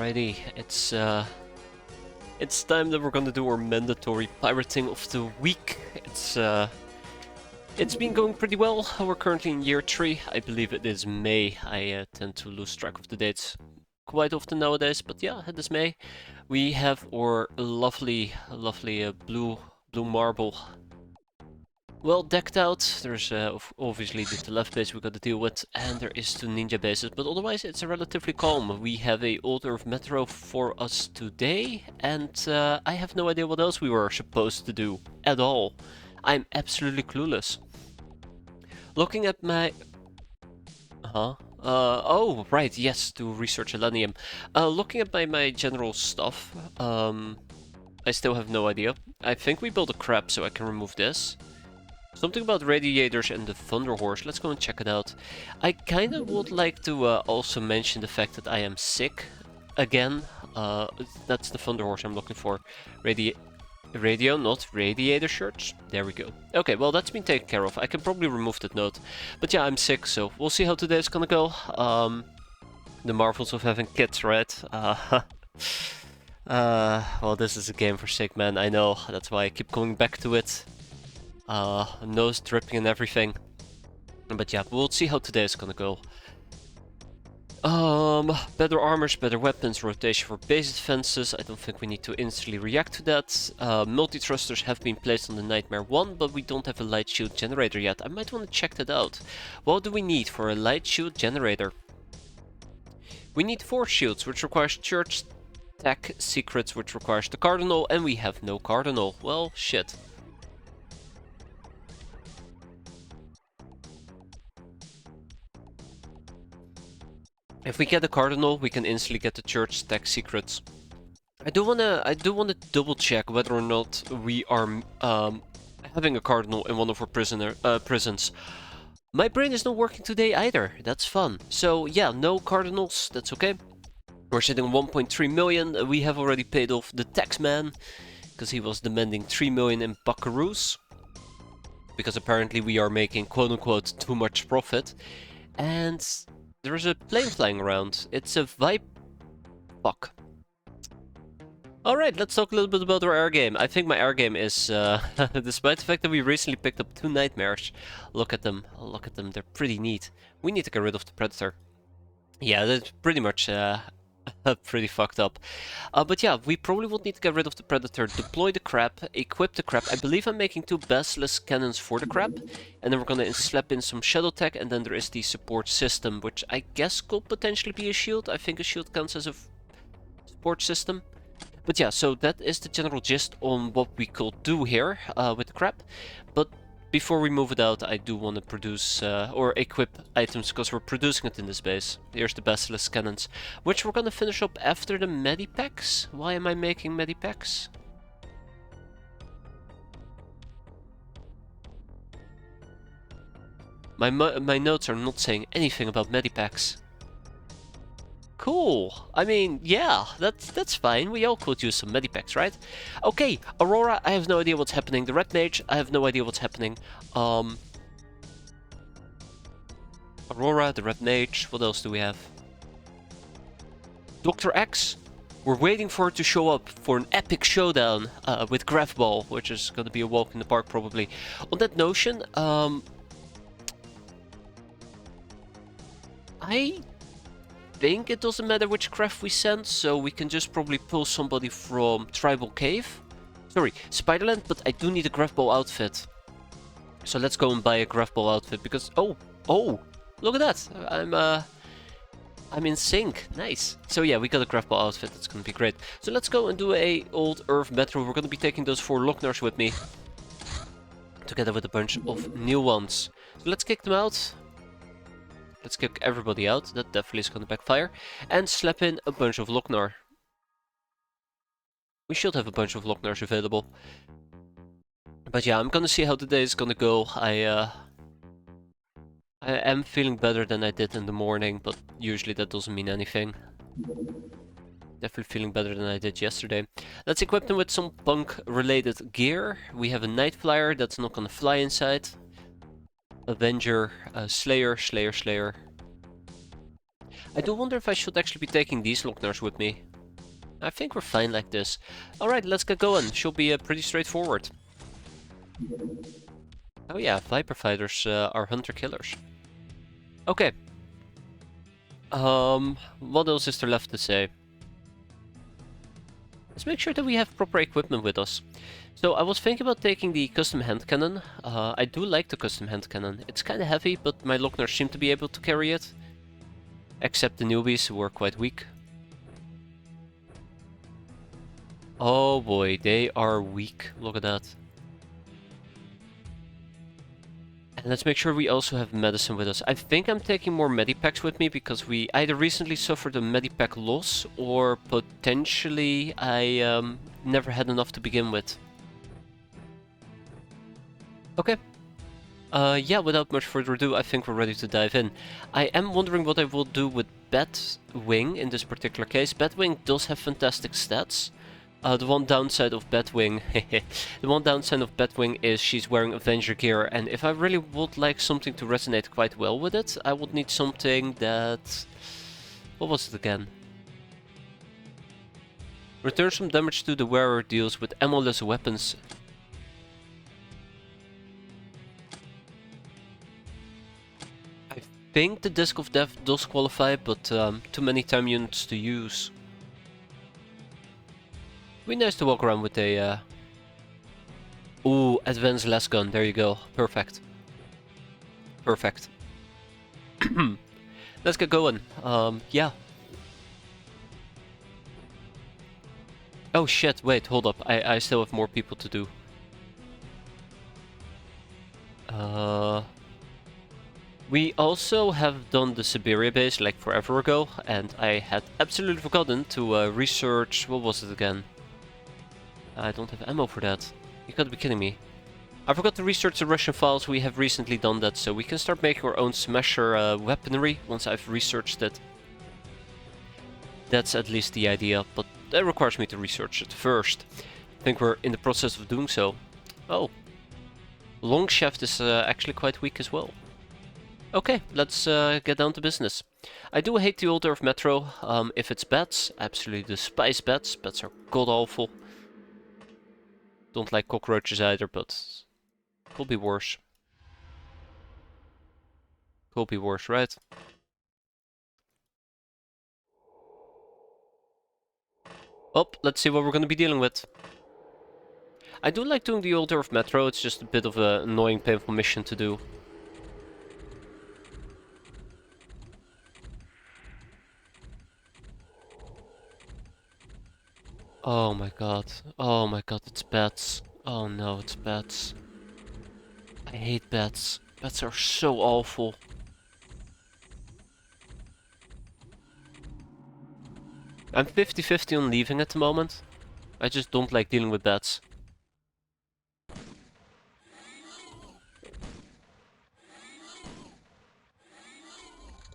Alrighty, it's time that we're gonna do our mandatory pirating of the week. It's been going pretty well. We're currently in year 3. I believe it is May. I tend to lose track of the dates quite often nowadays, but yeah, it is May. We have our lovely blue marble well decked out. There's obviously the left base we got to deal with, and there is 2 ninja bases, but otherwise it's a relatively calm. We have a Old Earth Metro for us today, and I have no idea what else we were supposed to do at all. I'm absolutely clueless. Looking at my... oh, right, yes, to research Elenium. Looking at my general stuff, I still have no idea. I think we built a crab, so I can remove this. Something about radiators and the Thunder Horse. Let's go and check it out. I kind of would like to also mention the fact that I am sick again. That's the Thunder Horse I'm looking for. Radio, not radiator shirts. There we go. Okay, well that's been taken care of. I can probably remove that note. But yeah, I'm sick, so we'll see how today's gonna go. The marvels of having kids, right? Well, this is a game for sick men. I know. That's why I keep coming back to it. Nose dripping and everything. But yeah, we'll see how today is gonna go. Better armors, better weapons, rotation for base defenses. I don't think we need to instantly react to that. Multi-thrusters have been placed on the Nightmare 1, but we don't have a light shield generator yet. I might want to check that out. What do we need for a light shield generator? We need 4 shields, which requires Church Tech Secrets, which requires the Cardinal, and we have no Cardinal. Well, shit. If we get a Cardinal, we can instantly get the Church Tech Secrets. I do wanna double check whether or not we are having a Cardinal in one of our prisons. My brain is not working today either. That's fun. So yeah, no Cardinals. That's okay. We're sitting on 1.3 million. We have already paid off the taxman because he was demanding 3 million in buckaroos. Because apparently we are making quote-unquote too much profit. And there's a plane flying around. It's a Vibe. Fuck. Alright, let's talk a little bit about our air game. I think my air game is, despite the fact that we recently picked up 2 nightmares. Look at them, they're pretty neat. We need to get rid of the Predator. Yeah, that's pretty much pretty fucked up. But yeah, we probably would need to get rid of the Predator, deploy the crab, equip the crab. I believe I'm making 2 basilisk cannons for the crab. And then we're gonna slap in some shadow tech, and then there is the support system, which I guess could potentially be a shield. I think a shield counts as a support system. But yeah, so that is the general gist on what we could do here with the crab. But before we move it out, I do want to produce or equip items because we're producing it in this base. Here's the basilisk cannons, which we're gonna finish up after the medipacks. Why am I making medipacks? My notes are not saying anything about medipacks. Cool. I mean, yeah, that's fine. We all could use some medipacks, right? Okay, Aurora, I have no idea what's happening. The Red Mage, I have no idea what's happening. Aurora, the Red Mage, what else do we have? Dr. X, we're waiting for it to show up for an epic showdown with Graphball, which is going to be a walk in the park probably. On that notion, I think it doesn't matter which craft we send, so we can just probably pull somebody from Tribal Cave. Sorry, Spiderland, but I do need a Graphball outfit. So let's go and buy a Graphball outfit because oh, look at that. I'm in sync. Nice. So yeah, we got a Graphball outfit. That's gonna be great. So let's go and do a Old Earth Metro. We're gonna be taking those 4 Locknars with me, together with a bunch of new ones. So let's kick them out. Let's kick everybody out, that definitely is going to backfire. And slap in a bunch of Lochnar. We should have a bunch of Lochnars available. But yeah, I'm going to see how today is going to go. I am feeling better than I did in the morning, but usually that doesn't mean anything. Definitely feeling better than I did yesterday. Let's equip them with some punk-related gear. We have a Night Flyer that's not going to fly inside. Avenger, Slayer. I do wonder if I should actually be taking these Locknars with me. I think we're fine like this. Alright, let's get going. Should be pretty straightforward. Oh yeah, Viper Fighters are hunter-killers. Okay. What else is there left to say? Let's make sure that we have proper equipment with us. So I was thinking about taking the custom hand cannon. I do like the custom hand cannon. It's kinda heavy, but my Locknars seem to be able to carry it. Except the newbies, who are quite weak. Oh boy, they are weak. Look at that. And let's make sure we also have medicine with us. I think I'm taking more medipacks with me because we either recently suffered a medipack loss or potentially I never had enough to begin with. Okay. Yeah, without much further ado, I think we're ready to dive in. I am wondering what I will do with Batwing in this particular case. Batwing does have fantastic stats. The one downside of Batwing, the one downside of Batwing is she's wearing Avenger gear, and if I really would like something to resonate quite well with it, I would need something that... What was it again? Returns some damage to the wearer, deals with ammo-less weapons. I think the Disc of Death does qualify, but too many time units to use. Be nice to walk around with a... Ooh, advanced las gun, there you go. Perfect. Perfect. Let's get going. Yeah. Oh shit, wait, hold up. I still have more people to do. We also have done the Siberia base like forever ago, and I had absolutely forgotten to research... What was it again? I don't have ammo for that. You gotta be kidding me. I forgot to research the Russian files. We have recently done that, so we can start making our own Smasher weaponry once I've researched it. That's at least the idea, but that requires me to research it first. I think we're in the process of doing so. Oh. Long Shaft is actually quite weak as well. Okay, let's get down to business. I do hate the old Earth Metro. If it's bats, I absolutely despise bats. Bats are god-awful. Don't like cockroaches either, but could be worse. Could be worse, right? Oh, let's see what we're gonna be dealing with. I do like doing the old Earth Metro, it's just a bit of an annoying, painful mission to do. Oh my god. Oh my god, it's bats. Oh no, it's bats. I hate bats. Bats are so awful. I'm 50-50 on leaving at the moment. I just don't like dealing with bats.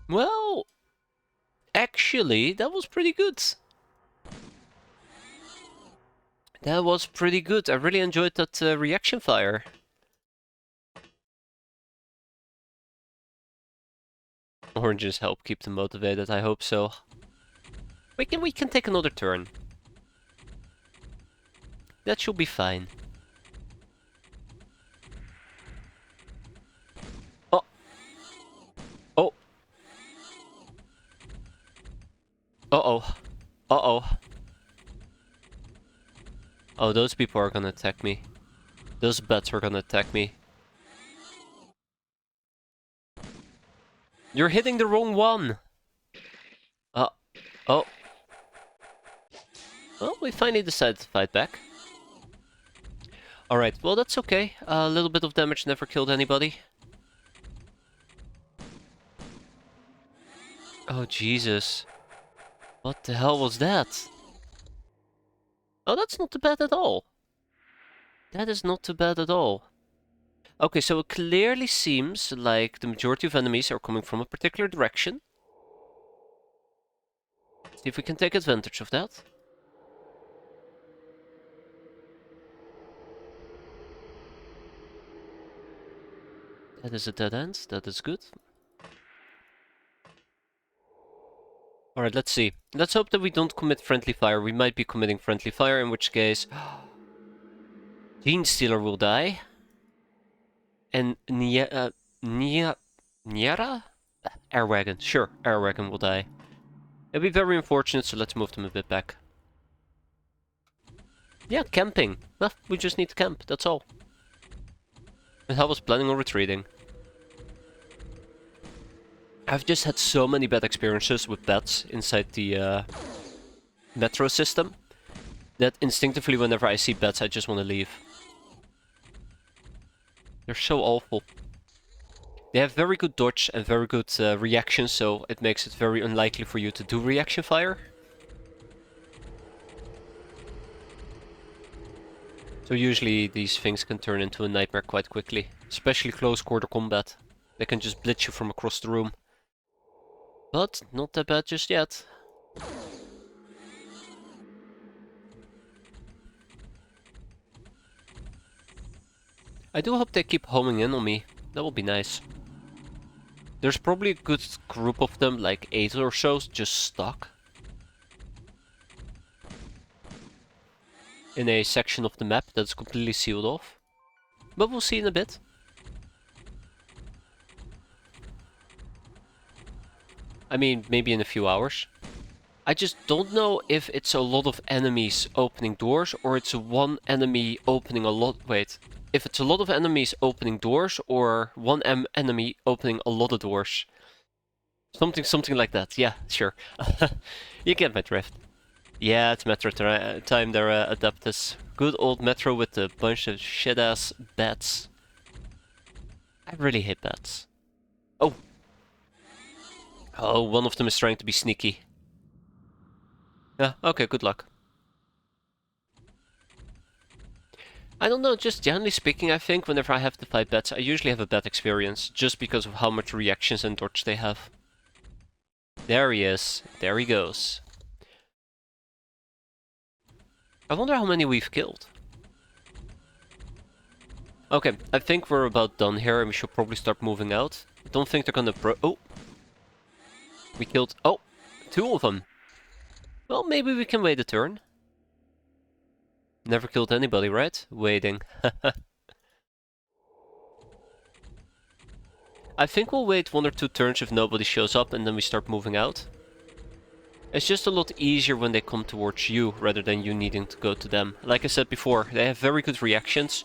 Well, actually, that was pretty good. That was pretty good. I really enjoyed that reaction fire. Oranges help keep them motivated, I hope so. We can take another turn. That should be fine. Oh. Oh. Uh-oh. Uh-oh. Oh, those people are gonna attack me. Those bats are gonna attack me. You're hitting the wrong one! Oh. Well, we finally decided to fight back. Alright, well that's okay. A little bit of damage never killed anybody. Oh, Jesus. What the hell was that? Oh, that's not too bad at all. That is not too bad at all. Okay, so it clearly seems like the majority of enemies are coming from a particular direction. See if we can take advantage of that. That is a dead end, that is good. Alright, let's see. Let's hope that we don't commit friendly fire. We might be committing friendly fire, in which case... Gene Stealer will die. And Nyara? Air Wagon. Sure, Air Wagon will die. It'll be very unfortunate, so let's move them a bit back. Yeah, camping. Well, we just need to camp, that's all. And I was planning on retreating. I've just had so many bad experiences with bats inside the metro system that instinctively whenever I see bats I just want to leave. They're so awful. They have very good dodge and very good reaction, so it makes it very unlikely for you to do reaction fire. So usually these things can turn into a nightmare quite quickly, especially close quarter combat. They can just blitz you from across the room. But not that bad just yet. I do hope they keep homing in on me. That would be nice. There's probably a good group of them, like 8 or so, just stuck in a section of the map that's completely sealed off. But we'll see in a bit. I mean, maybe in a few hours. I just don't know if it's a lot of enemies opening doors or it's one enemy opening a lot... Wait. If it's a lot of enemies opening doors or one enemy opening a lot of doors. Something like that. Yeah, sure. You get my drift. Yeah, it's Metro time. They're Adeptus. Good old Metro with a bunch of shit-ass bats. I really hate bats. Oh. Oh, one of them is trying to be sneaky. Yeah, okay, good luck. I don't know, just generally speaking, I think whenever I have to fight bats, I usually have a bad experience, just because of how much reactions and dodge they have. There he is. There he goes. I wonder how many we've killed. Okay, I think we're about done here and we should probably start moving out. I don't think they're gonna oh! We killed... Oh! 2 of them! Well, maybe we can wait a turn. Never killed anybody, right? Waiting. I think we'll wait 1 or 2 turns if nobody shows up and then we start moving out. It's just a lot easier when they come towards you rather than you needing to go to them. Like I said before, they have very good reactions.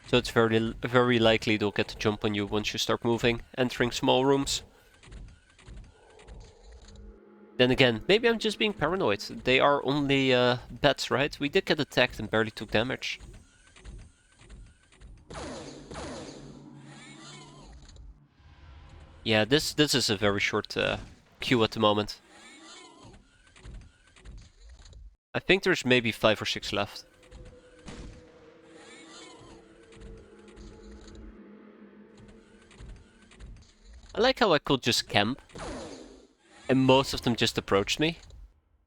So it's very likely they'll get to jump on you once you start moving, entering small rooms. Then again, maybe I'm just being paranoid. They are only bats, right? We did get attacked and barely took damage. Yeah, this is a very short queue at the moment. I think there's maybe 5 or 6 left. I like how I could just camp. And most of them just approached me.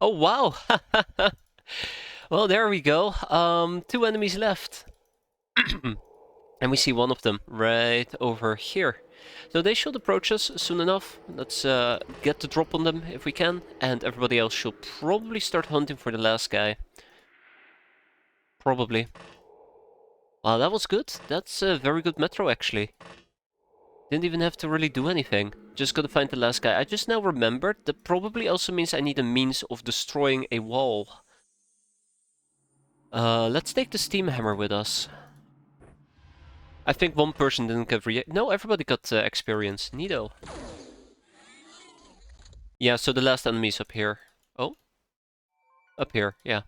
Oh wow! Well, there we go. 2 enemies left. And we see one of them right over here. So they should approach us soon enough. Let's get the drop on them if we can. And everybody else should probably start hunting for the last guy. Probably. Wow, that was good. That's a very good metro actually. Didn't even have to really do anything. Just gotta find the last guy. I just now remembered that probably also means I need a means of destroying a wall. Let's take the steam hammer with us. I think 1 person didn't get No, everybody got experience. Neato. Yeah, so the last enemy's up here. Oh? Up here, yeah.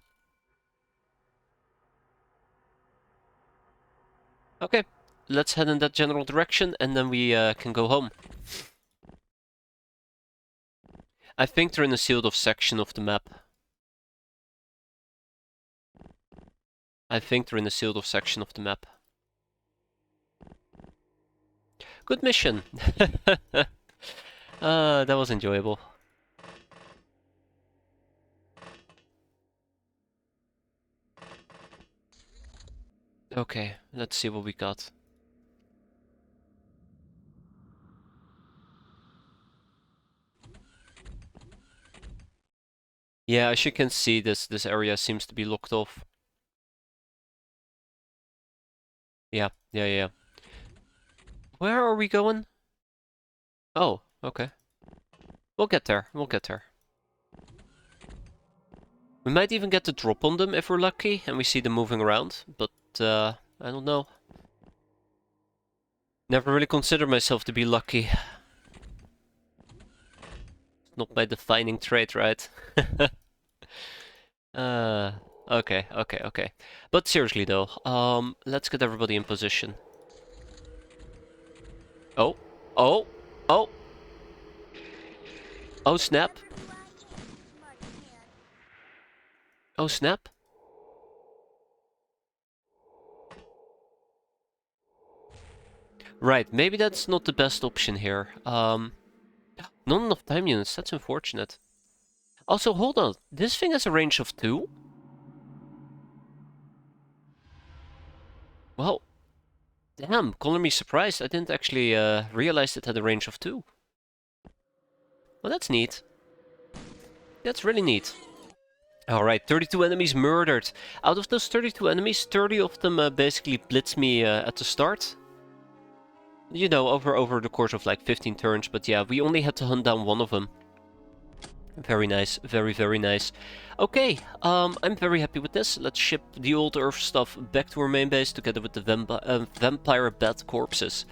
Okay, let's head in that general direction and then we can go home. I think they're in a sealed off section of the map. I think they're in a sealed off section of the map. Good mission! That was enjoyable. Okay, let's see what we got. Yeah, as you can see, this area seems to be locked off. Yeah, yeah, yeah. Where are we going? Oh, okay. We'll get there. We'll get there. We might even get the drop on them if we're lucky and we see them moving around, but I don't know. Never really considered myself to be lucky. Not my defining trait, right? uh, okay, okay, okay. But seriously though, let's get everybody in position. Oh, oh, oh, oh snap. Oh snap. Right, maybe that's not the best option here. Not enough time units, that's unfortunate. Also, hold on, this thing has a range of 2? Well, damn, color me surprised. I didn't actually realize it had a range of 2. Well, that's neat. That's really neat. Alright, 32 enemies murdered. Out of those 32 enemies, 30 of them basically blitzed me at the start. You know, over the course of like 15 turns, but yeah, we only had to hunt down one of them. Very nice, very, very nice. Okay, I'm very happy with this. Let's ship the old Earth stuff back to our main base together with the vampire bat corpses.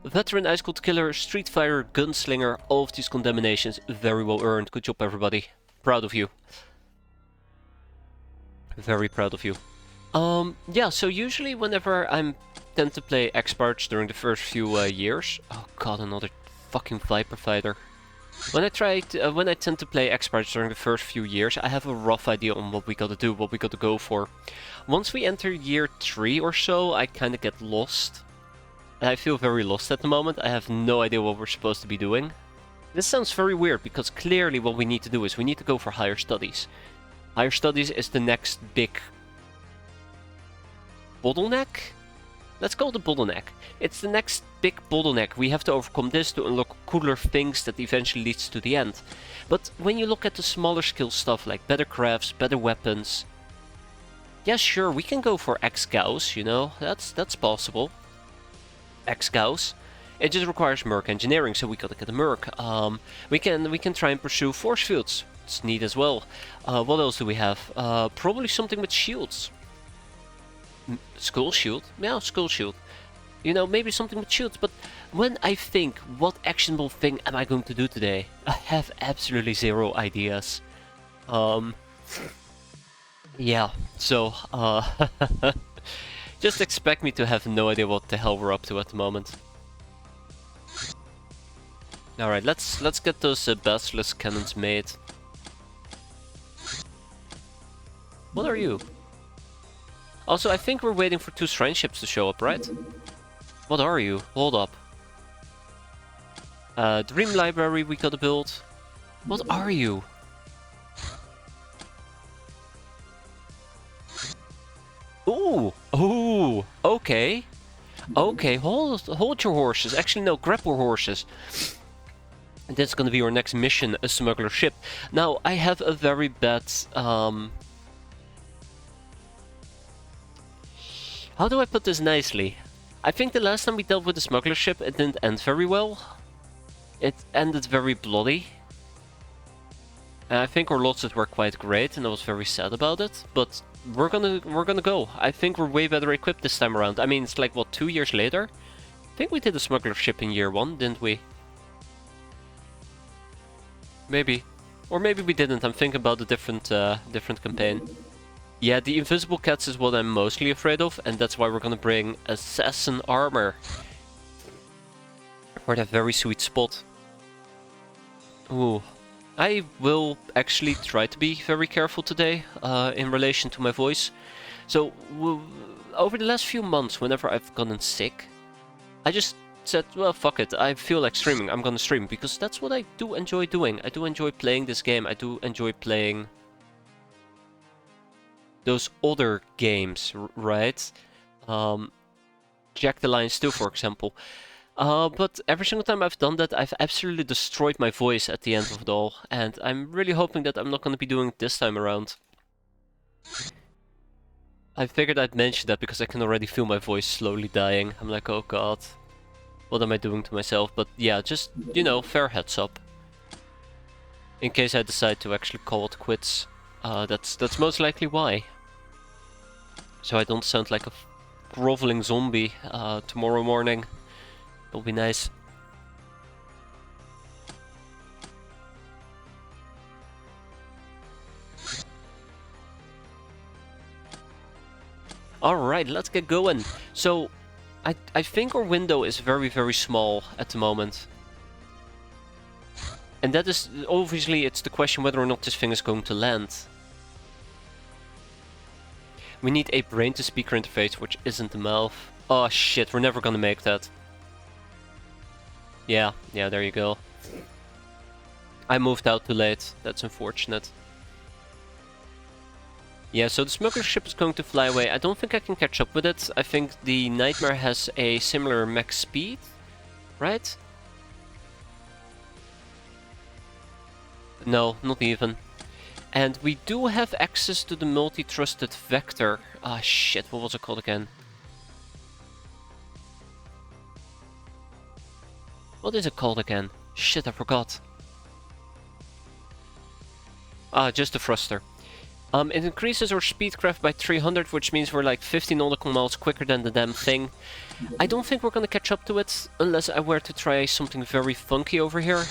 Veteran Ice Cold Killer, Street Fighter, Gunslinger, all of these condemnations very well earned. Good job, everybody. Proud of you. Very proud of you. Yeah, so usually whenever I tend to play X-piratez during the first few years... Oh god, another fucking Viper Fighter. When I tend to play X-piratez during the first few years, I have a rough idea on what we gotta do, what we gotta go for. Once we enter year 3 or so, I kinda get lost. And I feel very lost at the moment. I have no idea what we're supposed to be doing. This sounds very weird, because clearly what we need to do is we need to go for higher studies. Higher studies is the next big bottleneck? Let's call it the bottleneck. It's the next big bottleneck. We have to overcome this to unlock cooler things that eventually leads to the end. But when you look at the smaller skill stuff like better crafts, better weapons... Yeah, sure, we can go for X-Gauss, you know, that's possible. X-Gauss. It just requires Merc engineering, so we gotta get a Merc. We can try and pursue force fields. It's neat as well. What else do we have? Probably something with shields. Skull shield? Yeah, skull shield. You know, maybe something with shields, but when I think, what actionable thing am I going to do today? I have absolutely zero ideas. Yeah, so, just expect me to have no idea what the hell we're up to at the moment. Alright, let's get those basilisk cannons made. What are you? Also, I think we're waiting for 2 shrine ships to show up, right? What are you? Hold up. Dream library we gotta build. What are you? Ooh! Ooh! Okay. Okay, hold your horses. Actually, no, grapple horses. That's gonna be our next mission, a smuggler ship. Now, I have a very bad, how do I put this nicely? I think the last time we dealt with the smuggler ship, it didn't end very well. It ended very bloody. And I think our losses were quite great, and I was very sad about it. But we're gonna go. I think we're way better equipped this time around. I mean, it's like, what, 2 years later? I think we did a smuggler ship in year 1, didn't we? Maybe. Or maybe we didn't. I'm thinking about a different campaign. Yeah, the invisible cats is what I'm mostly afraid of, and that's why we're gonna bring assassin armor. For that very sweet spot. Ooh. I will actually try to be very careful today, in relation to my voice. So, over the last few months, whenever I've gotten sick, I just said, well, fuck it, I feel like streaming, I'm gonna stream, because that's what I do enjoy doing. I do enjoy playing this game, I do enjoy playing those other games, right? Jack the Lion 2, for example. But every single time I've done that, I've absolutely destroyed my voice at the end of it all, and I'm really hoping that I'm not going to be doing it this time around. I figured I'd mention that because I can already feel my voice slowly dying. I'm like, oh god, what am I doing to myself? But yeah, just, you know, fair heads up. In case I decide to actually call it quits. That's most likely why. So I don't sound like a groveling zombie tomorrow morning. It'll be nice. Alright, let's get going. So, I think our window is very, very small at the moment. And that is, obviously, it's the question whether or not this thing is going to land. We need a brain-to-speaker interface, which isn't the mouth. Oh shit, we're never gonna make that. Yeah, there you go. I moved out too late. That's unfortunate. Yeah, so the smuggler ship is going to fly away. I don't think I can catch up with it. I think the Nightmare has a similar max speed, right? No, not even. And we do have access to the multi-trusted vector. Ah shit, what was it called again? What is it called again? Shit, I forgot. Ah, just the thruster. It increases our speedcraft by 300, which means we're like 50 nautical miles quicker than the damn thing. I don't think we're gonna catch up to it, unless I were to try something very funky over here.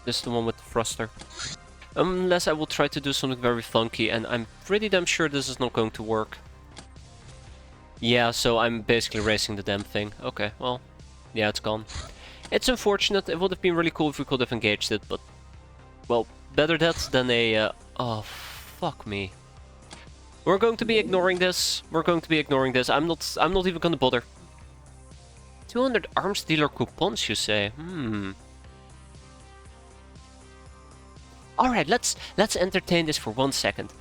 This is the one with the thruster. Unless I will try to do something very funky, and I'm pretty damn sure this is not going to work. Yeah, so I'm basically racing the damn thing. Okay, well, yeah, it's gone. It's unfortunate. It would have been really cool if we could have engaged it, but... well, better that than a... oh, fuck me. We're going to be ignoring this. We're going to be ignoring this. I'm not even gonna bother. 200 arms dealer coupons, you say? Alright, let's entertain this for 1 second.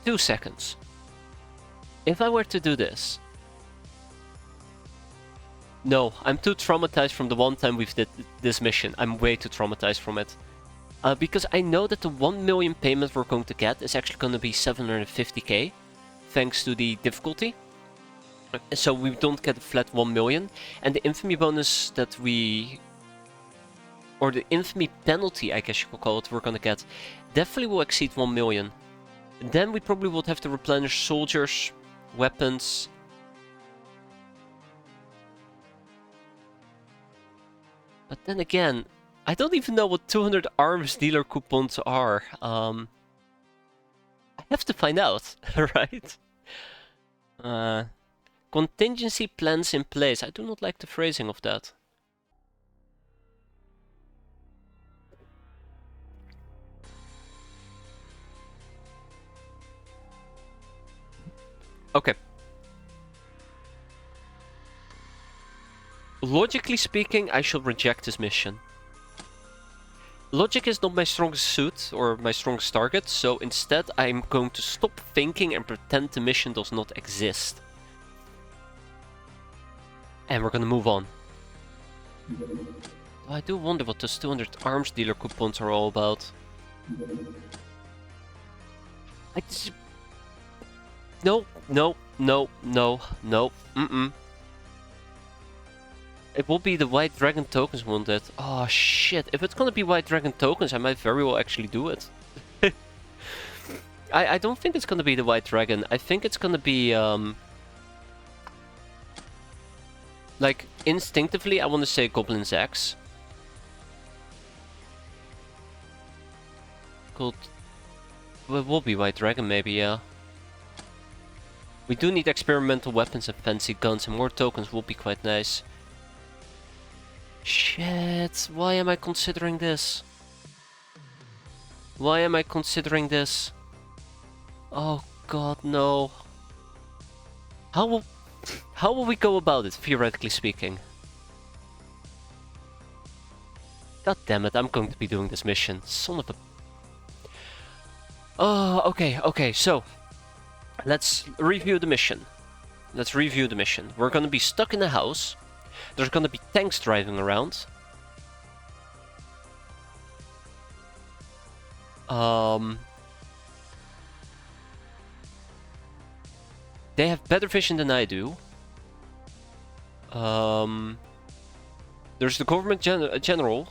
2 seconds. If I were to do this... no, I'm too traumatized from the one time we've did this mission. I'm way too traumatized from it. Because I know that the 1 million payment we're going to get is actually going to be 750k. Thanks to the difficulty. So we don't get a flat 1 million. And the infamy bonus that we... or the infamy penalty, I guess you could call it, we're gonna get, definitely will exceed 1 million. Then we probably would have to replenish soldiers, weapons. But then again, I don't even know what 200 arms dealer coupons are. I have to find out, right? Contingency plans in place. I do not like the phrasing of that. Okay. Logically speaking, I shall reject this mission. Logic is not my strongest suit, or my strongest target, so instead I'm going to stop thinking and pretend the mission does not exist. And we're gonna move on. I do wonder what those 200 arms dealer coupons are all about. No. It will be the White Dragon tokens, won't it? Oh shit, if it's gonna be White Dragon tokens, I might very well actually do it. I don't think it's gonna be the White Dragon. I think it's gonna be, like, instinctively, I want to say Goblin's Axe. Well, it will be White Dragon, maybe, yeah. We do need experimental weapons and fancy guns, and more tokens will be quite nice. Shit, why am I considering this? Why am I considering this? Oh god, no. How will we go about it, theoretically speaking? God damn it, I'm going to be doing this mission. Son of a Okay, so let's review the mission. We're gonna be stuck in a house. There's gonna be tanks driving around. They have better vision than I do. There's the government general.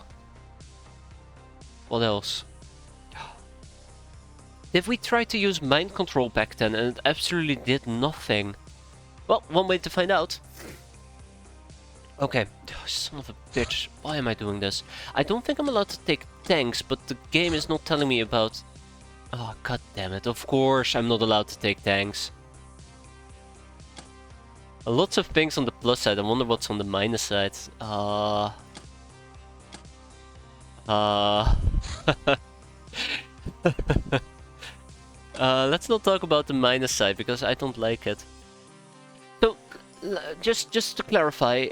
What else? Did we try to use mind control back then and it absolutely did nothing? Well, one way to find out. Okay, son of a bitch, why am I doing this? I don't think I'm allowed to take tanks, but the game is not telling me about... Oh, god damn it, of course I'm not allowed to take tanks. Lots of things on the plus side, I wonder what's on the minus side. Let's not talk about the minus side, because I don't like it. So, just to clarify,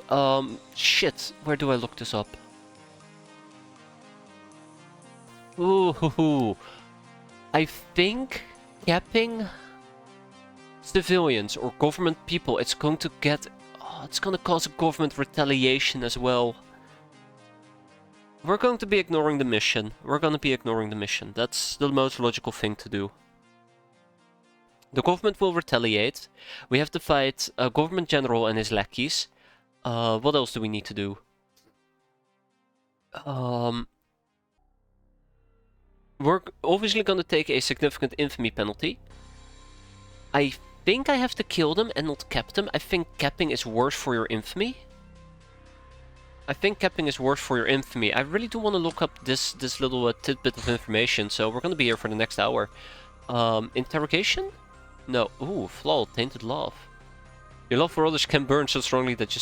shit, where do I look this up? Ooh, I think capping civilians or government people, it's going to get... Oh, it's gonna cause a government retaliation as well. We're going to be ignoring the mission. That's the most logical thing to do. The government will retaliate. We have to fight a government general and his lackeys. What else do we need to do? We're obviously going to take a significant infamy penalty. I think I have to kill them and not cap them. I think capping is worse for your infamy. I really do want to look up this little tidbit of information, so we're going to be here for the next hour. Interrogation? No. Ooh, flaw, tainted love. Your love for others can burn so strongly that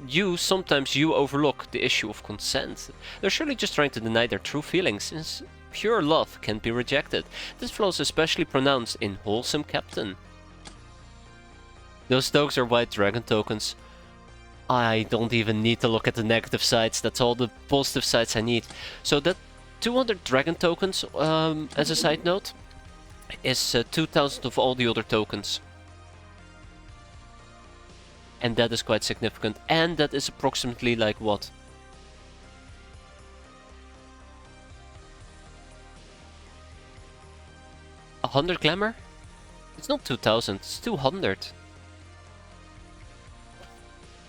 you sometimes overlook the issue of consent. They're surely just trying to deny their true feelings, since pure love can't be rejected. This flaw is especially pronounced in Wholesome Captain. Those tokens are white dragon tokens. I don't even need to look at the negative sides, that's all the positive sides I need. So that 200 dragon tokens, as a side note, is 2000 of all the other tokens. And that is quite significant. And that is approximately like what? A 100 glamour? It's not 2000, it's 200.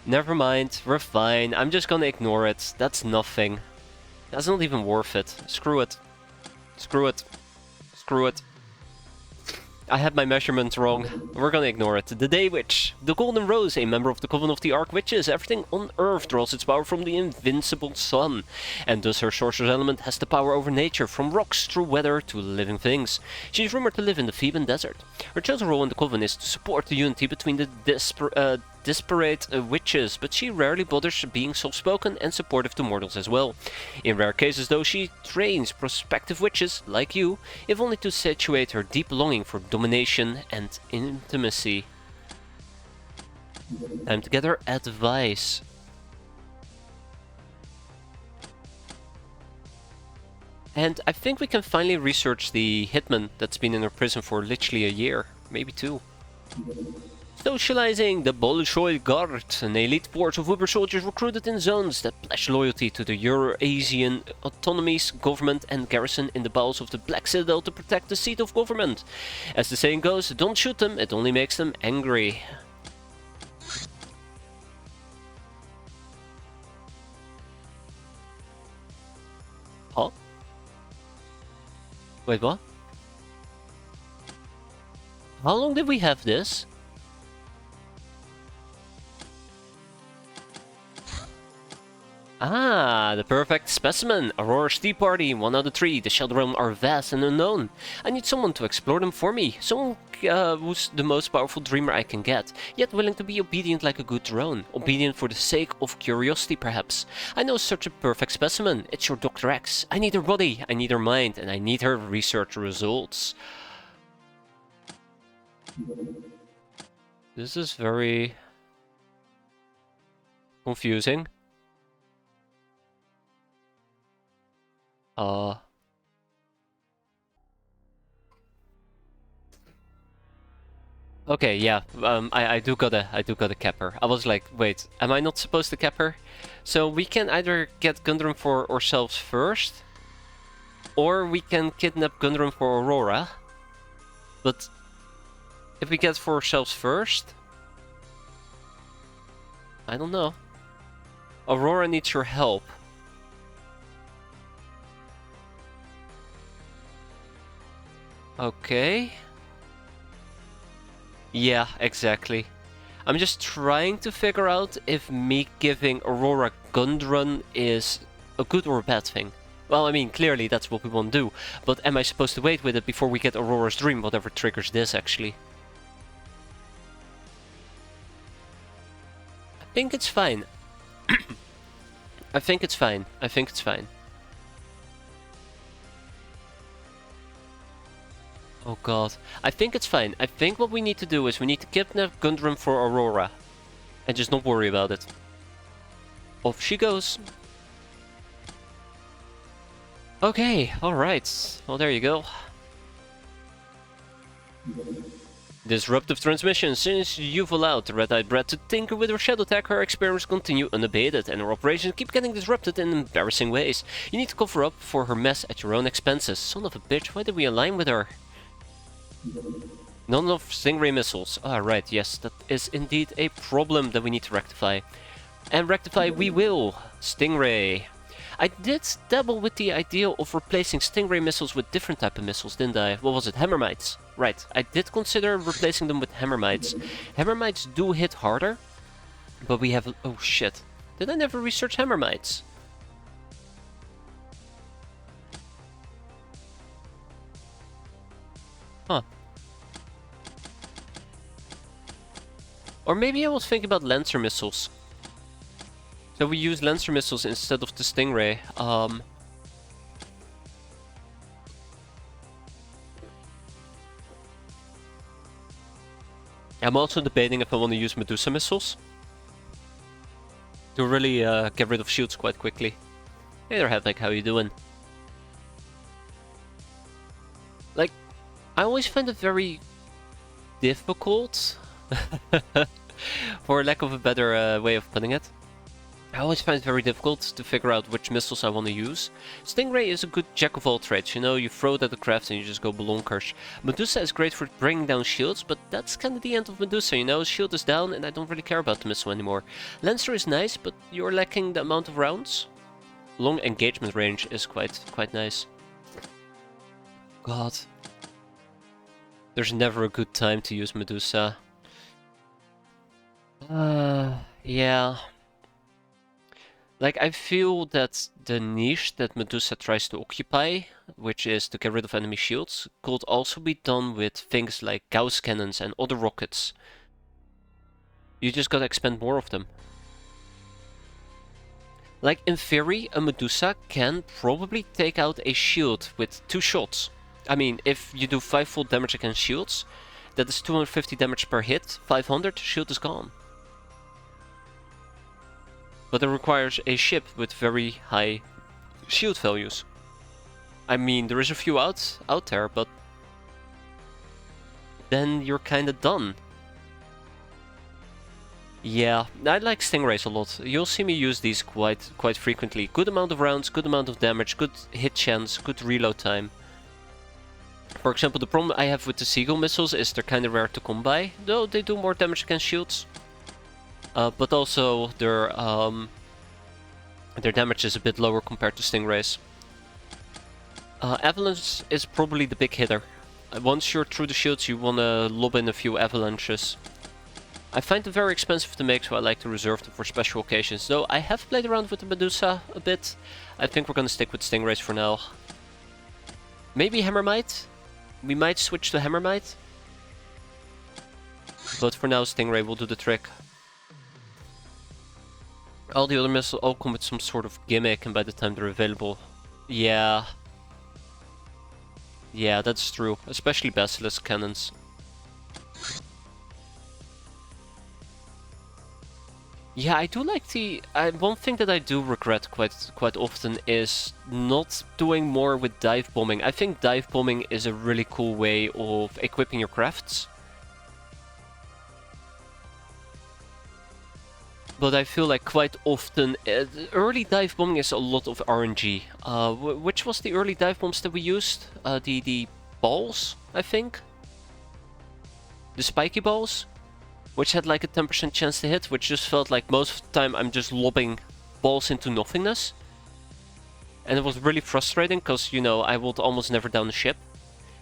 Never mind, we're fine. I'm just gonna ignore it. That's nothing. That's not even worth it. Screw it. Screw it. Screw it. I had my measurements wrong. We're gonna ignore it. The Day Witch. The Golden Rose, a member of the Coven of the Arc Witches. Everything on Earth draws its power from the invincible sun. And thus her sorcerer's element has the power over nature, from rocks through weather to living things. She is rumored to live in the Theban desert. Her chosen role in the Coven is to support the unity between the disparate witches, but she rarely bothers being soft-spoken and supportive to mortals as well. In rare cases though, she trains prospective witches, like you, if only to situate her deep longing for domination and intimacy. Time to get her advice. And I think we can finally research the hitman that's been in her prison for literally a year, maybe 2. Socializing the Bolshoi Guard, an elite force of Uber soldiers recruited in zones that pledge loyalty to the Eurasian autonomy's government and garrison in the bowels of the Black Citadel to protect the seat of government. As the saying goes, don't shoot them, it only makes them angry. Huh? Wait, what? How long did we have this? Ah, the perfect specimen. Aurora's Tea Party, 1 out of 3. The Shadow Realm are vast and unknown. I need someone to explore them for me. Someone who's the most powerful dreamer I can get, yet willing to be obedient like a good drone. Obedient for the sake of curiosity, perhaps. I know such a perfect specimen. It's your Dr. X. I need her body, I need her mind, and I need her research results. This is very confusing. Okay, yeah, I do gotta cap her. I was like, wait, am I not supposed to cap her? So we can either get Gundren for ourselves first, or we can kidnap Gundren for Aurora. But if we get for ourselves first, I don't know. Aurora needs your help. Okay. Yeah, exactly. I'm just trying to figure out if me giving Aurora Gundren is a good or a bad thing. Well, I mean, clearly that's what we want to do, but am I supposed to wait with it before we get Aurora's Dream, whatever triggers this, actually? I think it's fine. I think it's fine. I think it's fine. Oh god. I think it's fine. I think what we need to do is we need to kidnap Gundren for Aurora. And just not worry about it. Off she goes. Okay, alright. Well, there you go. Disruptive transmission. Since you've allowed the red-eyed brat to tinker with her shadow tech, her experiments continue unabated, and her operations keep getting disrupted in embarrassing ways. You need to cover up for her mess at your own expenses. Son of a bitch, why did we align with her? None of Stingray missiles. Ah, right, yes, that is indeed a problem that we need to rectify. And rectify we will. Stingray. I did dabble with the idea of replacing Stingray missiles with different type of missiles, didn't I? What was it? Hammermites. Right, I did consider replacing them with Hammermites. Hammermites do hit harder, but we have... Oh shit. Did I never research Hammermites? Huh. Or maybe I was thinking about Lancer missiles. So we use Lancer missiles instead of the Stingray. I'm also debating if I want to use Medusa missiles to really get rid of shields quite quickly. Hey there, Havoc, how you doing? Like, I always find it very difficult, for lack of a better way of putting it. I always find it very difficult to figure out which missiles I want to use. Stingray is a good jack of all trades, you know, you throw it at the craft and you just go balonkers. Medusa is great for bringing down shields, but that's kind of the end of Medusa, you know, shield is down and I don't really care about the missile anymore. Lancer is nice, but you're lacking the amount of rounds. Long engagement range is quite nice. God. There's never a good time to use Medusa. Yeah. Like, I feel that the niche that Medusa tries to occupy, which is to get rid of enemy shields, could also be done with things like Gauss cannons and other rockets. You just gotta expend more of them. Like, in theory, a Medusa can probably take out a shield with 2 shots. I mean, if you do 5 full damage against shields, that is 250 damage per hit, 500, shield is gone. But it requires a ship with very high shield values. I mean, there is a few out there, but then you're kinda done. Yeah, I like Stingrays a lot. You'll see me use these quite frequently. Good amount of rounds, good amount of damage, good hit chance, good reload time. For example, the problem I have with the Seagull missiles is they're kinda rare to come by, though they do more damage against shields. But also their damage is a bit lower compared to Stingrays. Avalanche is probably the big hitter. Once you're through the shields, you wanna lob in a few avalanches. I find them very expensive to make, so I like to reserve them for special occasions. Though I have played around with the Medusa a bit. I think we're gonna stick with Stingrays for now. Maybe Hammermite? We might switch to Hammermite. But for now, Stingray will do the trick. All the other missiles all come with some sort of gimmick, and by the time they're available... Yeah. Yeah, that's true. Especially Basilisk cannons. Yeah, I do like the... one thing that I do regret quite often is not doing more with dive bombing. I think dive bombing is a really cool way of equipping your crafts. But I feel like quite often, early dive bombing is a lot of RNG. Which was the early dive bombs that we used? The balls, I think? The spiky balls? Which had like a 10% chance to hit, which just felt like most of the time I'm just lobbing balls into nothingness. And it was really frustrating, because, you know, I would almost never down the ship.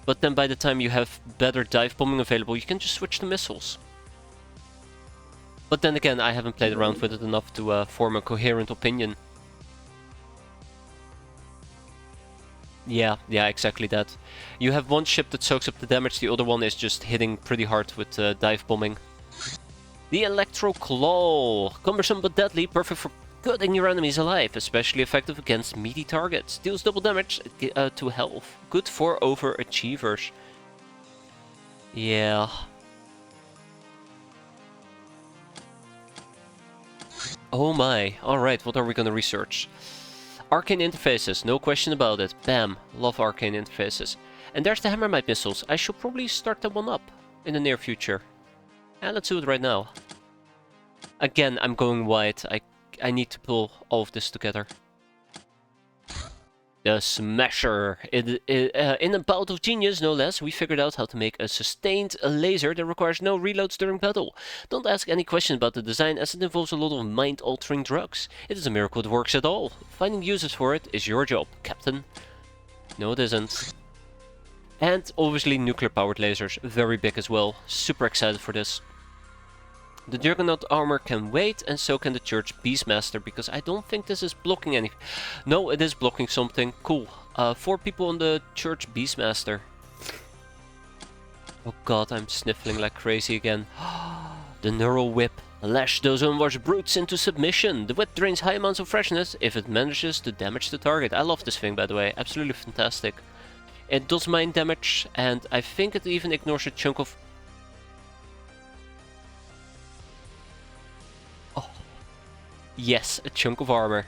But then by the time you have better dive bombing available, you can just switch to missiles. But then again, I haven't played around with it enough to form a coherent opinion. Yeah, exactly that. You have one ship that soaks up the damage, the other one is just hitting pretty hard with dive bombing. The Electro Claw! Cumbersome but deadly, perfect for cutting your enemies alive, especially effective against meaty targets. Deals double damage to health. Good for overachievers. Yeah. Oh my. Alright, what are we gonna research? Arcane interfaces, no question about it. Bam. Love arcane interfaces. And there's the Hammermite missiles. I should probably start that one up in the near future. And let's do it right now. Again, I'm going wide. I need to pull all of this together. The Smasher. In a bout of genius, no less, we figured out how to make a sustained laser that requires no reloads during battle. Don't ask any questions about the design, as it involves a lot of mind-altering drugs. It is a miracle it works at all. Finding uses for it is your job, Captain. No, it isn't. And obviously nuclear-powered lasers, very big as well. Super excited for this. The Juggernaut armor can wait, and so can the Church Beastmaster, because I don't think this is blocking anything. No, it is blocking something. Cool. 4 people on the Church Beastmaster. Oh god, I'm sniffling like crazy again. The Neural Whip. Lash those unwashed brutes into submission. The whip drains high amounts of freshness if it manages to damage the target. I love this thing, by the way. Absolutely fantastic. It does mine damage, and I think it even ignores a chunk of... Yes, a chunk of armor.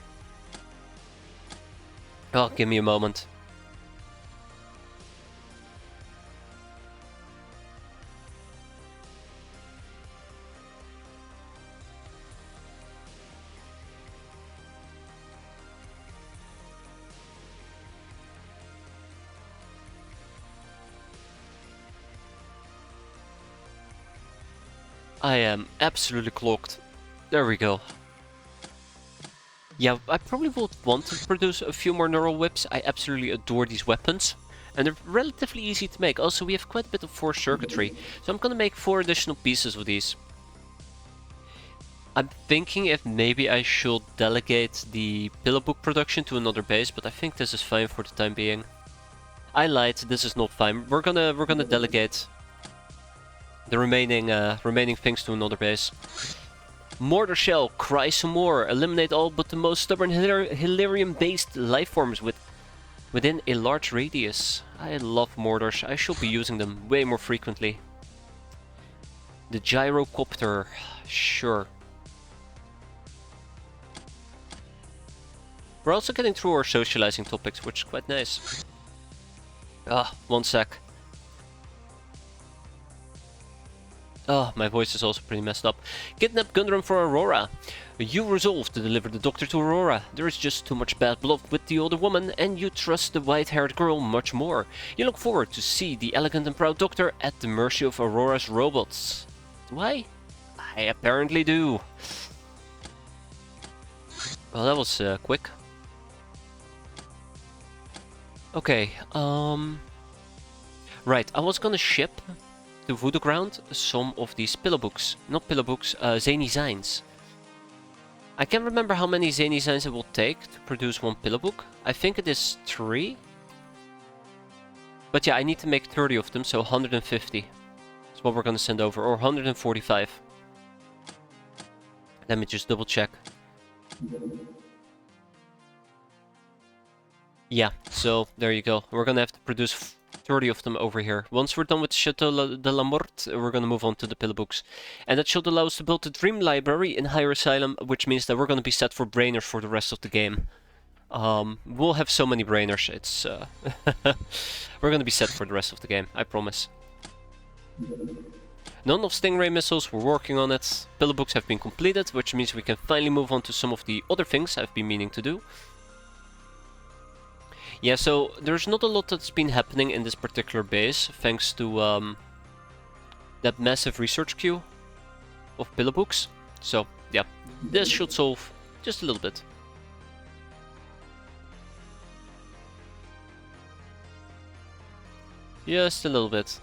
Oh, give me a moment. I am absolutely clocked. There we go. Yeah, I probably would want to produce a few more neural whips. I absolutely adore these weapons. And they're relatively easy to make. Also, we have quite a bit of force circuitry. So I'm gonna make 4 additional pieces of these. I'm thinking if maybe I should delegate the pillow book production to another base, but I think this is fine for the time being. I lied, this is not fine. We're gonna delegate the remaining things to another base. Mortar Shell, cry some more. Eliminate all but the most stubborn Hilarium-based lifeforms within a large radius. I love mortars. I should be using them way more frequently. The Gyrocopter. Sure. We're also getting through our socializing topics, which is quite nice. One sec. Oh, my voice is also pretty messed up. Kidnap Gundren for Aurora. You resolve to deliver the doctor to Aurora. There is just too much bad blood with the older woman, and you trust the white-haired girl much more. You look forward to see the elegant and proud doctor at the mercy of Aurora's robots. Why? I apparently do. Well, that was quick. Okay, right, I was gonna ship to Voodoo Ground some of these pillow books. Not pillow books, Zany Zines. I can't remember how many Zany Zines it will take to produce one pillow book. I think it is 3. But yeah, I need to make 30 of them, so 150. That's what we're gonna send over, or 145. Let me just double check. Yeah, so there you go. We're gonna have to produce 30 of them over here. Once we're done with Chateau de la Morte, we're gonna move on to the pillow books. And that should allow us to build the Dream Library in Higher Asylum, which means that we're gonna be set for brainers for the rest of the game. We'll have so many brainers, it's... we're gonna be set for the rest of the game, I promise. None of Stingray missiles, we're working on it. Pillar books have been completed, which means we can finally move on to some of the other things I've been meaning to do. Yeah, so there's not a lot that's been happening in this particular base, thanks to that massive research queue of pillar books. So yeah, this should solve just a little bit. Just a little bit.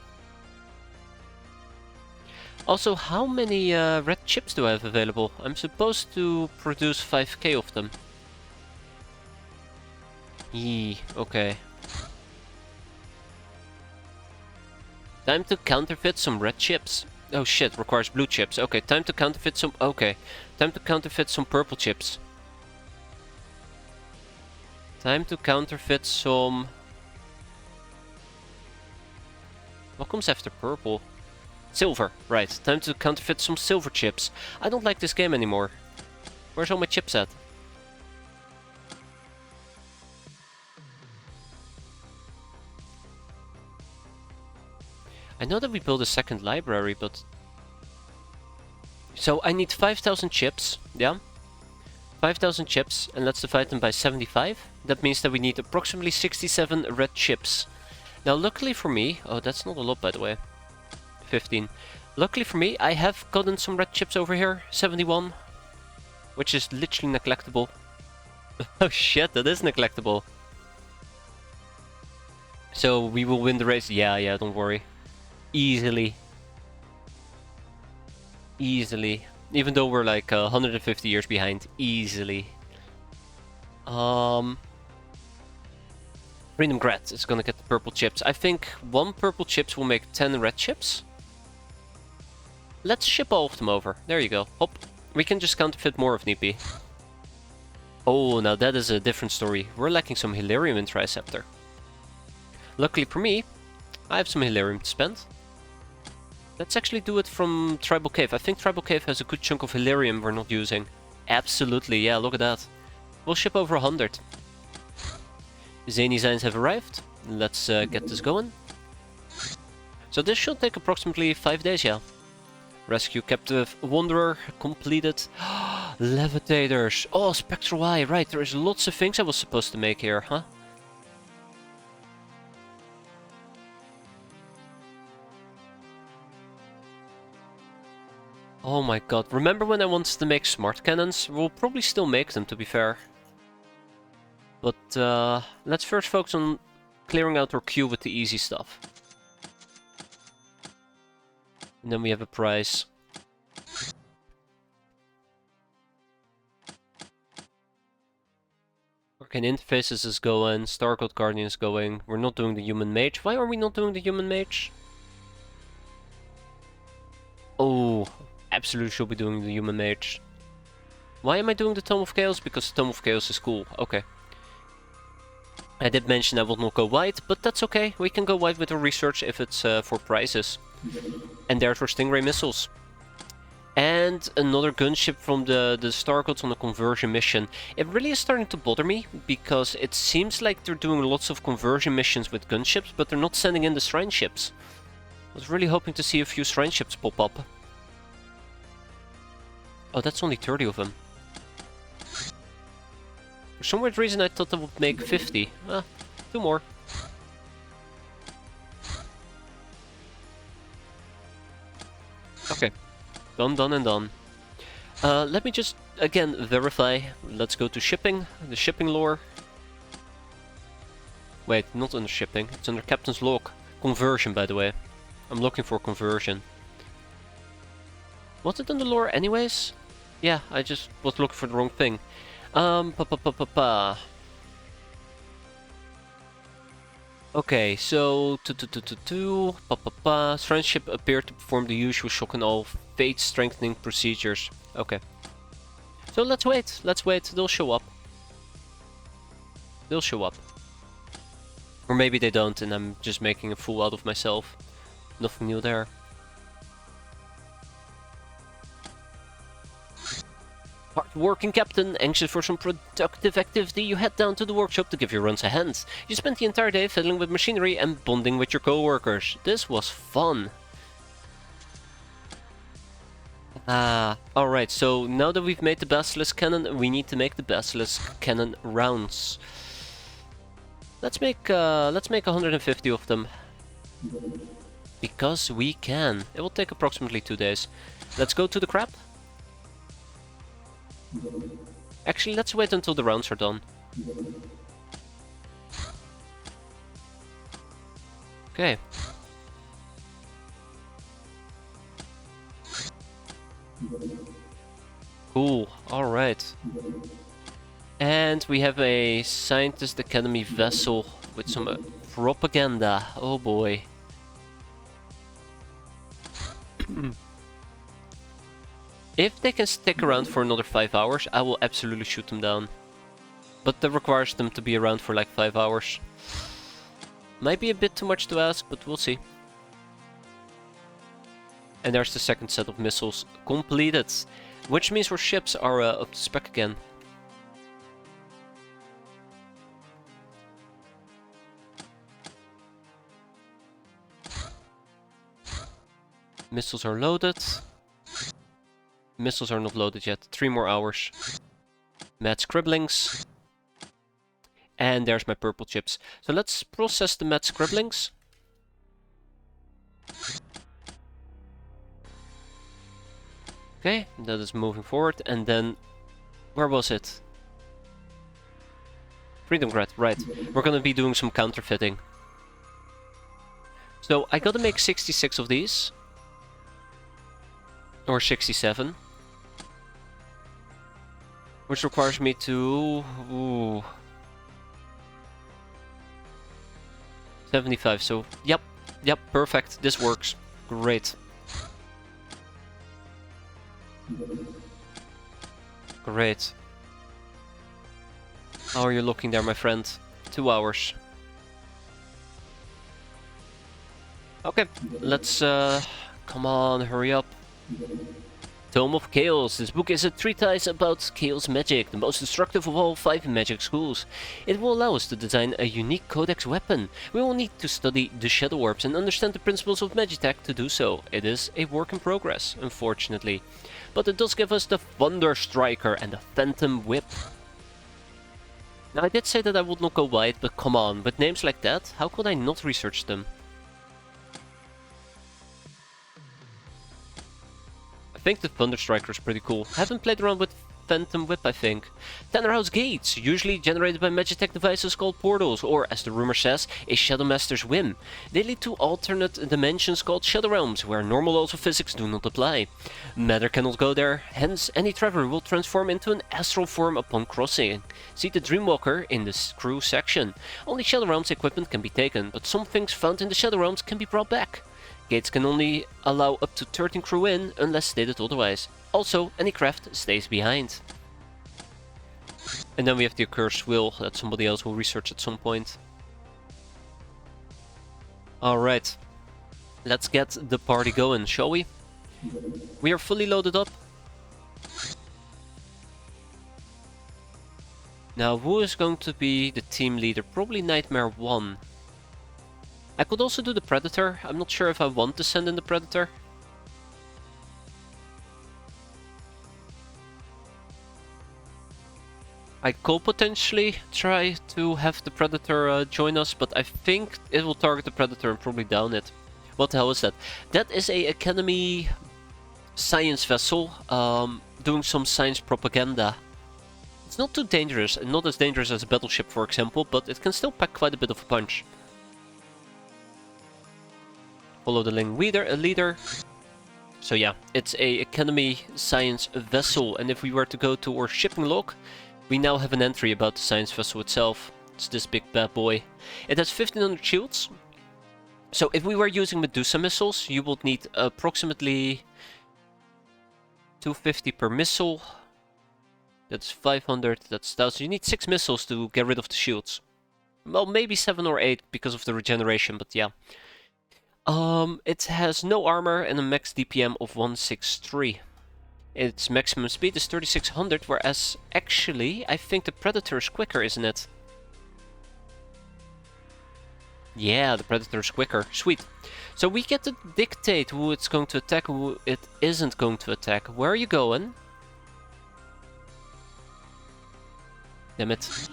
Also, how many red chips do I have available? I'm supposed to produce 5k of them. Yee, okay. Time to counterfeit some red chips. Oh shit, requires blue chips. Okay, time to counterfeit some... Okay, time to counterfeit some purple chips. Time to counterfeit some... What comes after purple? Silver, right. Time to counterfeit some silver chips. I don't like this game anymore. Where's all my chips at? I know that we built a second library, but... So I need 5,000 chips, yeah? 5,000 chips, and let's divide them by 75. That means that we need approximately 67 red chips. Now luckily for me... Oh, that's not a lot by the way. 15. Luckily for me, I have gotten some red chips over here. 71. Which is literally neglectable. Oh shit, that is neglectable. So we will win the race. Yeah, don't worry. Easily. Easily. Even though we're like 150 years behind. Easily. Freedom Grat is gonna get the purple chips. I think 1 purple chips will make 10 red chips. Let's ship all of them over. There you go. Hop. We can just counterfeit more if need be. Oh, now that is a different story. We're lacking some Hilarium in Triceptor. Luckily for me, I have some Hilarium to spend. Let's actually do it from Tribal Cave. I think Tribal Cave has a good chunk of Hilarium we're not using. Absolutely, yeah, look at that. We'll ship over 100. Zany Zines have arrived. Let's get this going. So this should take approximately 5 days, yeah. Rescue Captive Wanderer completed. Levitators. Oh, Spectral Eye. Right, there's lots of things I was supposed to make here, huh? Oh my god. Remember when I wanted to make smart cannons? We'll probably still make them, to be fair. But let's first focus on clearing out our queue with the easy stuff. And then we have a prize. Arcane Interfaces is going, Starcode Guardian is going. We're not doing the Human Mage. Why are we not doing the Human Mage? Oh, absolutely should be doing the Human Mage. Why am I doing the Tome of Chaos? Because Tome of Chaos is cool. Okay. I did mention I will not go white, but that's okay. We can go white with our research if it's for prizes. And there's our Stingray missiles. And another gunship from the Starcodes on a conversion mission. It really is starting to bother me, because it seems like they're doing lots of conversion missions with gunships, but they're not sending in the shrine ships. I was really hoping to see a few shrine ships pop up. Oh, that's only 30 of them. For some weird reason I thought that would make 50. Ah, 2 more. Okay. Done, done, and done. Let me just, again, verify. Let's go to shipping. The shipping lore. Wait, not under shipping. It's under Captain's log. Conversion, by the way. I'm looking for conversion. Was it in the lore anyways? Yeah, I just was looking for the wrong thing. Okay, so Shrine ship appeared to perform the usual shock and awe fate strengthening procedures. Okay. So let's wait, they'll show up. They'll show up. Or maybe they don't and I'm just making a fool out of myself. Nothing new there. Hard working captain, anxious for some productive activity, you head down to the workshop to give your runs a hand. You spent the entire day fiddling with machinery and bonding with your co-workers. This was fun. Ah, alright, so now that we've made the Basilisk Cannon, we need to make the Basilisk Cannon rounds. Let's make 150 of them. Because we can. It will take approximately 2 days. Let's go to the crab. Actually, let's wait until the rounds are done. Okay. Cool, alright. And we have a Scientist Academy vessel with some propaganda. Oh boy. If they can stick around for another 5 hours, I will absolutely shoot them down. But that requires them to be around for like 5 hours. Might be a bit too much to ask, but we'll see. And there's the second set of missiles completed. Which means our ships are up to spec again. Missiles are loaded. Missiles are not loaded yet. 3 more hours. Mad scribblings. And there's my purple chips. So let's process the mad scribblings. Okay, that is moving forward. And then, where was it? Freedom Grad, right. We're gonna be doing some counterfeiting. So I gotta make 66 of these. Or 67. Which requires me to... Ooh, 75, so yep, perfect, this works. Great. Great. How are you looking there, my friend? 2 hours. Okay, let's come on, hurry up. Tome of Chaos. This book is a treatise about chaos magic, the most destructive of all 5 magic schools. It will allow us to design a unique codex weapon. We will need to study the Shadow Orbs and understand the principles of Magitech to do so. It is a work in progress, unfortunately. But it does give us the Thunder Striker and the Phantom Whip. Now, I did say that I would not go wide, but come on, with names like that, how could I not research them? I think the Thunder Striker is pretty cool. Haven't played around with Phantom Whip, I think. Tenderhouse Gates, usually generated by Magitech devices called portals, or as the rumor says, a Shadow Master's whim. They lead to alternate dimensions called Shadow Realms, where normal laws of physics do not apply. Matter cannot go there, hence any traveler will transform into an astral form upon crossing. See the Dreamwalker in the crew section. Only Shadow Realms equipment can be taken, but some things found in the Shadow Realms can be brought back. Gates can only allow up to 13 crew in, unless stated otherwise. Also, any craft stays behind. And then we have the Accursed Will, that somebody else will research at some point. Alright, let's get the party going, shall we? We are fully loaded up. Now, who is going to be the team leader? Probably Nightmare 1. I could also do the Predator. I'm not sure if I want to send in the Predator. I could potentially try to have the Predator join us, but I think it will target the Predator and probably down it. What the hell is that? That is a Academy science vessel doing some science propaganda. It's not too dangerous, and not as dangerous as a battleship, for example, but it can still pack quite a bit of a punch. Follow the link leader. So yeah, it's a Academy science vessel, and if we were to go to our shipping log, we now have an entry about the science vessel itself. It's this big bad boy. It has 1500 shields. So if we were using Medusa missiles, you would need approximately 250 per missile. That's 500, that's 1000. You need 6 missiles to get rid of the shields. Well, maybe 7 or 8 because of the regeneration, but yeah. It has no armor and a max DPM of 163. Its maximum speed is 3600, whereas actually I think the Predator is quicker, isn't it? Yeah, the Predator's quicker. Sweet. So we get to dictate who it's going to attack, who it isn't going to attack. Where are you going? Damn it.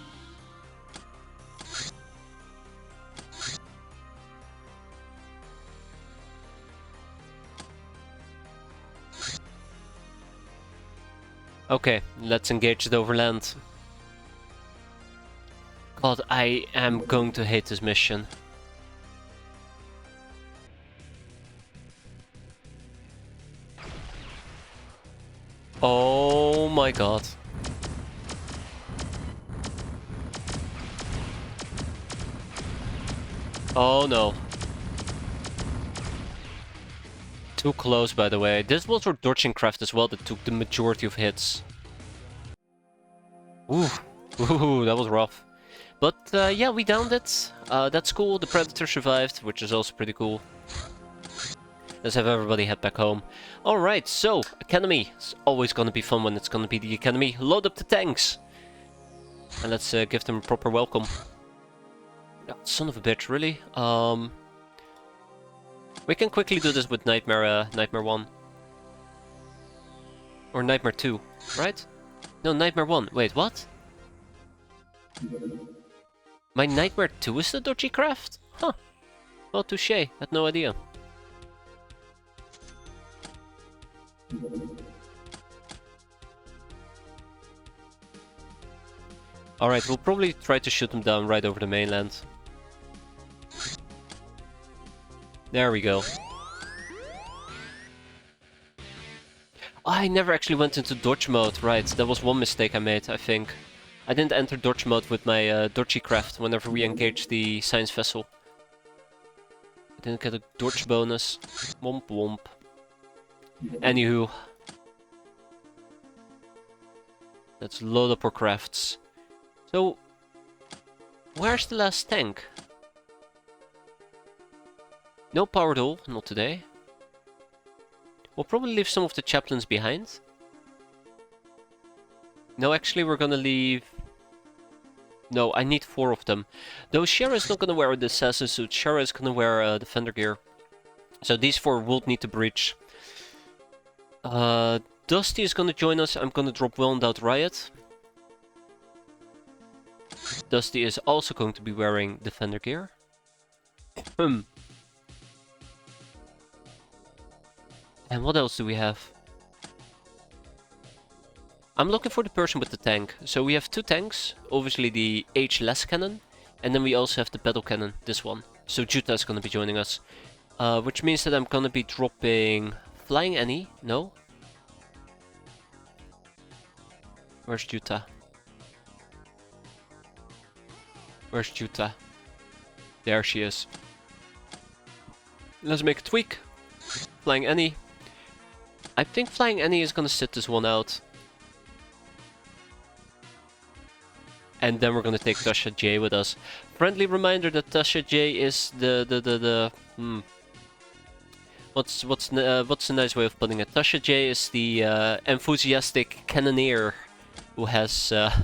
Okay, let's engage the overland. God, I am going to hate this mission. Oh my god. Oh no. Too close, by the way. This was our dodging craft as well that took the majority of hits. Ooh, ooh, that was rough. But yeah, we downed it. That's cool. The Predator survived, which is also pretty cool. Let's have everybody head back home. Alright, so, Academy. It's always gonna be fun when it's gonna be the Academy. Load up the tanks! And let's give them a proper welcome. Oh, son of a bitch, really? We can quickly do this with Nightmare 1. Or Nightmare 2, right? No, Nightmare 1. Wait, what? My Nightmare 2 is the dodgy craft? Huh. Well, touché. Had no idea. Alright, we'll probably try to shoot them down right over the mainland. There we go. I never actually went into dodge mode, right. That was one mistake I made, I think. I didn't enter dodge mode with my dodgy craft whenever we engaged the science vessel. I didn't get a dodge bonus. Womp womp. Anywho. Let's load up our crafts. So, where's the last tank? No power hull, not today. We'll probably leave some of the chaplains behind. No, actually we're gonna leave... No, I need 4 of them. Though Shara is not gonna wear the assassin suit, Shara is gonna wear defender gear. So these 4 will need to breach. Dusty is gonna join us. I'm gonna drop Wilmed Out Riot. Dusty is also going to be wearing defender gear. And what else do we have? I'm looking for the person with the tank. So we have 2 tanks, obviously the H-less cannon, and then we also have the battle cannon, this one. So Juta is going to be joining us. Which means that I'm going to be dropping Flying Annie. No? Where's Juta? Where's Juta? There she is. Let's make a tweak. Flying Annie. I think Flying Annie is gonna sit this one out. And then we're gonna take Tasha J with us. Friendly reminder that Tasha J is what's a nice way of putting it? Tasha J is the enthusiastic cannoneer who has her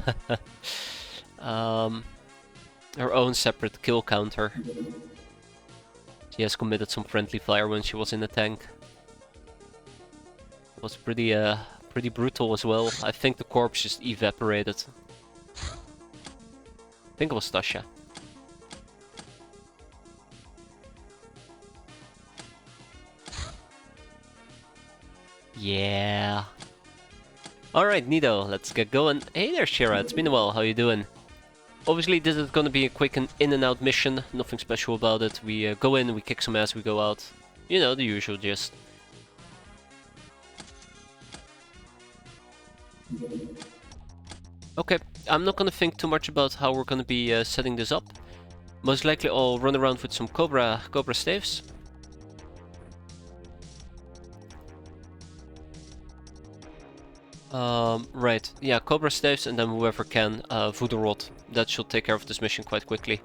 own separate kill counter. She has committed some friendly fire when she was in the tank. It was pretty brutal as well. I think the corpse just evaporated. I think it was Tasha. Yeah. Alright, Nido, let's get going. Hey there, Shira, it's been a while, how you doing? Obviously, this is gonna be a quick and in and out mission, nothing special about it. We go in, we kick some ass, we go out. You know, the usual gist. Okay, I'm not gonna think too much about how we're gonna be setting this up. Most likely I'll run around with some Cobra staves. Right, yeah, Cobra staves and then whoever can, Voodoo Rod. That should take care of this mission quite quickly.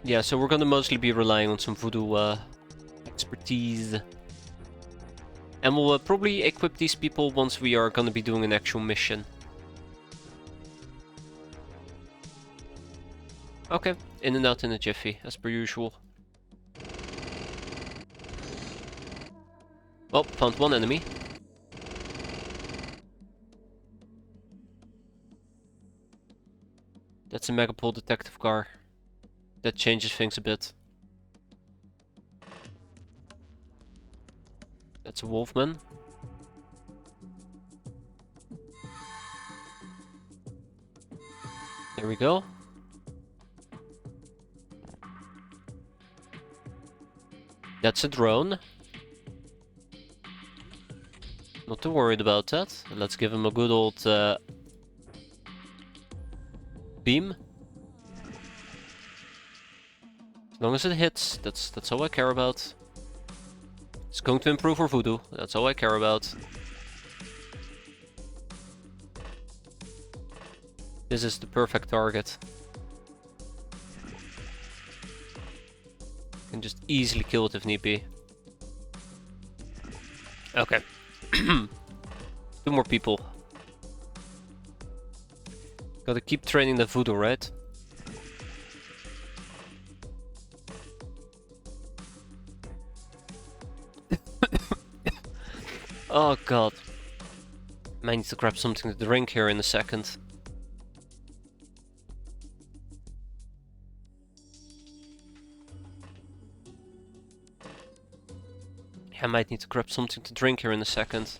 Yeah, so we're gonna mostly be relying on some Voodoo expertise. And we'll probably equip these people once we are gonna be doing an actual mission. Okay, in and out in a jiffy, as per usual. Well, found one enemy. That's a Megapole detective car. That changes things a bit. That's a Wolfman. There we go. That's a drone. Not too worried about that. Let's give him a good old beam. As long as it hits, that's all I care about. It's going to improve our voodoo. That's all I care about. This is the perfect target. Can just easily kill it if need be. Okay. 2 more people. Gotta keep training the voodoo, right? Oh god. Might need to grab something to drink here in a second. I might need to grab something to drink here in a second.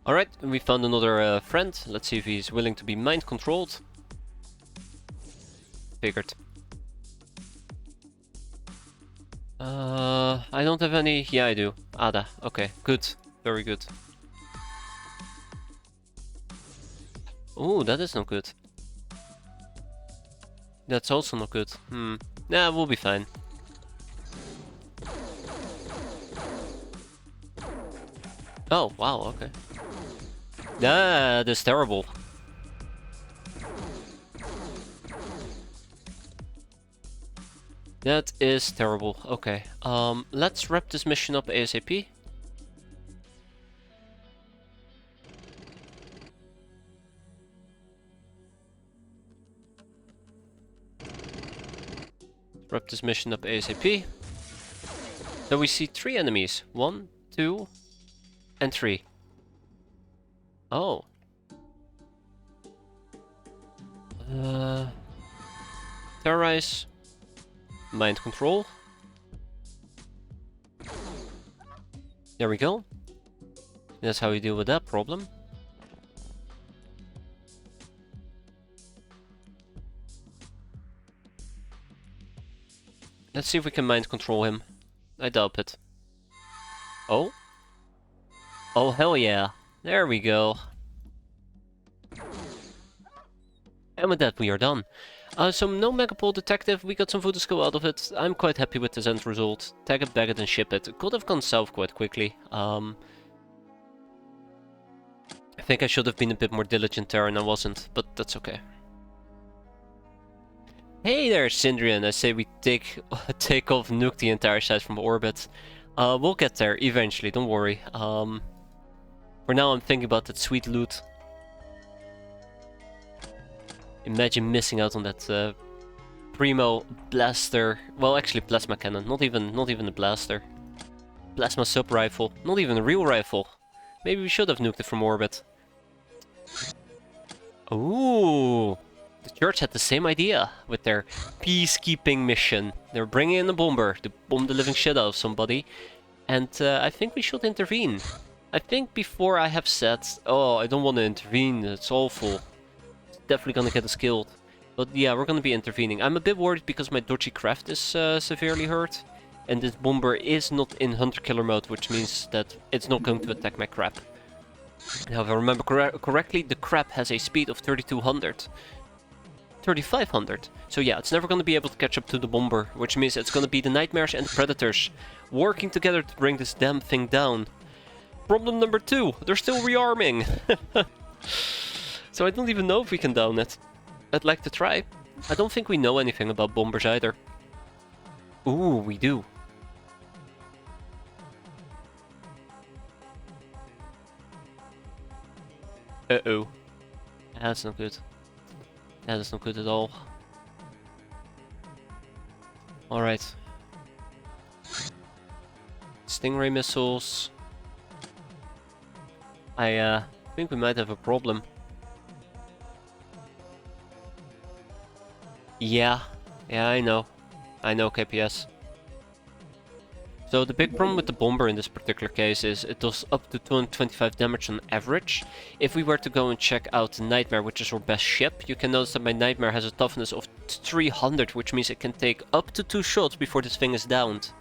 Alright, we found another friend. Let's see if he's willing to be mind controlled. Figured. I don't have any... Yeah, I do. Ada. Okay, good. Very good. Oh, that is not good. That's also not good. Nah, we'll be fine. Oh, wow, okay. That is terrible. That is terrible. Okay. Let's wrap this mission up ASAP. Wrap this mission up ASAP. So we see 3 enemies. 1, 2, and 3. Oh. Terrorize. Mind control. There we go. That's how we deal with that problem. Let's see if we can mind control him. I doubt it. Oh? Oh, hell yeah. There we go. And with that we are done. So no Megapole detective, we got some voodoo skill out of it. I'm quite happy with this end result. Tag it, bag it and ship it. It could have gone south quite quickly. I think I should have been a bit more diligent there and I wasn't, but that's okay. Hey there, Syndrian. I say we take off, nuke the entire site from orbit. We'll get there eventually, don't worry. For now I'm thinking about that sweet loot. Imagine missing out on that primo blaster. Well, actually plasma cannon, not even a blaster. Plasma sub rifle, not even a real rifle. Maybe we should have nuked it from orbit. Ooh, the church had the same idea with their peacekeeping mission. They're bringing in a bomber to bomb the living shit out of somebody, and I think we should intervene. I think before I have said, oh, I don't want to intervene, it's awful. Definitely gonna get us killed. But yeah, we're gonna be intervening. I'm a bit worried because my dodgy craft is severely hurt. And this bomber is not in hunter-killer mode, which means that it's not going to attack my crab. Now, if I remember correctly, the crab has a speed of 3200. 3500. So yeah, it's never gonna be able to catch up to the bomber, which means it's gonna be the nightmares and the predators working together to bring this damn thing down. Problem number 2, they're still rearming. So I don't even know if we can down it. I'd like to try. I don't think we know anything about bombers either. Ooh, we do. Uh-oh. That's not good. That is not good at all. Alright. Stingray missiles. I think we might have a problem. Yeah. Yeah, I know. I know, KPS. So the big problem with the bomber in this particular case is it does up to 225 damage on average. If we were to go and check out the Nightmare, which is our best ship, you can notice that my Nightmare has a toughness of 300, which means it can take up to 2 shots before this thing is downed.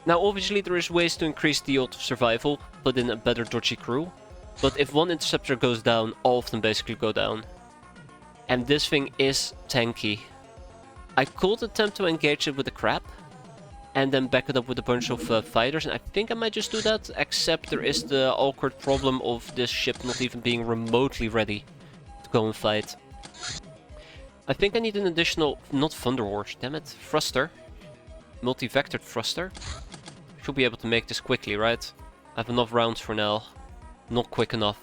Now obviously there is ways to increase the odds of survival, put in a better dodgy crew, but if one interceptor goes down, all of them basically go down. And this thing is tanky. I could attempt to engage it with a crab, and then back it up with a bunch of fighters, and I think I might just do that, except there is the awkward problem of this ship not even being remotely ready to go and fight. I think I need an additional, not Thunder Horse, damn it, thruster. Multi-vectored thruster. Should be able to make this quickly, right? I have enough rounds for now. Not quick enough.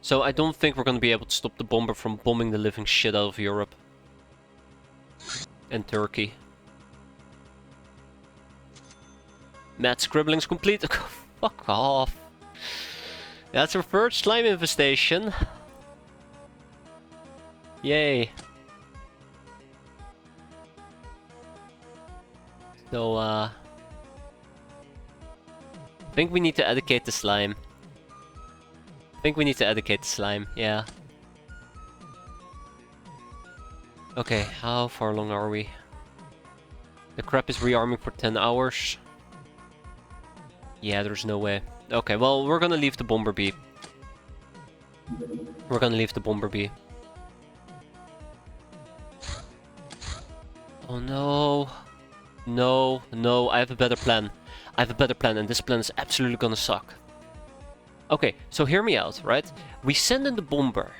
So I don't think we're gonna be able to stop the bomber from bombing the living shit out of Europe. And Turkey. Mad scribbling's complete. Fuck off. That's our first slime infestation. Yay. So, I think we need to educate the slime. Yeah. Okay, how far along are we? The crab is rearming for 10 hours. Yeah, there's no way. Okay, well, we're gonna leave the bomber be. Oh no. No, no, I have a better plan. And this plan is absolutely gonna suck. Okay, so hear me out, right? We send in the bomber.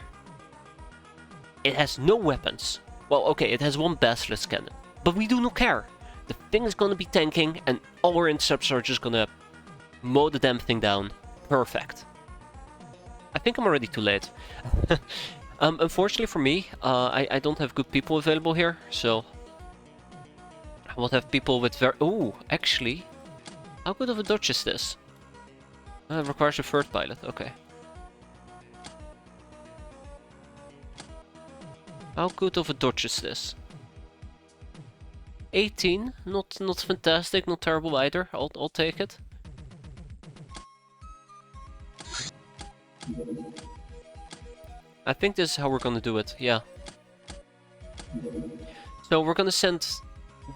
It has no weapons. Well, okay, it has one basilisk cannon. But we do not care. The thing is gonna be tanking, and all our interceptors are just gonna mow the damn thing down. Perfect. I think I'm already too late. Unfortunately for me, I don't have good people available here, so... I will have people with very... Oh, actually... How good of a dodge is this? It requires a third pilot, okay. How good of a dodge is this? 18, not fantastic, not terrible either. I'll take it. I think this is how we're gonna do it, yeah. So we're gonna send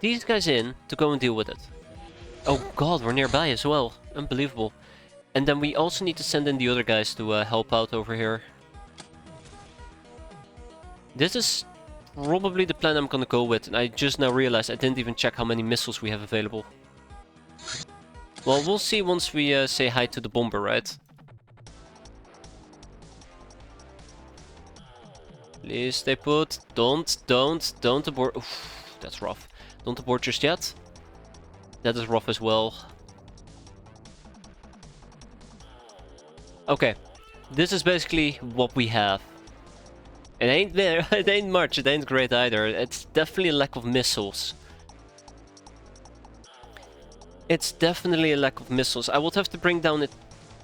these guys in to go and deal with it. Oh god, we're nearby as well. Unbelievable. And then we also need to send in the other guys to help out over here. This is probably the plan I'm gonna go with, and I just now realized I didn't even check how many missiles we have available. Well, we'll see once we say hi to the bomber, right? Please stay put. Don't abort. Oof, that's rough. Don't abort just yet. That is rough as well. Okay, this is basically what we have. It ain't there, it ain't much, it ain't great either. It's definitely a lack of missiles. I would have to bring down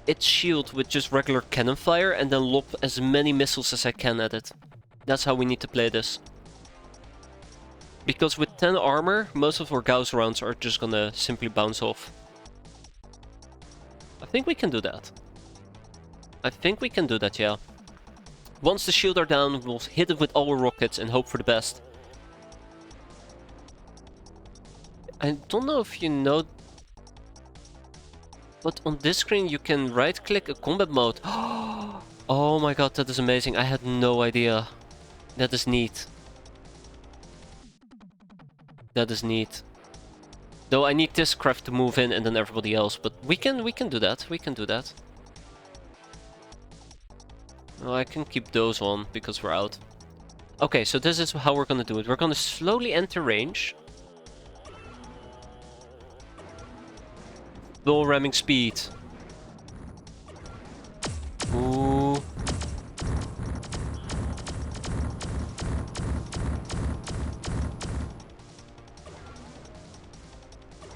its shield with just regular cannon fire and then lob as many missiles as I can at it. That's how we need to play this. Because with 10 armor, most of our Gauss rounds are just gonna simply bounce off. I think we can do that. Yeah. Once the shield are down, we'll hit it with all our rockets and hope for the best. I don't know if you know, but on this screen you can right-click a combat mode. Oh my god, that is amazing. I had no idea. That is neat. Though I need this craft to move in and then everybody else, but we can do that. Oh, I can keep those on because we're out. Okay, so this is how we're gonna do it. We're gonna slowly enter range. Full ramming speed.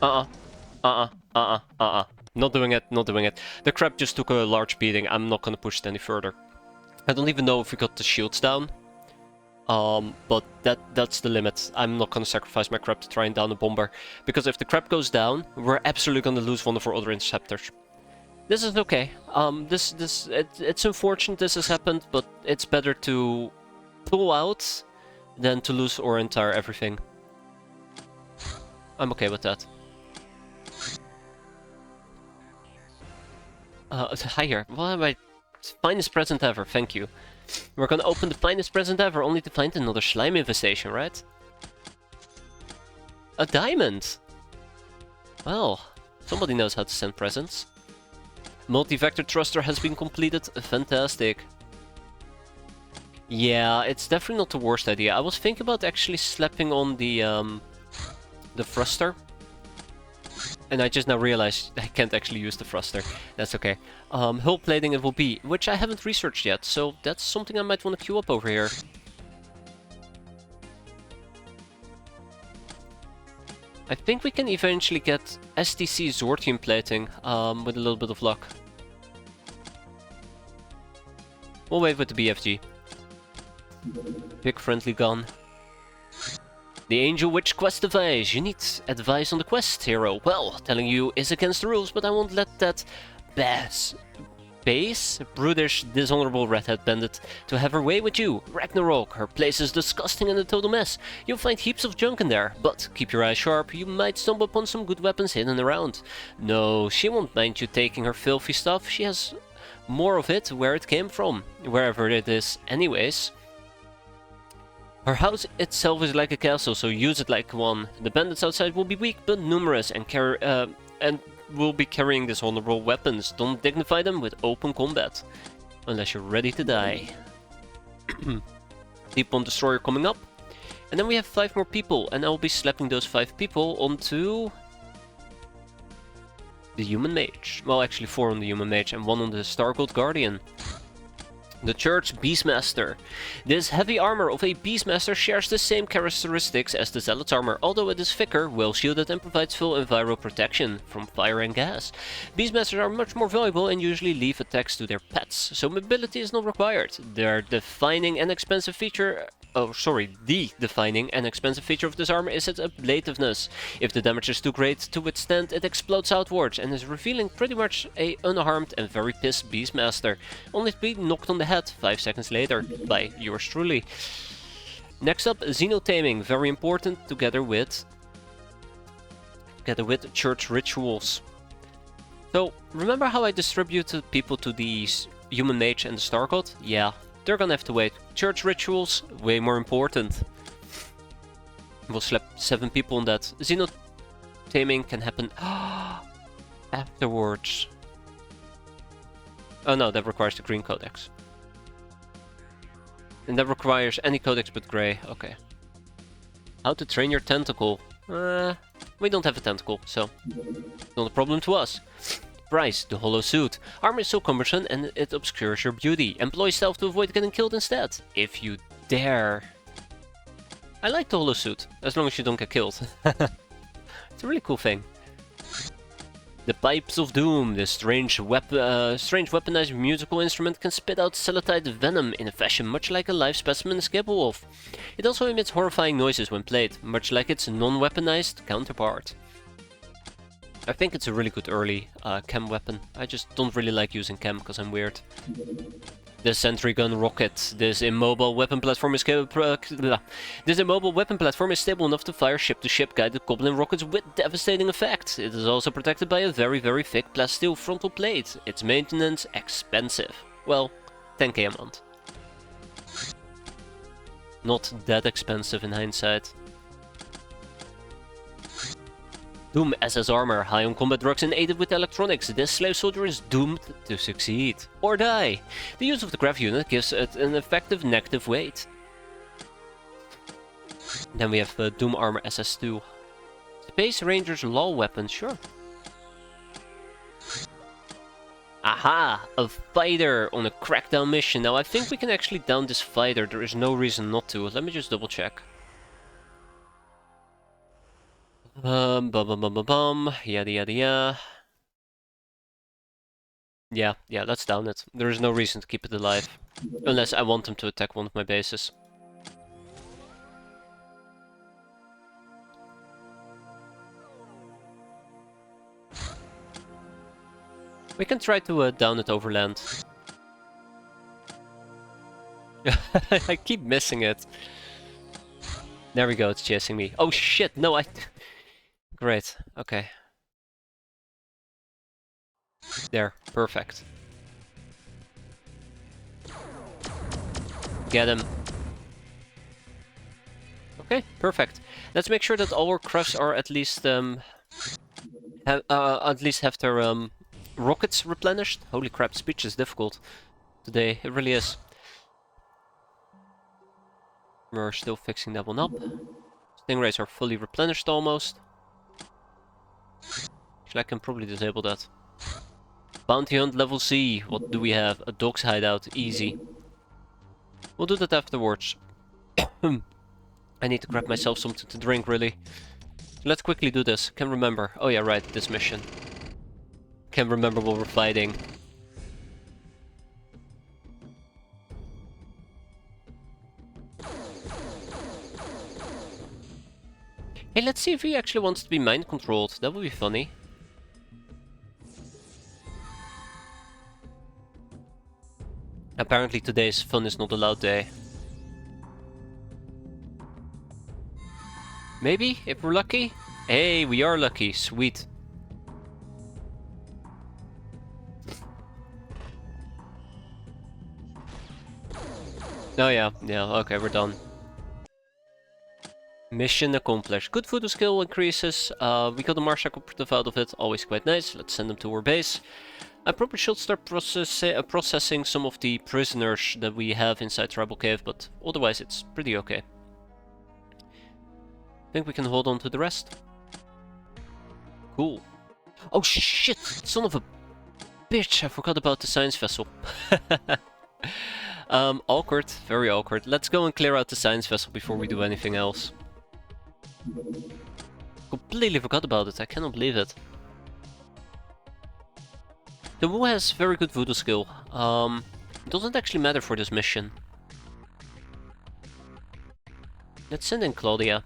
Not doing it, not doing it. The crab just took a large beating. I'm not gonna push it any further. I don't even know if we got the shields down. But that's the limit. I'm not gonna sacrifice my crab to try and down a bomber. Because if the crab goes down, we're absolutely gonna lose one of our other interceptors. This is okay. It's unfortunate this has happened, but it's better to pull out than to lose our entire everything. I'm okay with that. Higher. What am I? Finest present ever, thank you. We're gonna open the finest present ever, only to find another slime infestation, right? A diamond! Well, somebody knows how to send presents. Multi-vector thruster has been completed, fantastic. Yeah, it's definitely not the worst idea. I was thinking about actually slapping on the thruster. And I just now realized I can't actually use the thruster. That's okay. Hull plating it will be, which I haven't researched yet, so that's something I might want to queue up over here. I think we can eventually get STC Zortium plating with a little bit of luck. We'll wait with the BFG. Big friendly gun. The Angel Witch quest advice. You need advice on the quest, hero. Well, telling you is against the rules, but I won't let that base, brutish, dishonorable redhead bandit to have her way with you. Ragnarok, her place is disgusting and a total mess. You'll find heaps of junk in there, but keep your eyes sharp, you might stumble upon some good weapons hidden around. No, she won't mind you taking her filthy stuff, she has more of it where it came from, wherever it is anyways. Her house itself is like a castle, so use it like one. The bandits outside will be weak but numerous and will be carrying dishonorable weapons. Don't dignify them with open combat, unless you're ready to die. Deep Bomb Destroyer coming up. And then we have 5 more people, and I'll be slapping those 5 people onto the Human Mage. Well, actually 4 on the Human Mage and 1 on the Star Gold Guardian. The Church Beastmaster. This heavy armor of a Beastmaster shares the same characteristics as the Zealot's armor, although it is thicker, well shielded and provides full enviro protection from fire and gas. Beastmasters are much more valuable and usually leave attacks to their pets, so mobility is not required. Their defining and expensive feature... the defining and expensive feature of this armor is its ablativeness. If the damage is too great to withstand, it explodes outwards and is revealing pretty much a unharmed and very pissed Beastmaster, only to be knocked on the head 5 seconds later by yours truly. Next up, Xenotaming, very important, together with church rituals. So, remember how I distributed people to the Human Mage and the Star God? Yeah. They're gonna have to wait. Church rituals, way more important. We'll slap 7 people on that. Xenotaming can happen afterwards. Oh no, that requires the green codex. And that requires any codex but grey. Okay. How to train your tentacle. We don't have a tentacle, so not a problem to us. Price, the hollow suit. Armor is so cumbersome and it obscures your beauty. Employ stealth to avoid getting killed instead, if you dare. I like the hollow suit, as long as you don't get killed. It's a really cool thing. The Pipes of Doom. This strange weaponized musical instrument can spit out celluloid venom in a fashion much like a live specimen is capable of. It also emits horrifying noises when played, much like its non-weaponized counterpart. I think it's a really good early chem weapon. I just don't really like using chem because I'm weird. The Sentry Gun Rocket. This immobile weapon platform is stable enough to fire ship-to-ship guided goblin rockets with devastating effect. It is also protected by a very, very thick plasteel frontal plate. Its maintenance expensive. Well, 10k a month. Not that expensive in hindsight. Doom SS armor, high on combat drugs and aided with electronics. This slave soldier is doomed to succeed. Or die. The use of the graph unit gives it an effective negative weight. Then we have Doom armor SS2. Space Ranger's law weapon, sure. Aha! A fighter on a crackdown mission. Now I think we can actually down this fighter, there is no reason not to. Let me just double check. Bum bum bum bum bum. Yada yada yada. Yeah, let's down it. There is no reason to keep it alive. Unless I want them to attack one of my bases. We can try to down it overland. I keep missing it. There we go, it's chasing me. Oh shit, no, Great, okay. There, perfect. Get him. Okay, perfect. Let's make sure that all our crafts are at least have their rockets replenished. Holy crap, speech is difficult today. It really is. We're still fixing that one up. Stingrays are fully replenished almost. Actually, I can probably disable that. Bounty hunt level C. What do we have? A dog's hideout. Easy. We'll do that afterwards. I need to grab myself something to drink, really. Let's quickly do this. Can remember. Oh yeah, right, this mission. Can remember what we're fighting. Hey, let's see if he actually wants to be mind controlled. That would be funny. Apparently today's fun is not allowed day. Maybe, if we're lucky? Hey, we are lucky. Sweet. Oh yeah, okay, we're done. Mission accomplished. Good voodoo skill increases. We got a Martian operative out of it. Always quite nice. Let's send them to our base. I probably should start processing some of the prisoners that we have inside Tribal Cave, but otherwise it's pretty okay. I think we can hold on to the rest. Cool. Oh shit! Son of a bitch! I forgot about the science vessel. Awkward. Very awkward. Let's go and clear out the science vessel before we do anything else. Completely forgot about it. I cannot believe it. The Wu has very good voodoo skill. It doesn't actually matter for this mission. Let's send in Claudia.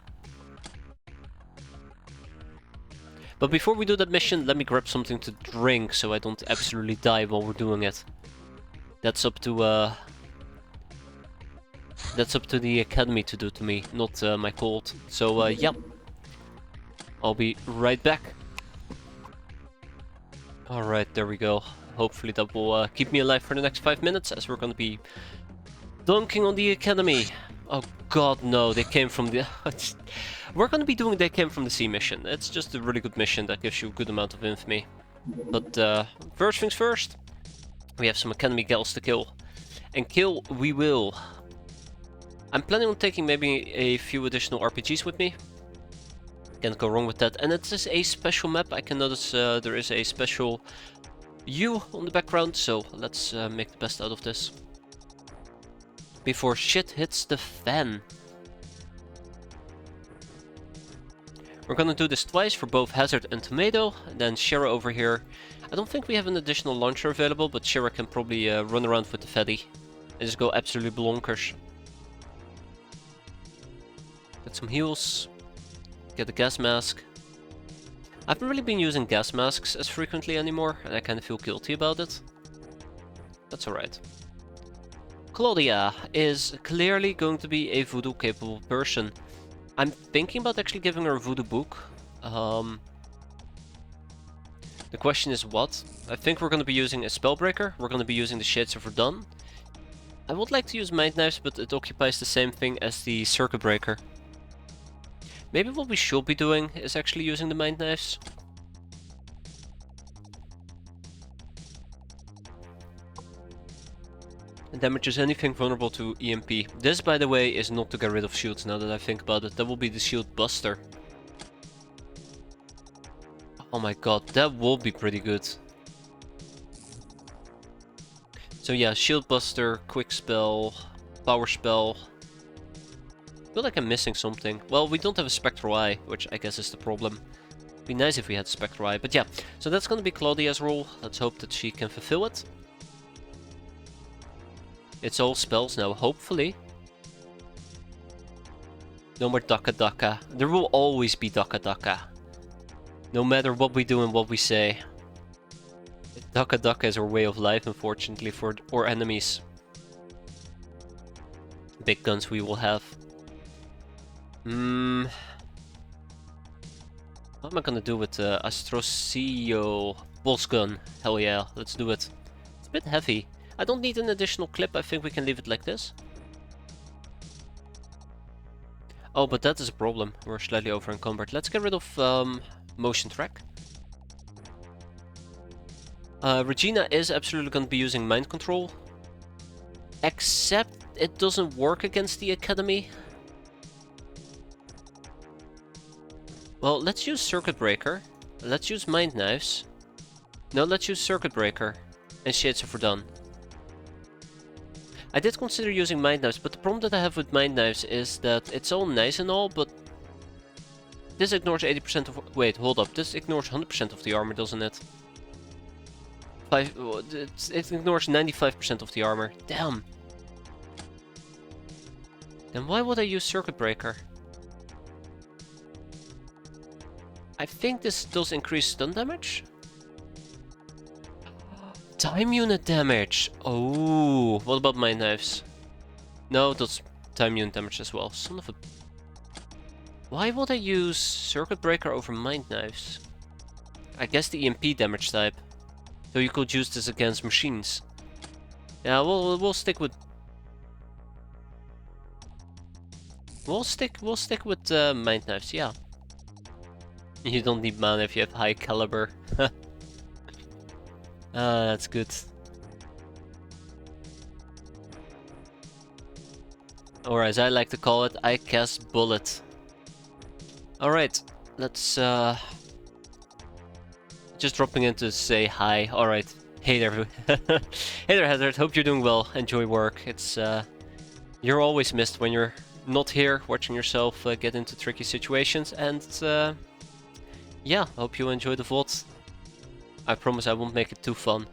But before we do that mission, let me grab something to drink so I don't absolutely die while we're doing it. That's up to the academy to do to me, not my cult. So yeah, I'll be right back. Alright, there we go. Hopefully that will keep me alive for the next 5 minutes, as we're gonna be dunking on the academy. Oh god, no, they came from the... We're gonna be doing They Came From the Sea mission. It's just a really good mission that gives you a good amount of infamy. But first things first, we have some academy gals to kill. And kill we will. I'm planning on taking maybe a few additional RPGs with me. Can't go wrong with that. And it is a special map. I can notice there is a special U on the background, so let's make the best out of this. Before shit hits the fan. We're gonna do this twice for both Hazard and Tomato, and then Shira over here. I don't think we have an additional launcher available, but Shira can probably run around with the Fetty and just go absolutely bonkers. Get some heals. Get the gas mask. I haven't really been using gas masks as frequently anymore, and I kind of feel guilty about it. That's alright. Claudia is clearly going to be a voodoo capable person. I'm thinking about actually giving her a voodoo book. The question is what? I think we're going to be using a Spellbreaker. We're going to be using the Shades of Verdun. I would like to use Mind Knives, but it occupies the same thing as the Circuit Breaker. Maybe what we should be doing is actually using the Mind Knives. It damages anything vulnerable to EMP. This, by the way, is not to get rid of shields now that I think about it. That will be the Shield Buster. Oh my god, that will be pretty good. So yeah, Shield Buster, Quick Spell, Power Spell. I feel like I'm missing something. Well, we don't have a Spectral Eye, which I guess is the problem. It'd be nice if we had Spectral Eye, but yeah. So that's gonna be Claudia's role. Let's hope that she can fulfill it. It's all spells now, hopefully. No more Daka Daka. There will always be Daka Daka. No matter what we do and what we say. Daka Daka is our way of life, unfortunately, for our enemies. Big guns we will have. What am I gonna do with Astrosio Pulse Gun? Hell yeah, let's do it. It's a bit heavy. I don't need an additional clip, I think we can leave it like this. Oh, but that is a problem. We're slightly over encumbered. Let's get rid of motion track. Regina is absolutely going to be using mind control. Except it doesn't work against the Academy. Well, let's use Circuit Breaker. Let's use Mind Knives. No, let's use Circuit Breaker. And Shades of Verdun. I did consider using Mind Knives, but the problem that I have with Mind Knives is that it's all nice and all, but this ignores 80% of... Wait, hold up. This ignores 100% of the armor, doesn't it? It ignores 95% of the armor. Damn. Then why would I use Circuit Breaker? I think this does increase stun damage. Time unit damage! Oh, what about Mind Knives? No, that's time unit damage as well. Son of a... Why would I use Circuit Breaker over Mind Knives? I guess the EMP damage type. So you could use this against machines. Yeah, we'll stick with... We'll stick with Mind Knives, yeah. You don't need mana if you have high caliber. That's good. Or as I like to call it, I cast Bullet. Alright, let's just dropping in to say hi. Alright, hey there. Hey there, Hazard, hope you're doing well. Enjoy work. It's you're always missed when you're not here watching yourself get into tricky situations, and yeah, hope you enjoy the VOD. I promise I won't make it too fun.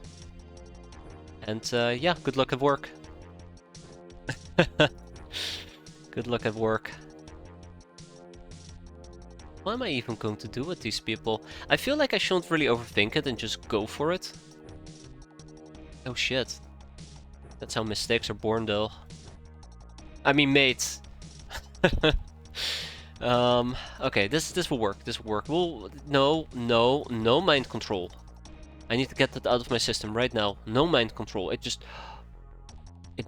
And yeah, good luck at work. Good luck at work. What am I even going to do with these people? I feel like I shouldn't really overthink it and just go for it. Oh shit. That's how mistakes are born though. I mean, mate. Okay, this will work. This will work. Well, no mind control. I need to get that out of my system right now. No mind control. It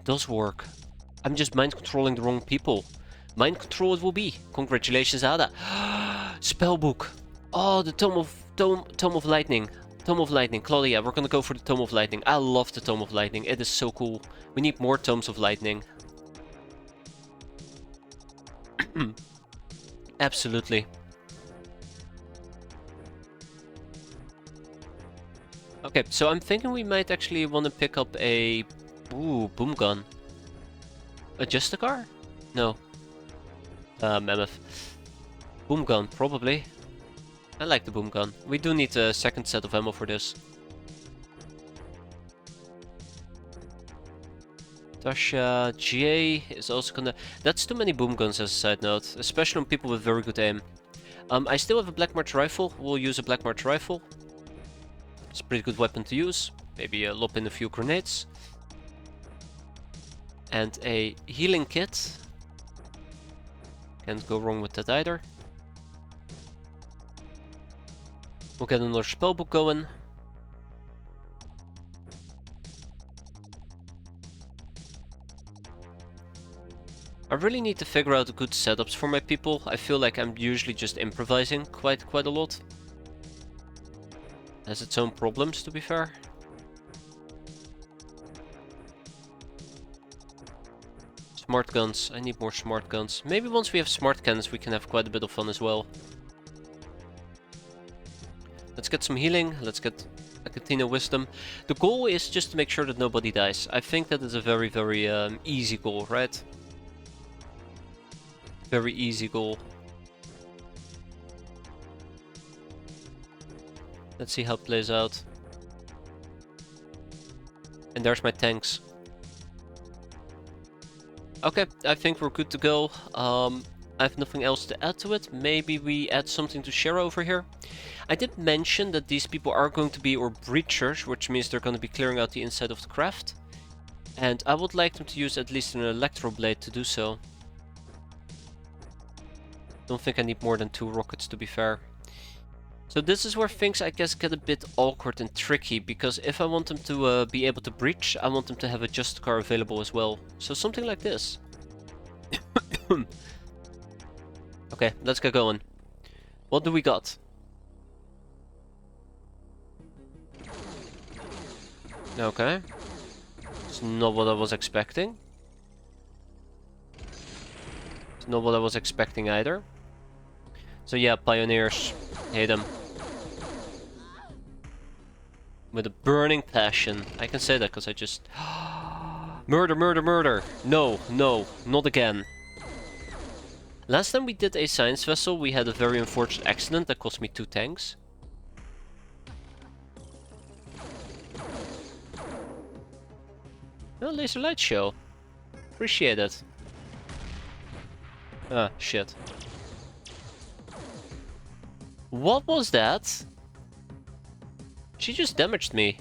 does work. I'm just mind controlling the wrong people. Mind control it will be. Congratulations, Ada. Spellbook. Oh, the Tome of Lightning. Tome of Lightning. Claudia, we're gonna go for the Tome of Lightning. I love the Tome of Lightning. It is so cool. We need more Tomes of Lightning. Absolutely. Okay, so I'm thinking we might actually want to pick up a... Ooh, boom gun. A Justicar? No. Mammoth. Boom gun, probably. I like the boom gun. We do need a second set of ammo for this. Tasha J is also gonna... That's too many boom guns as a side note, especially on people with very good aim. I still have a Black March rifle. We'll use a Black March rifle. It's a pretty good weapon to use. Maybe lob in a few grenades. And a healing kit. Can't go wrong with that either. We'll get another spellbook going. I really need to figure out good setups for my people. I feel like I'm usually just improvising quite a lot. Has its own problems, to be fair. Smart guns. I need more smart guns. Maybe once we have smart cannons we can have quite a bit of fun as well. Let's get some healing. Let's get a Cantina Wisdom. The goal is just to make sure that nobody dies. I think that is a very easy goal, right? Very easy goal. Let's see how it plays out. And there's my tanks. Okay, I think we're good to go. I have nothing else to add to it. Maybe we add something to share over here. I did mention that these people are going to be our breachers, which means they're going to be clearing out the inside of the craft. And I would like them to use at least an electro blade to do so. Don't think I need more than 2 rockets, to be fair. So this is where things, I guess, get a bit awkward and tricky, because if I want them to be able to breach, I want them to have a just car available as well. So something like this. Okay, let's get going. What do we got? Okay. It's not what I was expecting. It's not what I was expecting either. So yeah, pioneers. Hate them. With a burning passion. I can say that because I just... Murder, murder, murder! No, no, not again. Last time we did a science vessel, we had a very unfortunate accident that cost me 2 tanks. Oh, laser light show. Appreciate it. Ah, shit. What was that? She just damaged me.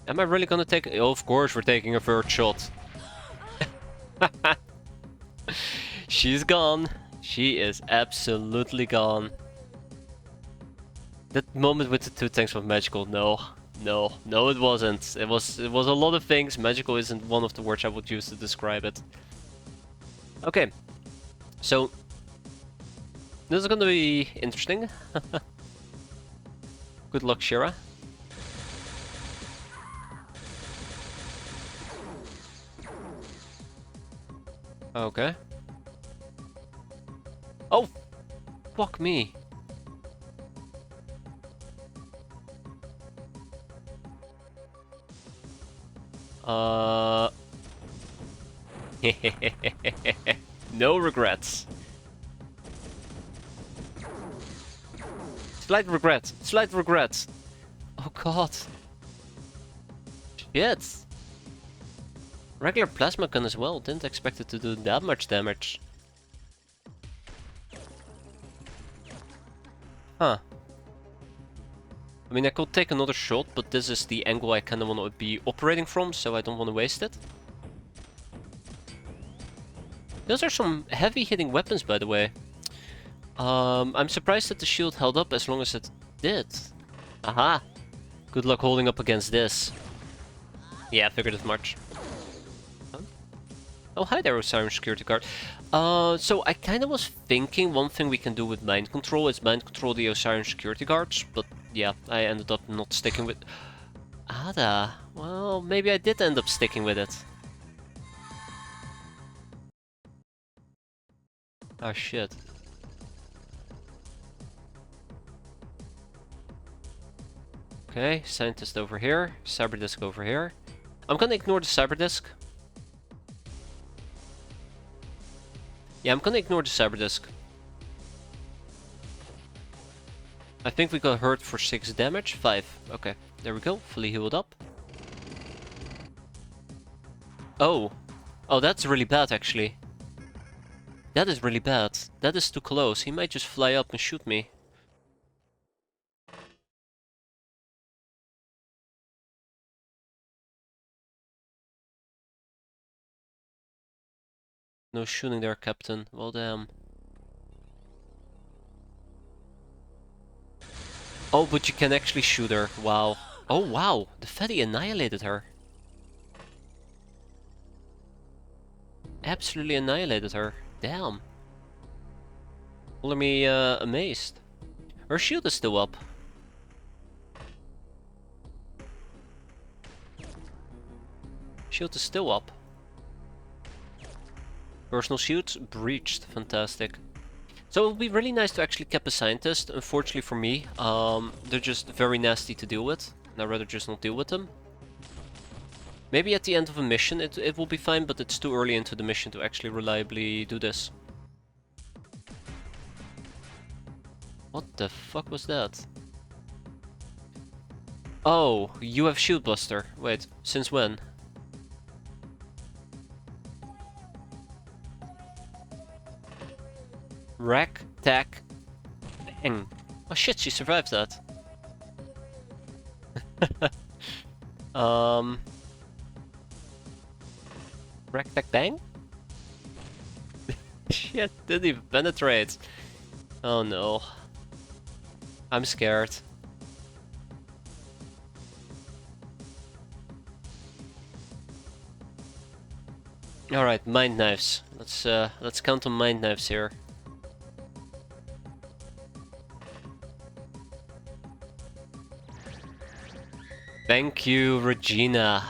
Am I really gonna take... Oh, of course we're taking a third shot. She's gone. She is absolutely gone. That moment with the 2 tanks was magical. No, no, no, it wasn't. It was a lot of things. Magical isn't one of the words I would use to describe it. Okay, so this is gonna be interesting. Good luck, Shira. Okay. Oh, fuck me. No regrets. Slight regrets. Slight regrets. Oh god. Shit. Regular plasma gun as well. Didn't expect it to do that much damage. Huh. I mean, I could take another shot, but this is the angle I kind of want to be operating from, so I don't want to waste it. Those are some heavy-hitting weapons, by the way. I'm surprised that the shield held up as long as it did. Aha! Good luck holding up against this. Yeah, I figured as much. Huh? Oh, hi there, Osiren security guard. So I kind of was thinking one thing we can do with mind control is mind control the Osiren security guards, but yeah, I ended up not sticking with... Ada. Well, maybe I did end up sticking with it. Oh shit. Okay, scientist over here, cyber disk over here. I'm gonna ignore the cyber disk. Yeah, I'm gonna ignore the cyber disk. I think we got hurt for 6 damage. 5. Okay, there we go. Fully healed up. Oh. Oh, that's really bad, actually. That is really bad. That is too close. He might just fly up and shoot me. No shooting there, Captain. Well, damn. Oh, but you can actually shoot her. Wow. Oh, wow. The fatty annihilated her. Absolutely annihilated her. Damn. Color me amazed. Her shield is still up. Shield is still up. Personal shields breached. Fantastic. So it would be really nice to actually keep a scientist. Unfortunately for me, they're just very nasty to deal with. And I'd rather just not deal with them. Maybe at the end of a mission it will be fine, but it's too early into the mission to actually reliably do this. What the fuck was that? Oh, you have Shield Buster. Wait, since when? Rack, tack, bang. Oh shit, she survived that. Rack, tack, bang? Shit, didn't even penetrate. Oh no. I'm scared. Alright, mind knives. Let's count on mind knives here. Thank you, Regina.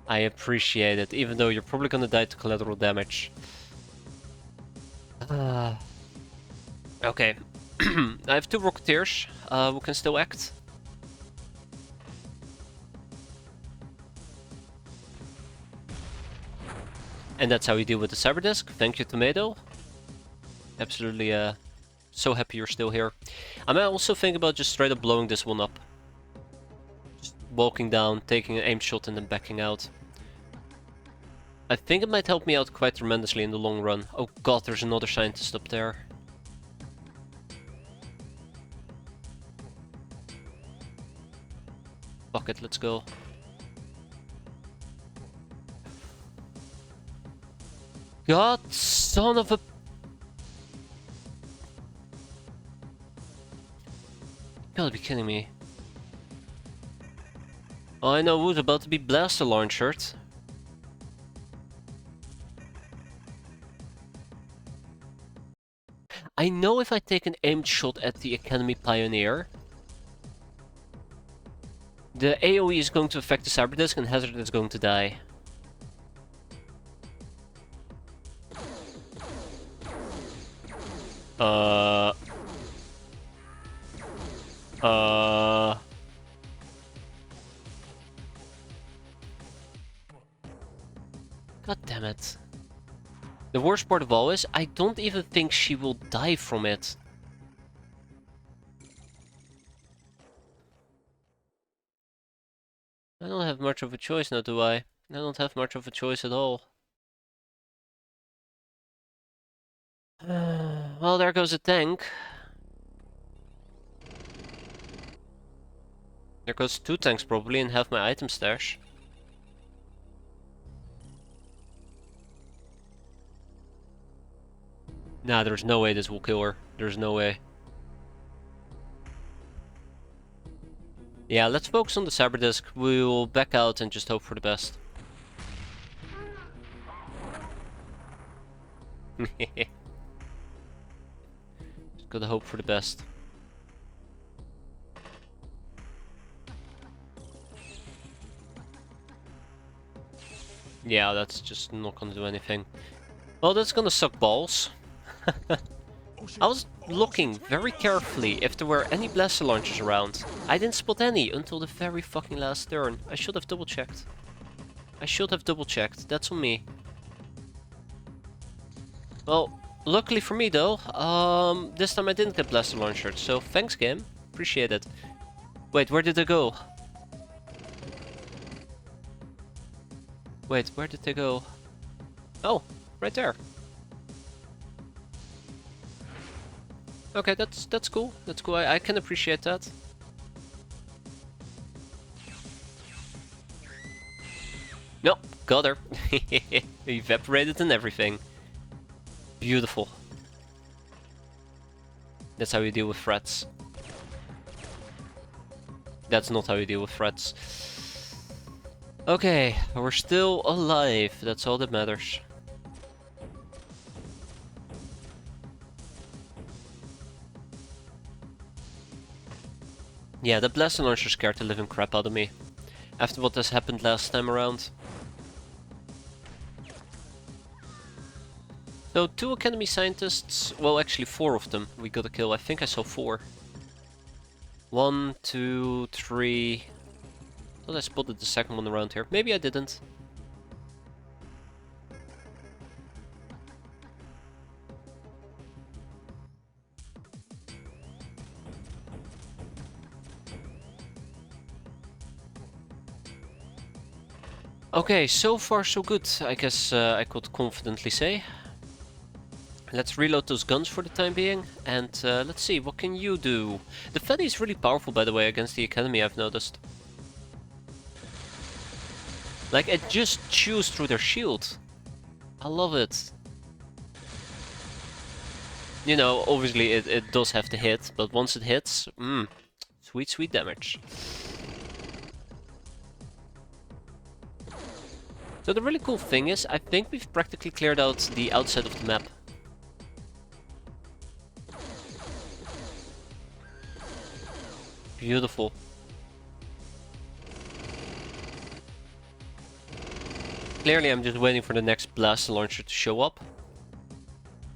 I appreciate it, even though you're probably gonna die to collateral damage. Okay. I have 2 Rocketeers who can still act. And that's how we deal with the Cyberdisc. Thank you, Tomato. Absolutely so happy you're still here. I might also think about just straight up blowing this one up. Just walking down, taking an aim shot and then backing out. I think it might help me out quite tremendously in the long run. Oh god, there's another scientist up there. Fuck it, let's go. God, son of a... You gotta be kidding me. Oh, I know who's about to be blaster launched. I know if I take an aimed shot at the Academy Pioneer, the AoE is going to affect the Cyberdisc and Hazard is going to die. God damn it. The worst part of all is, I don't even think she will die from it. I don't have much of a choice now, do I? I don't have much of a choice at all. Well, there goes a tank. There goes 2 tanks probably and half my item stash. Nah, there's no way this will kill her. There's no way. Yeah, let's focus on the Cyberdisc. We'll back out and just hope for the best. Just gotta hope for the best. Yeah, that's just not gonna do anything. Well, that's gonna suck balls. I was looking very carefully if there were any blaster launchers around. I didn't spot any until the very fucking last turn. I should have double checked. That's on me. Well, luckily for me though, this time I didn't get blaster launchered, so thanks game. Appreciate it. Wait, where did they go? Wait, where did they go? Oh, right there. Okay, that's cool. That's cool. I can appreciate that. Nope, got her. Evaporated and everything. Beautiful. That's how you deal with threats. That's not how you deal with threats. Okay, we're still alive. That's all that matters. Yeah, the blaster launcher scared the living crap out of me. After what has happened last time around. So 2 Academy scientists, well actually 4 of them we got a kill. I think I saw 4. 1, 2, 3, thought I spotted the second one around here. Maybe I didn't. Okay, so far so good, I guess I could confidently say. Let's reload those guns for the time being, and let's see, what can you do? The Fetty is really powerful, by the way, against the Academy, I've noticed. Like, it just chews through their shield. I love it. You know, obviously it does have to hit, but once it hits, sweet, sweet damage. So the really cool thing is, I think we've practically cleared out the outside of the map. Beautiful. Clearly I'm just waiting for the next blast launcher to show up.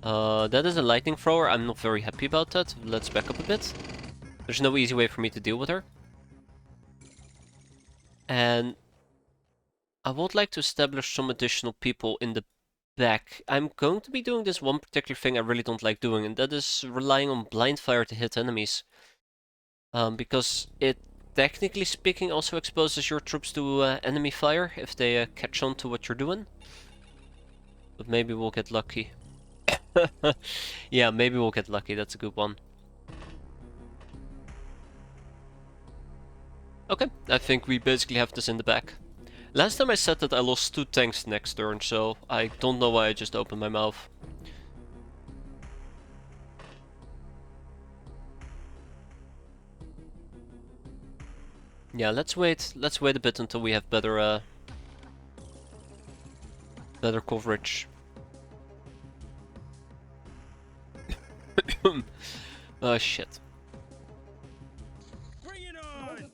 That is a lightning thrower, I'm not very happy about that. Let's back up a bit. There's no easy way for me to deal with her. And I would like to establish some additional people in the back. I'm going to be doing this one particular thing I really don't like doing, and that is relying on blind fire to hit enemies. Because it, technically speaking, also exposes your troops to enemy fire if they catch on to what you're doing. But maybe we'll get lucky. Yeah, maybe we'll get lucky, that's a good one. Okay, I think we basically have this in the back. Last time I said that I lost 2 tanks next turn, so I don't know why I just opened my mouth. Yeah, let's wait a bit until we have better better coverage. Oh shit. Bring it on!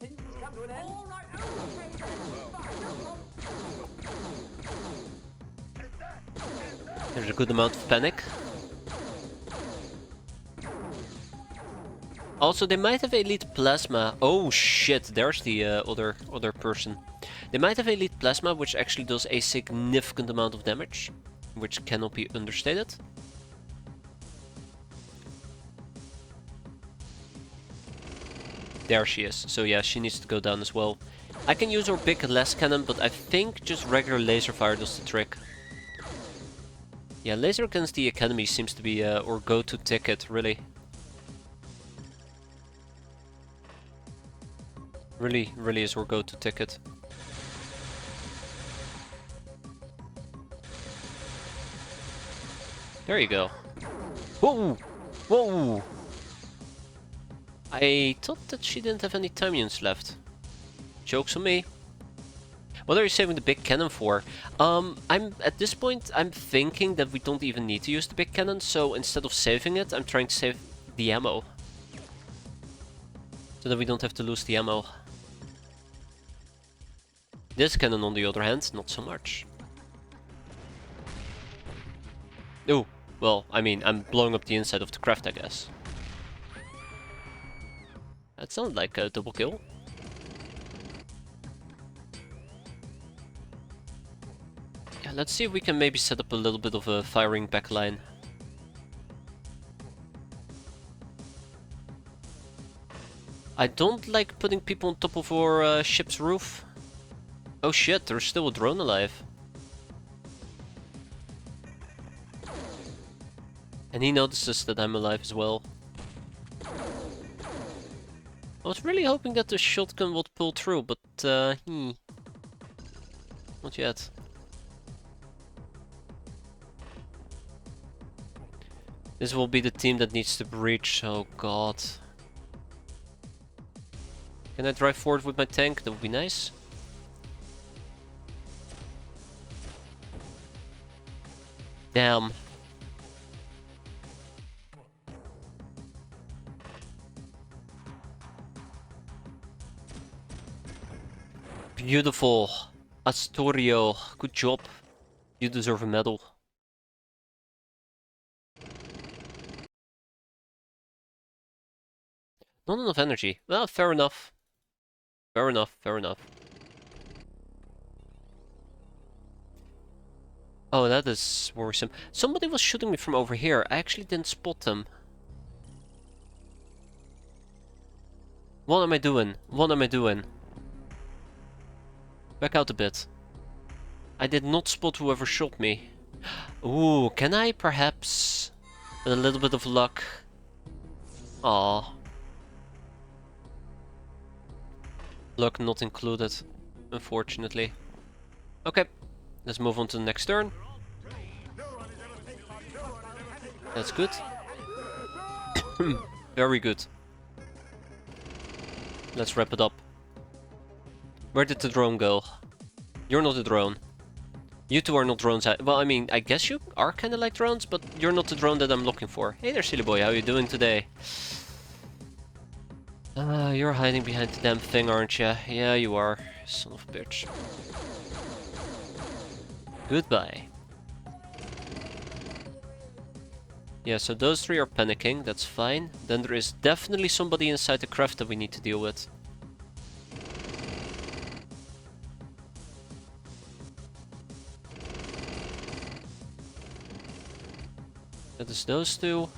There's a good amount of panic. Also, they might have elite plasma. Oh shit, there's the other person. They might have elite plasma, which actually does a significant amount of damage, which cannot be understated. There she is. So yeah, she needs to go down as well. I can use our big las cannon, but I think just regular laser fire does the trick. Yeah, laser against the Academy seems to be our go-to ticket, really. Really is our go-to ticket. There you go. Whoa! Whoa! I thought that she didn't have any time units left. Joke's on me. What are you saving the big cannon for? At this point, I'm thinking that we don't even need to use the big cannon, so instead of saving it, I'm trying to save the ammo. So that we don't have to lose the ammo. This cannon, on the other hand, not so much. Oh, well, I mean, I'm blowing up the inside of the craft, I guess. That sounded like a double kill. Yeah, let's see if we can maybe set up a little bit of a firing backline. I don't like putting people on top of our ship's roof. Oh shit, there's still a drone alive. And he notices that I'm alive as well. I was really hoping that the shotgun would pull through, but not yet. This will be the team that needs to breach, oh god. Can I drive forward with my tank? That would be nice. Damn. Beautiful. Astorio, good job. You deserve a medal. Not enough energy. Well, fair enough. Fair enough, fair enough. Oh, that is worrisome. Somebody was shooting me from over here. I actually didn't spot them. What am I doing? What am I doing? Back out a bit. I did not spot whoever shot me. Ooh, can I perhaps... With a little bit of luck... Aww. Luck not included, unfortunately. Okay, let's move on to the next turn. That's good. Very good. Let's wrap it up. Where did the drone go? You're not a drone. You two are not drones. Well, I mean, I guess you are kind of like drones, but you're not the drone that I'm looking for. Hey there, silly boy. How you doing today? You're hiding behind the damn thing, aren't you? Yeah, you are. Son of a bitch. Goodbye. Yeah, so those three are panicking. That's fine. Then there is definitely somebody inside the craft that we need to deal with. That is those two.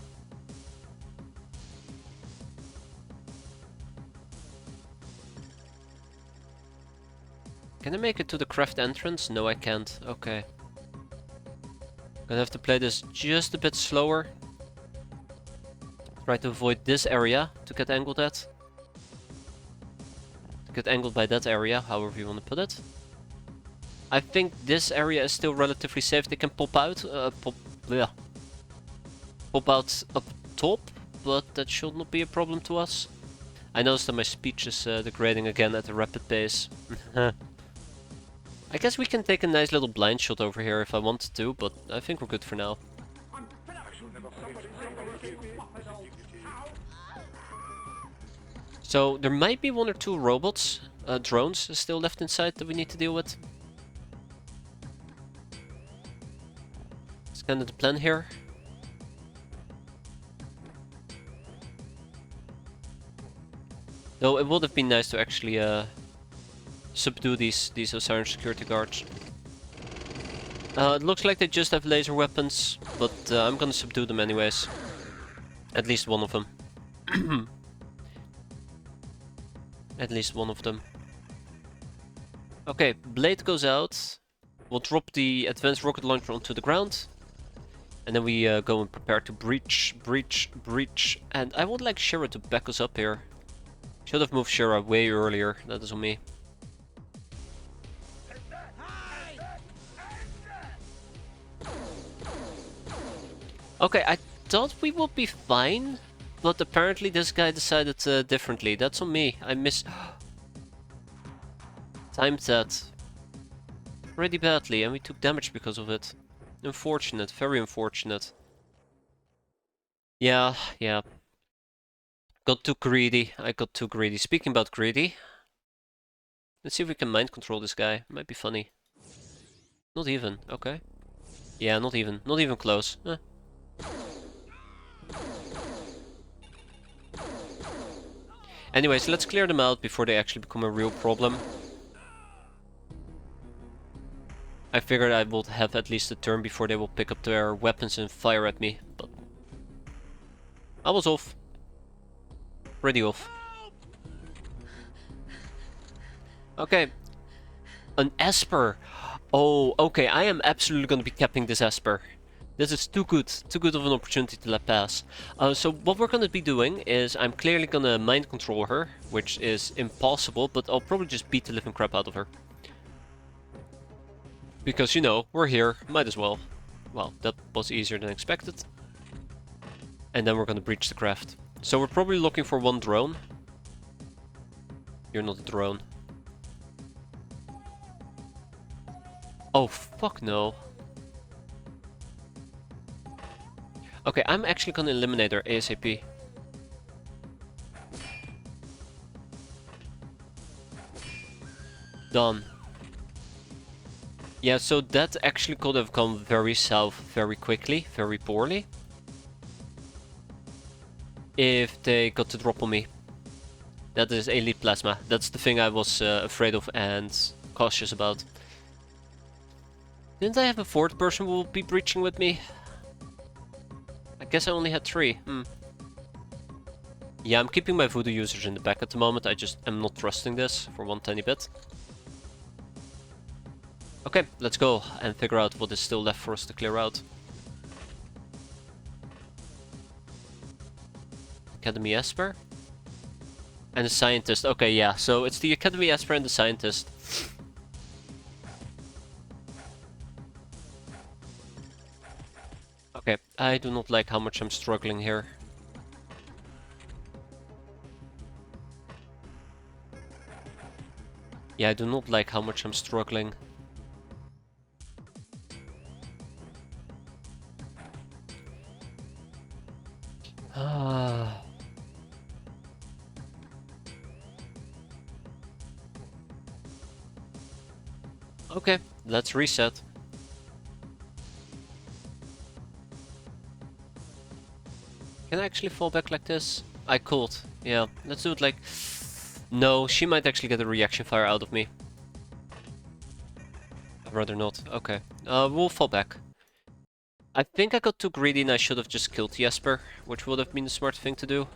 Can I make it to the craft entrance? No, I can't. Okay. Gonna have to play this just a bit slower. Try to avoid this area to get angled at. To get angled by that area, however you want to put it. I think this area is still relatively safe. They can pop out. Pop out up top, but that should not be a problem to us. I noticed that my speech is degrading again at a rapid pace. I guess we can take a nice little blind shot over here if I wanted to, but I think we're good for now. So there might be one or two robots, drones still left inside that we need to deal with. It's kind of the plan here. Though it would have been nice to actually subdue these Osiris security guards. It looks like they just have laser weapons, but I'm gonna subdue them anyways. At least one of them. At least one of them. Okay, Blade goes out. We'll drop the advanced rocket launcher onto the ground. And then we go and prepare to breach. And I would like Shira to back us up here. Should have moved Shira way earlier, that is on me. Okay, I thought we would be fine, but apparently this guy decided differently. That's on me. I timed that pretty badly and we took damage because of it. Unfortunate, very unfortunate. Yeah. Got too greedy. I got too greedy. Speaking about greedy, let's see if we can mind control this guy. Might be funny. Not even, okay. Yeah, not even close. Anyways, let's clear them out before they actually become a real problem. I figured I would have at least a turn before they will pick up their weapons and fire at me, but I was off. Pretty off. Okay. An Esper. Oh, okay, I am absolutely gonna be capping this Esper. This is too good of an opportunity to let pass. So what we're gonna be doing is I'm clearly gonna mind control her, which is impossible, but I'll probably just beat the living crap out of her. Because, you know, we're here, might as well. Well, that was easier than expected. And then we're gonna breach the craft. So we're probably looking for one drone. You're not a drone. Oh, fuck no. Okay, I'm actually gonna eliminate her ASAP. Done. Yeah, so that actually could have gone very south very quickly, very poorly. If they got the drop on me. That is elite plasma. That's the thing I was afraid of and cautious about. Didn't I have a fourth person who will be breaching with me? I guess I only had 3. Yeah, I'm keeping my voodoo users in the back at the moment. I just am not trusting this for one tiny bit. Okay, let's go and figure out what is still left for us to clear out. Academy Esper? And the Scientist. Okay, yeah, so it's the Academy Esper and the Scientist. Okay, I do not like how much I'm struggling here. Yeah, I do not like how much I'm struggling. Okay, let's reset. Can I actually fall back like this? I could. Yeah, let's do it like... No, she might actually get a reaction fire out of me. I'd rather not. Okay. We'll fall back. I think I got too greedy and I should have just killed the Esper, which would have been the smart thing to do.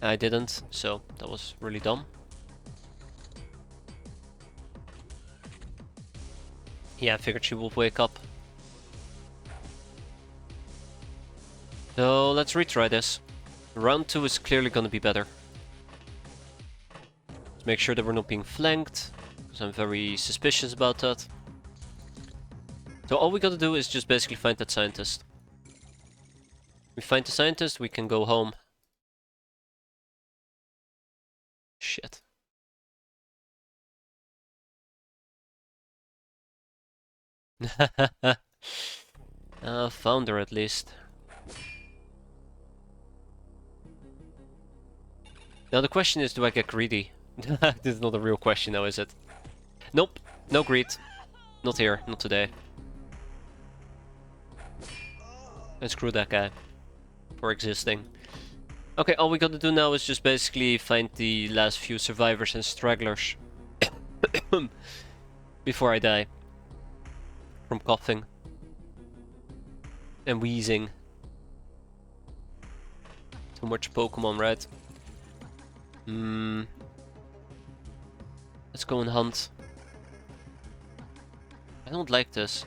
I didn't, so that was really dumb. Yeah, I figured she would wake up. So let's retry this. Round 2 is clearly gonna be better. Let's make sure that we're not being flanked, because I'm very suspicious about that. So all we gotta do is just basically find that Scientist. We find the Scientist, we can go home. Shit. Found her at least. Now the question is, do I get greedy? This is not a real question now, is it? Nope, no greed. Not here, not today. And screw that guy for existing. Okay, all we gotta do now is just basically find the last few survivors and stragglers before I die from coughing and wheezing. Too much Pokemon, right? Let's go and hunt. I don't like this.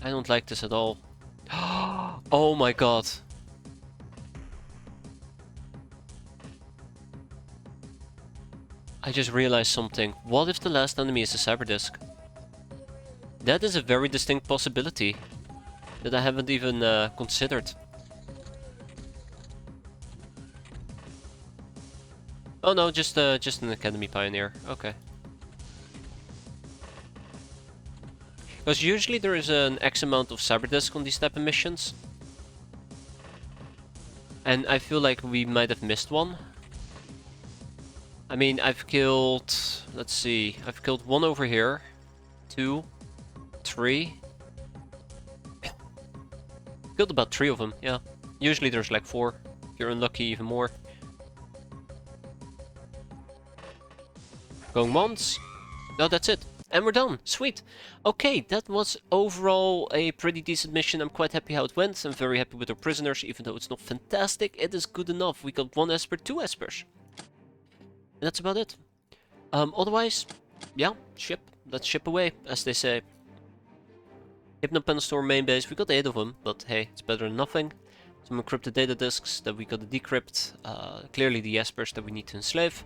I don't like this at all. Oh my god. I just realized something. What if the last enemy is a Cyberdisc? That is a very distinct possibility that I haven't even considered. Oh no, just an Academy Pioneer. Okay. Because usually there is an X amount of Cyberdisc on these type of missions. And I feel like we might have missed one. I mean, I've killed... Let's see. I've killed 1 over here. 2. 3. Killed about 3 of them, yeah. Usually there's like 4. If you're unlucky, even more. Going once. No, that's it. And we're done. Sweet. Okay, that was overall a pretty decent mission. I'm quite happy how it went. I'm very happy with our prisoners, even though it's not fantastic. It is good enough. We got 1 Esper, 2 Espers. And that's about it. Otherwise, yeah, ship. Let's ship away, as they say. Hypnopen store main base. We got 8 of them, but hey, it's better than nothing. Some encrypted data disks that we gotta decrypt. Clearly the Espers that we need to enslave.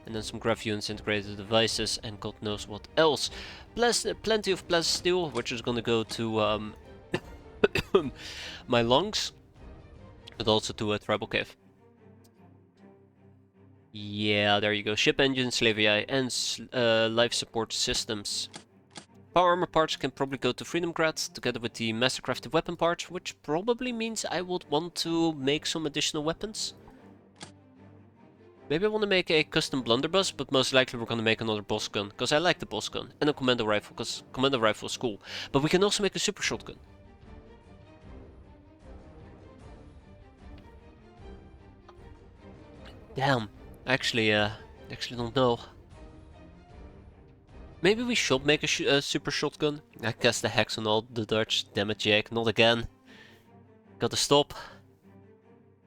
And then some Graph integrated devices, and God knows what else. Plenty of plasteel, which is gonna go to my lungs, but also to a tribal cave. Yeah, there you go. Ship engine, slave AI, and life support systems. Power armor parts can probably go to Freedomgrad, together with the mastercrafted weapon parts, which probably means I would want to make some additional weapons. Maybe I want to make a custom blunderbuss, but most likely we're going to make another boss gun, because I like the boss gun, and a commando rifle, because commando rifle is cool. But we can also make a super shotgun. Damn, actually don't know. Maybe we should make a super shotgun. I cast the hex on all the Dutch. Damn it, Jake, not again. Gotta stop.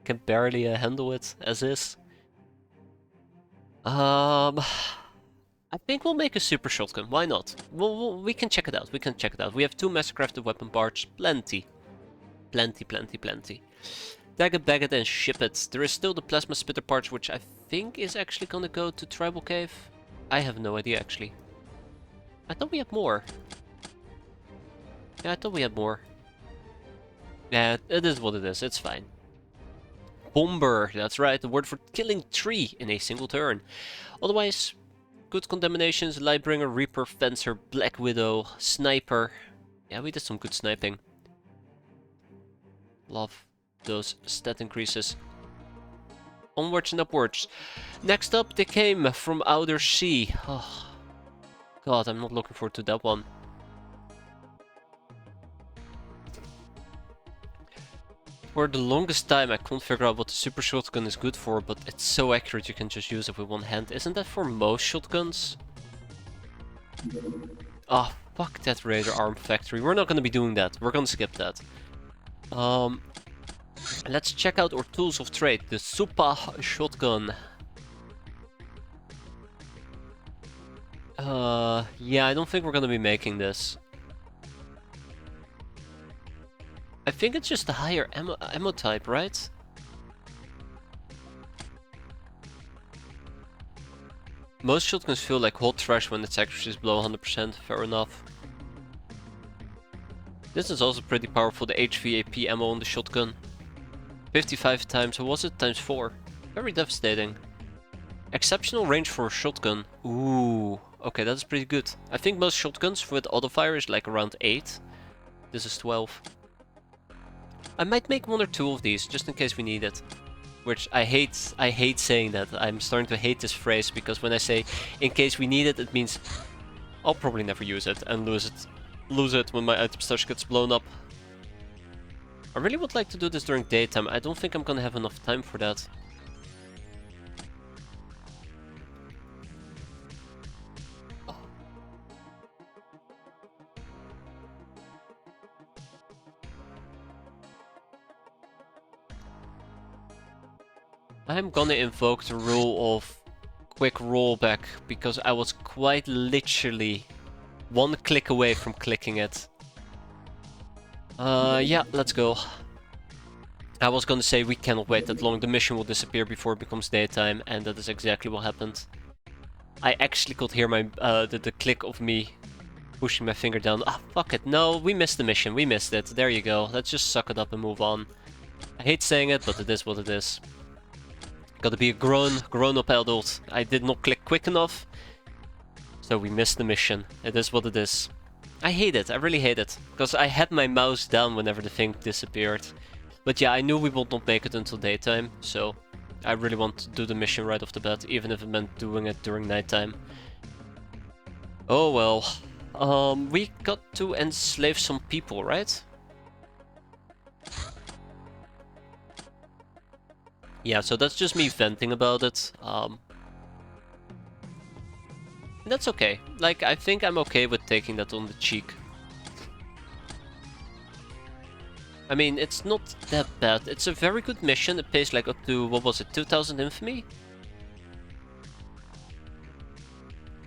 Can barely handle it as is. I think we'll make a super shotgun. Why not? We can check it out. We can check it out. We have 2 mastercrafted weapon parts. Plenty. Plenty, plenty, plenty. Tag it, bag it, and ship it. There is still the plasma spitter parts, which I think is actually gonna go to Tribal Cave. I have no idea, actually. I thought we had more. Yeah, I thought we had more. Yeah, it is what it is. It's fine. Bomber, that's right, the word for killing 3 in a single turn. Otherwise, good contaminations, Lightbringer, Reaper, Fencer, Black Widow, Sniper. Yeah, we did some good sniping. Love those stat increases. Onwards and upwards. Next up, they came from Outer Sea. Oh, God, I'm not looking forward to that one. For the longest time I couldn't figure out what the super shotgun is good for, but it's so accurate you can just use it with one hand. Isn't that for most shotguns? Ah, fuck that Raider Arm Factory. We're not gonna be doing that. We're gonna skip that. Let's check out our tools of trade. The Supa shotgun. Yeah, I don't think we're gonna be making this. I think it's just a higher ammo type, right? Most shotguns feel like hot trash when its accuracy is below 100%, fair enough. This is also pretty powerful, the HVAP ammo on the shotgun. 55 times, what was it? Times 4. Very devastating. Exceptional range for a shotgun. Ooh, okay, that's pretty good. I think most shotguns with autofire is like around 8. This is 12. I might make 1 or 2 of these, just in case we need it. Which I hate saying that. I'm starting to hate this phrase, because when I say in case we need it, it means I'll probably never use it and lose it when my item stash gets blown up. I really would like to do this during daytime. I don't think I'm gonna have enough time for that. I'm gonna invoke the rule of quick rollback, because I was quite literally 1 click away from clicking it. Yeah, let's go. I was gonna say we cannot wait that long, the mission will disappear before it becomes daytime, and that is exactly what happened. I actually could hear my the click of me pushing my finger down. Ah, fuck it, no, we missed the mission, we missed it. There you go, let's just suck it up and move on. I hate saying it, but it is what it is. Gotta be a grown-up adult. I did not click quick enough, so we missed the mission. It is what it is. I hate it, I really hate it, because I had my mouse down whenever the thing disappeared. But yeah, I knew we would not make it until daytime, so I really want to do the mission right off the bat, even if it meant doing it during nighttime. Oh well. We got to enslave some people, right? Yeah, so that's just me venting about it. That's okay. Like, I think I'm okay with taking that on the cheek. I mean, it's not that bad. It's a very good mission. It pays like up to, what was it, 2000 infamy?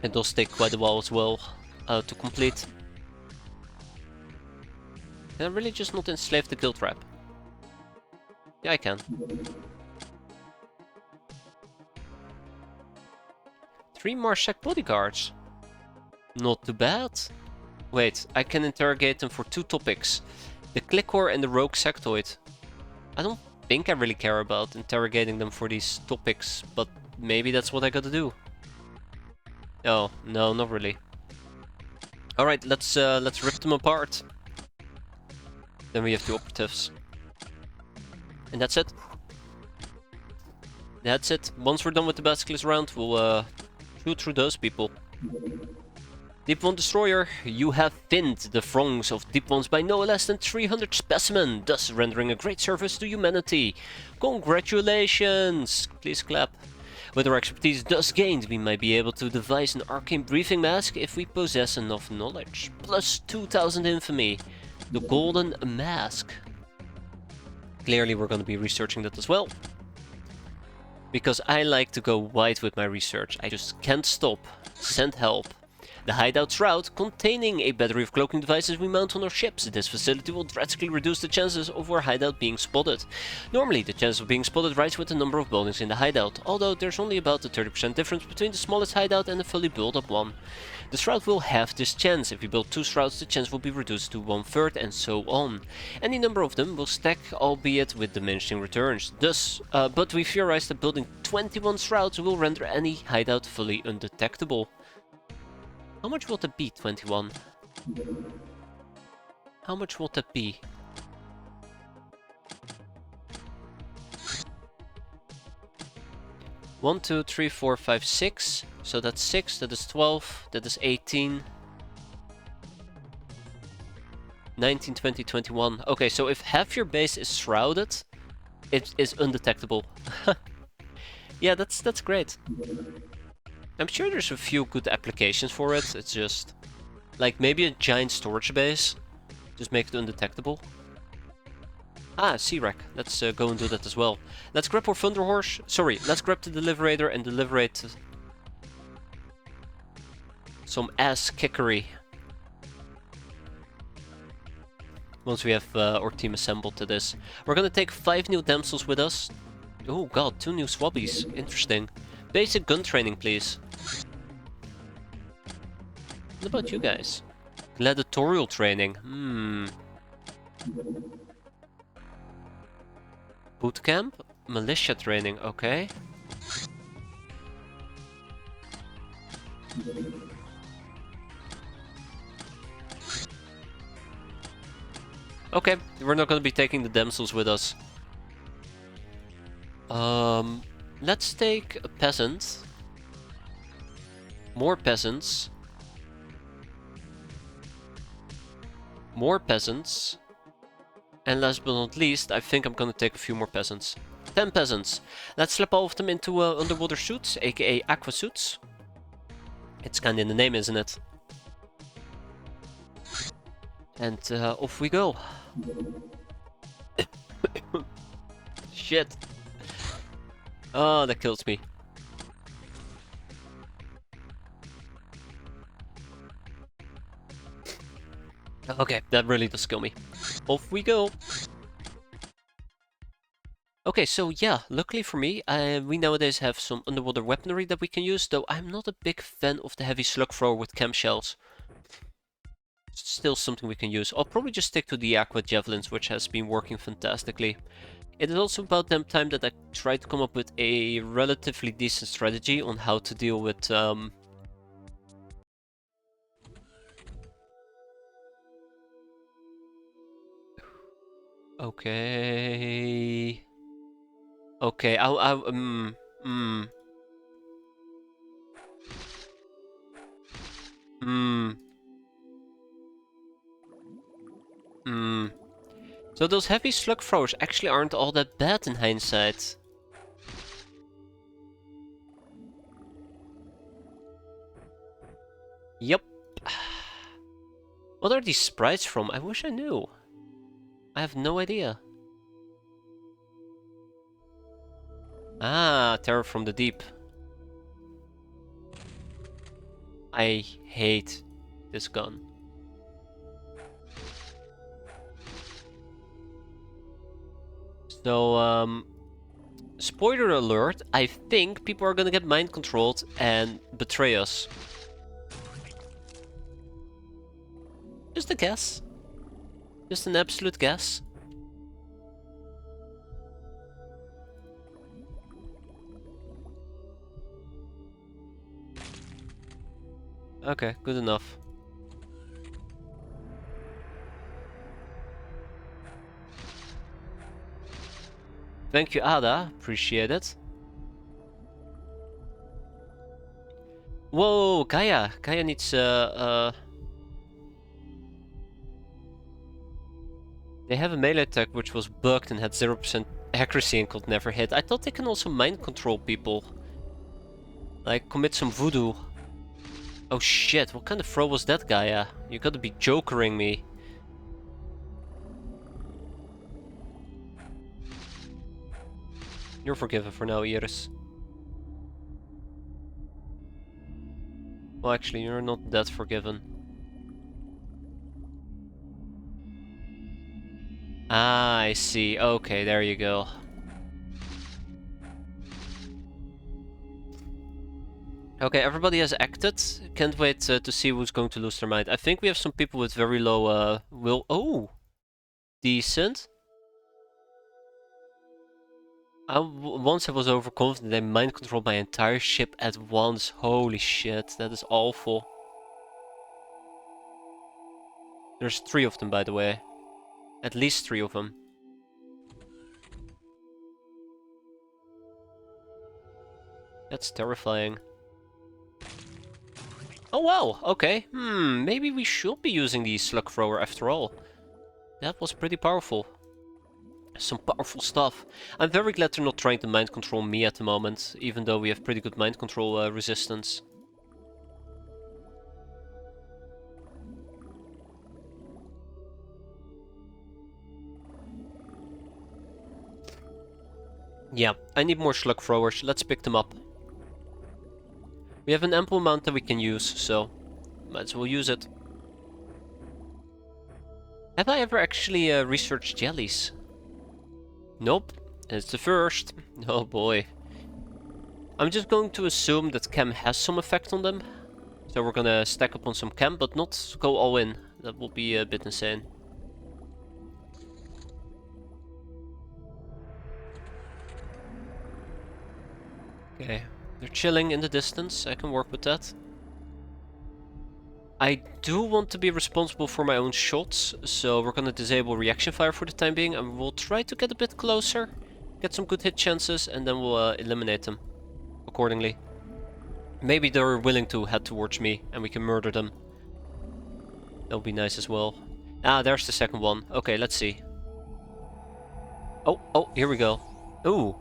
It does take quite a while as well to complete. Can I really just not enslave the guild rep? Yeah, I can. 3 Marshak bodyguards. Not too bad. Wait, I can interrogate them for 2 topics. The Clickor and the Rogue Sectoid. I don't think I really care about interrogating them for these topics, but maybe that's what I gotta do. Oh, no, not really. Alright, let's rip them apart. Then we have the operatives. And that's it. That's it. Once we're done with the Basilisk round, we'll shoot through those people. Deep One Destroyer, you have thinned the throngs of Deep Ones by no less than 300 specimen, thus rendering a great service to humanity. Congratulations! Please clap. With our expertise thus gained, we might be able to devise an arcane breathing mask if we possess enough knowledge. Plus 2000 infamy. The golden mask. Clearly we're going to be researching that as well. Because I like to go wide with my research. I just can't stop. Send help. The hideout shroud, containing a battery of cloaking devices we mount on our ships. This facility will drastically reduce the chances of our hideout being spotted. Normally, the chance of being spotted rise with the number of buildings in the hideout, although there's only about a 30% difference between the smallest hideout and the fully built up one. The shroud will have this chance. If we build 2 shrouds, the chance will be reduced to 1/3 and so on. Any number of them will stack, albeit with diminishing returns. Thus, but we theorize that building 21 shrouds will render any hideout fully undetectable. How much will that be, 21? How much will that be? One, 2, 3, 4, 5, 6. So that's 6, that is 12, that is 18. 19, 20, 21. Okay, so if half your base is shrouded, it is undetectable. Yeah, that's great. I'm sure there's a few good applications for it. It's just like maybe a giant storage base. Just make it undetectable. Ah, C-Rack. Let's go and do that as well. Let's grab our Thunder Horse. Sorry, let's grab the Deliberator and deliberate some ass kickery. Once we have our team assembled to this. We're gonna take 5 new damsels with us. Oh god, 2 new swabbies. Interesting. Basic gun training, please. What about you guys? Gladiatorial training. Bootcamp? Militia training, okay. Okay, we're not gonna be taking the damsels with us. Let's take a peasant. More peasants. More peasants. And last but not least, I think I'm gonna take a few more peasants. 10 peasants. Let's slap all of them into underwater suits, aka aqua suits. It's kinda in the name, isn't it? And off we go. Shit. Oh, that kills me. Okay, that really does kill me. Off we go. Okay, so yeah, luckily for me, we nowadays have some underwater weaponry that we can use, though I'm not a big fan of the heavy slug thrower with chem shells. It's still something we can use. I'll probably just stick to the aqua javelins, which has been working fantastically. It is also about damn time that I try to come up with a relatively decent strategy on how to deal with Okay. Okay, So those heavy slug throwers actually aren't all that bad in hindsight. Yep. What are these sprites from? I wish I knew. I have no idea. Ah, Terror from the Deep. I hate this gun. So, spoiler alert, I think people are gonna get mind controlled and betray us. Just a guess. Just an absolute guess. Okay, good enough. Thank you, Ada. Appreciate it. Whoa, Gaia. Gaia needs They have a melee attack which was bugged and had 0% accuracy and could never hit. I thought they can also mind control people. Like, commit some voodoo. Oh shit, what kind of throw was that guy? You gotta be jokering me. You're forgiven for now, Iris. Well, actually, you're not that forgiven. Ah, I see. Okay, there you go. Okay, everybody has acted. Can't wait to see who's going to lose their mind. I think we have some people with very low will. Oh! Decent. Once I was overconfident, they mind controlled my entire ship at once. Holy shit, that is awful. There's 3 of them, by the way. At least 3 of them. That's terrifying. Oh wow, okay. Maybe we should be using the slug thrower after all. That was pretty powerful. Some powerful stuff. I'm very glad they're not trying to mind control me at the moment, even though we have pretty good mind control resistance. Yeah, I need more slug throwers. Let's pick them up. We have an ample amount that we can use, so might as well use it. Have I ever actually researched jellies? Nope, it's the first. Oh boy. I'm just going to assume that chem has some effect on them. So we're gonna stack up on some chem, but not go all in. That will be a bit insane. Okay, they're chilling in the distance. I can work with that. I do want to be responsible for my own shots, so we're gonna disable reaction fire for the time being, and we'll try to get a bit closer, get some good hit chances, and then we'll eliminate them accordingly. Maybe they're willing to head towards me, and we can murder them. That would be nice as well. Ah, there's the second one. Okay, let's see. Oh, here we go. Ooh.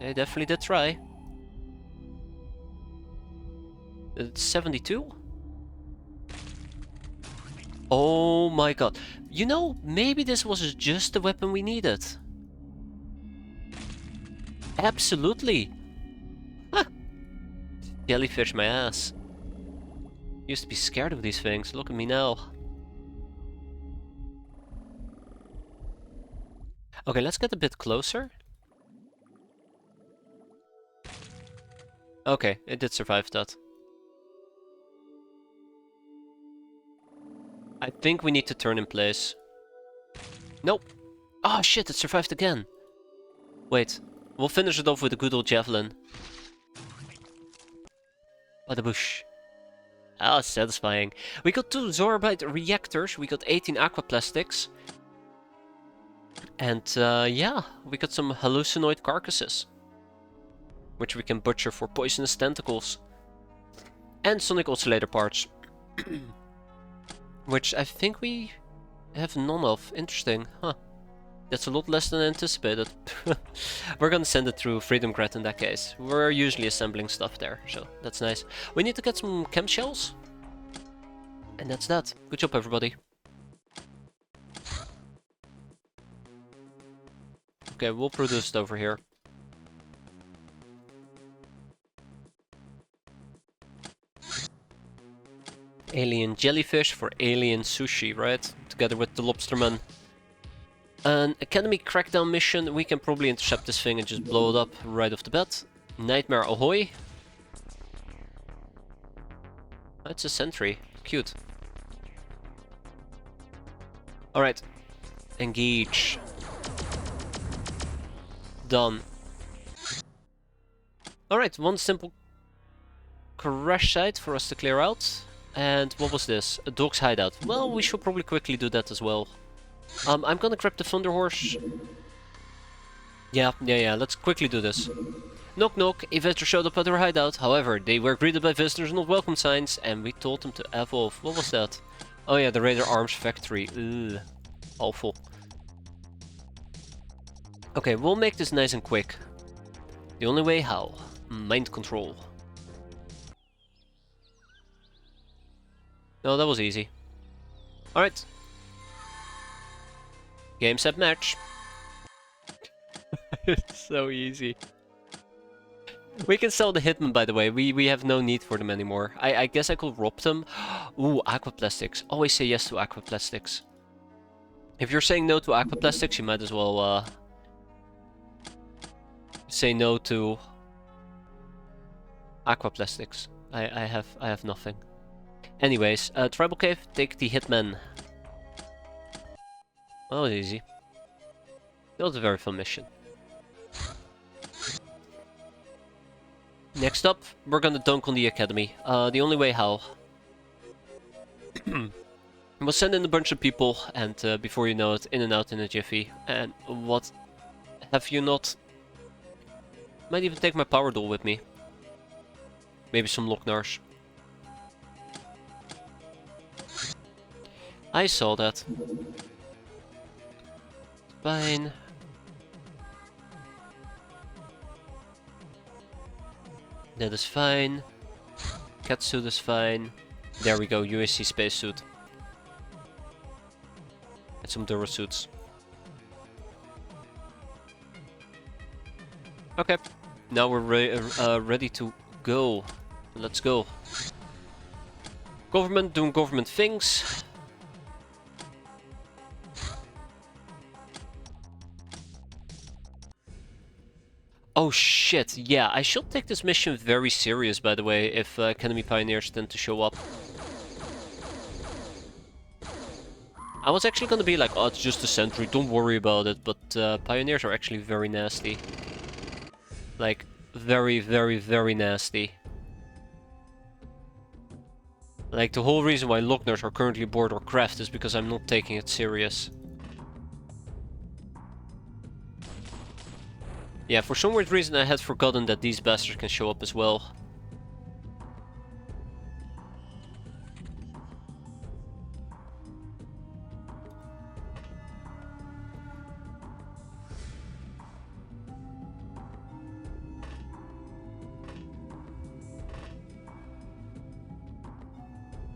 They definitely did try. It's 72? Oh my god. You know, maybe this was just the weapon we needed. Absolutely. Huh. Jellyfish my ass. Used to be scared of these things. Look at me now. Okay, let's get a bit closer. Okay, it did survive that. I think we need to turn in place. Nope. Oh shit, it survived again. Wait, we'll finish it off with a good old javelin. Bada bush. Ah, satisfying. We got 2 Zorbite reactors, we got 18 aquaplastics. And yeah, we got some hallucinoid carcasses. Which we can butcher for poisonous tentacles. And sonic oscillator parts. Which I think we have none of. Interesting, huh. That's a lot less than anticipated. We're gonna send it through Freedom Grad in that case. We're usually assembling stuff there, so that's nice. We need to get some chem shells. And that's that. Good job, everybody. Okay, we'll produce it over here. Alien jellyfish for alien sushi, right? Together with the lobsterman. An Academy crackdown mission. We can probably intercept this thing and just blow it up right off the bat. Nightmare ahoy. That's a sentry. Cute. Alright. Engage. Done. Alright, one simple crash site for us to clear out. And what was this? A dog's hideout. Well, we should probably quickly do that as well. I'm gonna grab the Thunder Horse. Yeah, let's quickly do this. Knock knock, a visitor showed up at our hideout. However, they were greeted by visitors not welcome signs, and we told them to F off. What was that? Oh yeah, the Raider Arms Factory. Ugh. Awful. Okay, we'll make this nice and quick. The only way how. Mind control. No, that was easy. Alright. Game, set, match. It's so easy. We can sell the Hitman, by the way. We have no need for them anymore. I guess I could rob them. Ooh, aquaplastics. Always say yes to aquaplastics. If you're saying no to aquaplastics, you might as well say no to aquaplastics. I have nothing. Anyways, tribal cave, take the Hitman. That was easy. That was a very fun mission. Next up, we're gonna dunk on the academy. The only way how. We'll send in a bunch of people, and before you know it, in and out in a jiffy. And what have you not? Might even take my power doll with me. Maybe some Locknars. I saw that. Fine. That is fine. Catsuit is fine. There we go, USC spacesuit. And some Durasuits. Okay, now we're ready to go. Let's go. Government doing government things. Oh shit, yeah, I should take this mission very serious, by the way, if Academy Pioneers tend to show up. I was actually gonna be like, oh, it's just a sentry, don't worry about it, but Pioneers are actually very nasty. Like, very, very, very nasty. Like, the whole reason why Locknars are currently aboard our craft is because I'm not taking it serious. Yeah, for some weird reason I had forgotten that these bastards can show up as well.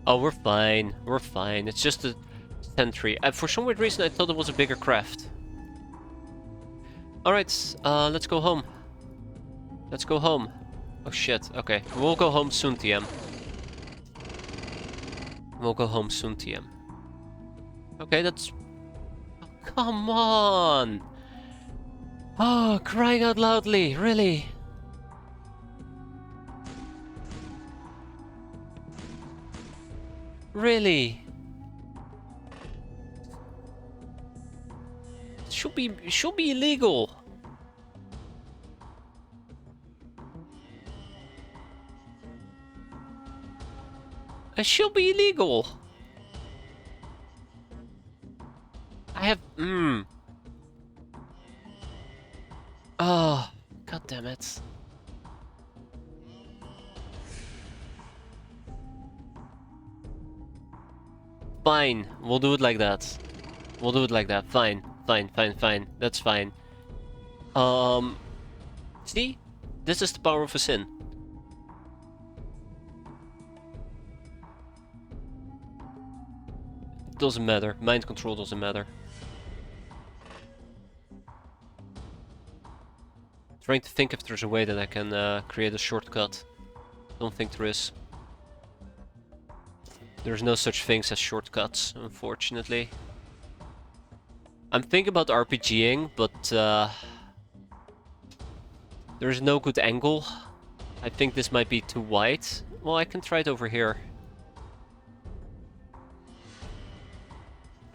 Oh, we're fine. We're fine. It's just a sentry. For some weird reason I thought it was a bigger craft. Alright, let's go home. Let's go home. Oh shit, okay. We'll go home soon, TM. We'll go home soon, TM. Okay, that's... Oh, come on! Oh, crying out loudly, really? Really? It should be illegal. It should be illegal. I have Oh, god damn it. Fine, we'll do it like that. We'll do it like that. Fine, fine, fine, fine. That's fine. See? This is the power of a sin. It doesn't matter. Mind control doesn't matter. Trying to think if there's a way that I can create a shortcut. Don't think there is. There's no such things as shortcuts, unfortunately. I'm thinking about RPGing, but there's no good angle. I think this might be too wide. Well, I can try it over here.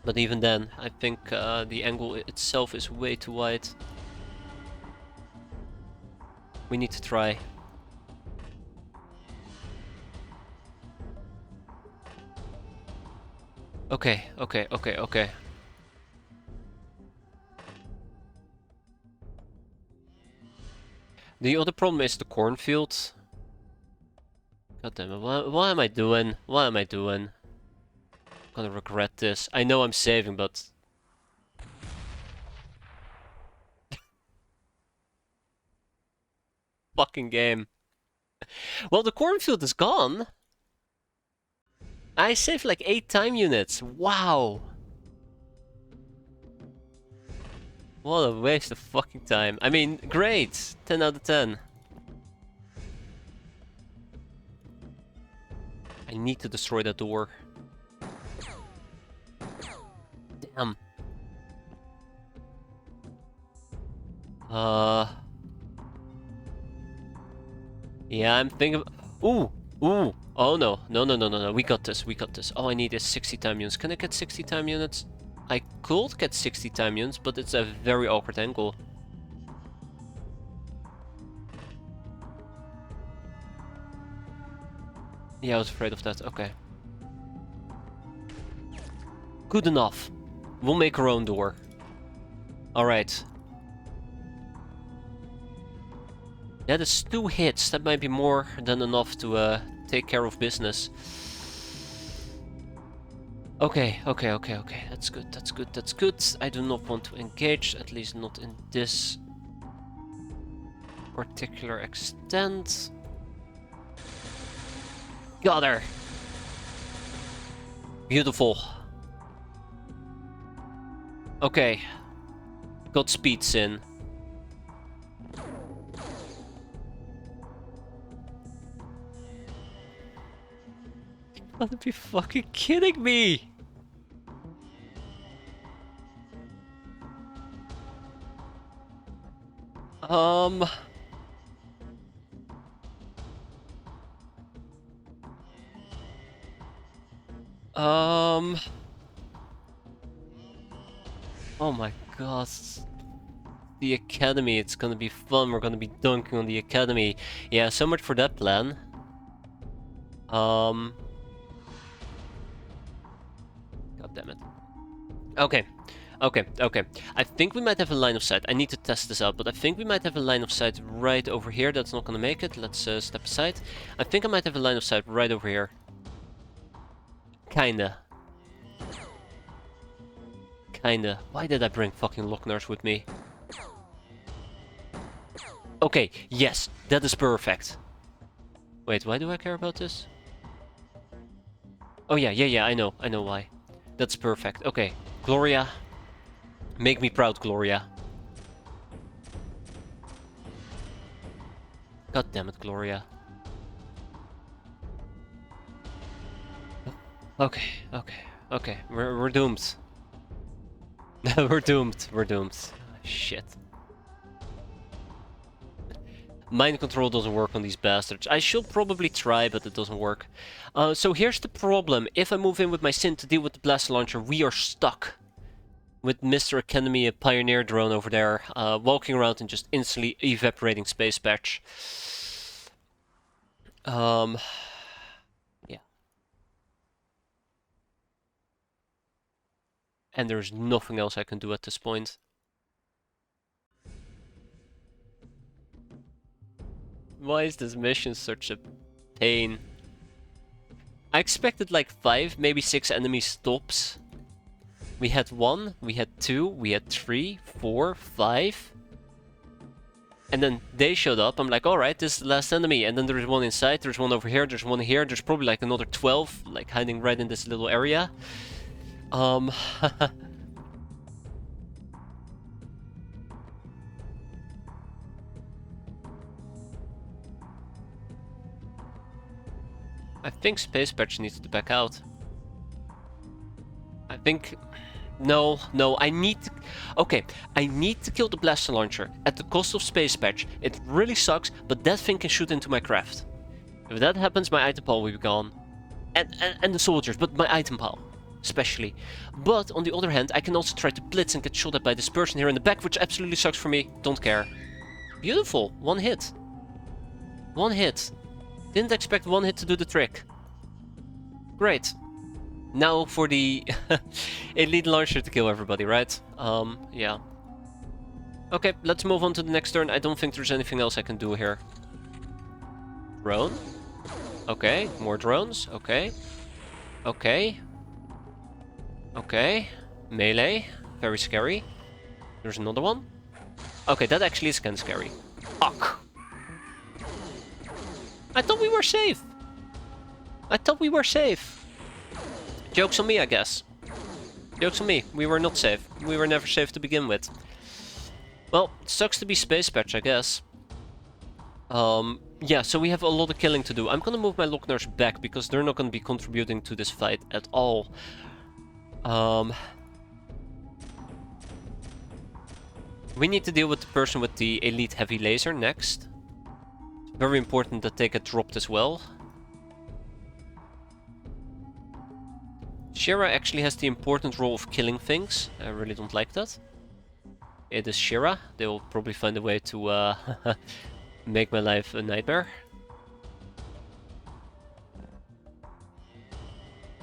But even then, I think the angle itself is way too wide. We need to try. Okay, okay, okay, okay. The other problem is the cornfield. God damn it, what am I doing? What am I doing? I'm gonna regret this. I know I'm saving, but... fucking game. Well, the cornfield is gone. I saved like 8 time units. Wow. What a waste of fucking time. I mean, great. 10 out of 10. I need to destroy that door. Damn. Yeah, I'm thinking. Ooh, ooh. Oh no, no. We got this. We got this. All I need is 60 time units. Can I get 60 time units? I could get 60 time units, but it's a very awkward angle. Yeah, I was afraid of that. Okay. Good enough. We'll make our own door. Alright. That is 2 hits. That might be more than enough to take care of business. Okay. That's good. I do not want to engage, at least not in this particular extent. Got her. Beautiful. Okay. Got speeds in. You gotta be fucking kidding me! Oh my god. The academy, it's gonna be fun. We're gonna be dunking on the academy. Yeah, so much for that plan. God damn it. Okay. I think we might have a line of sight. I need to test this out, but I think we might have a line of sight right over here. That's not gonna make it. Let's step aside. I think I might have a line of sight right over here. Kinda. Why did I bring fucking Locknars with me? Okay, yes, that is perfect. Wait, why do I care about this? Oh yeah, I know why. That's perfect. Okay, Gloria. Make me proud, Gloria. God damn it, Gloria. Okay. We're doomed. We're doomed. Shit. Mind control doesn't work on these bastards. I should probably try, but it doesn't work. So here's the problem. If I move in with my Sin to deal with the blast launcher, we are stuck with Mr. Academy, a pioneer drone over there, walking around and just instantly evaporating space patch. Yeah. And there's nothing else I can do at this point. Why is this mission such a pain? I expected like 5, maybe 6 enemies tops. We had 1, we had 2, we had 3, 4, 5. And then they showed up. I'm like, alright, this is the last enemy. And then there's one inside, there's one over here, there's one here. There's probably like another 12, like hiding right in this little area. I think Space Patch needs to back out. I think... No, I need to... Okay, I need to kill the Blaster Launcher at the cost of Space Patch. It really sucks, but that thing can shoot into my craft. If that happens, my item pile will be gone. And the soldiers, but my item pile, especially. But, on the other hand, I can also try to blitz and get shot at by this person here in the back, which absolutely sucks for me. Don't care. Beautiful. 1 hit. 1 hit. Didn't expect 1 hit to do the trick. Great. Now for the elite launcher to kill everybody, right? Yeah. Okay, let's move on to the next turn. I don't think there's anything else I can do here. Drone. Okay, more drones. Okay. Melee. Very scary. There's another one. Okay, that actually is kind of scary. Fuck. I thought we were safe! I thought we were safe! Joke's on me, I guess. Joke's on me. We were not safe. We were never safe to begin with. Well, sucks to be Space Patch, I guess. Yeah, so we have a lot of killing to do. I'm gonna move my Lockners back because they're not gonna be contributing to this fight at all. We need to deal with the person with the Elite Heavy Laser next. Very important that they get dropped as well. Shira actually has the important role of killing things. I really don't like that. It is Shira. They will probably find a way to make my life a nightmare.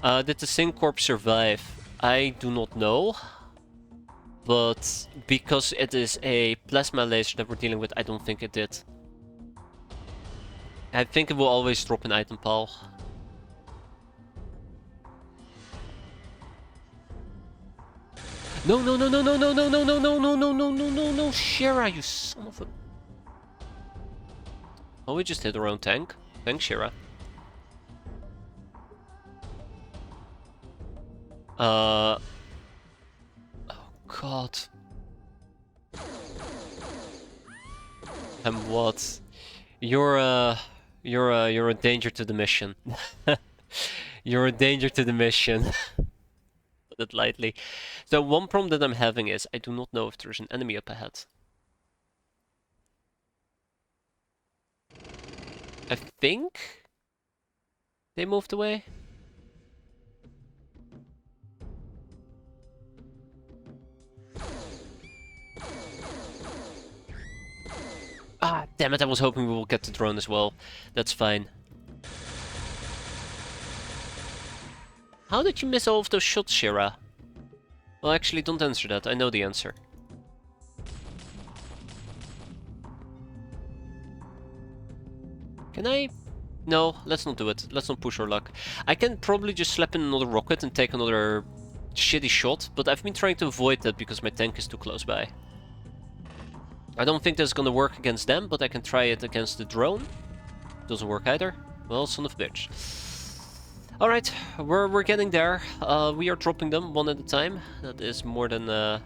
Did the Syncorp survive? I do not know. But because it is a plasma laser that we're dealing with, I don't think it did. I think it will always drop an item pile. No, no, no, no, no, no, no, no, no, no, no, no, no, no, no, no, Shira, you son of a... Oh, we just hit our own tank. Thanks, Shira. Oh god. And what? You're a danger to the mission. You're a danger to the mission. Put it lightly. So one problem that I'm having is I do not know if there's an enemy up ahead. I think they moved away. Ah, damn it, I was hoping we will get the drone as well. That's fine. How did you miss all of those shots, Shira? Well, actually, don't answer that. I know the answer. Can I? No, let's not do it. Let's not push our luck. I can probably just slap in another rocket and take another shitty shot, but I've been trying to avoid that because my tank is too close by. I don't think that's gonna work against them, but I can try it against the drone. Doesn't work either. Well, son of a bitch. Alright, we're getting there. We are dropping them one at a time. That is more than I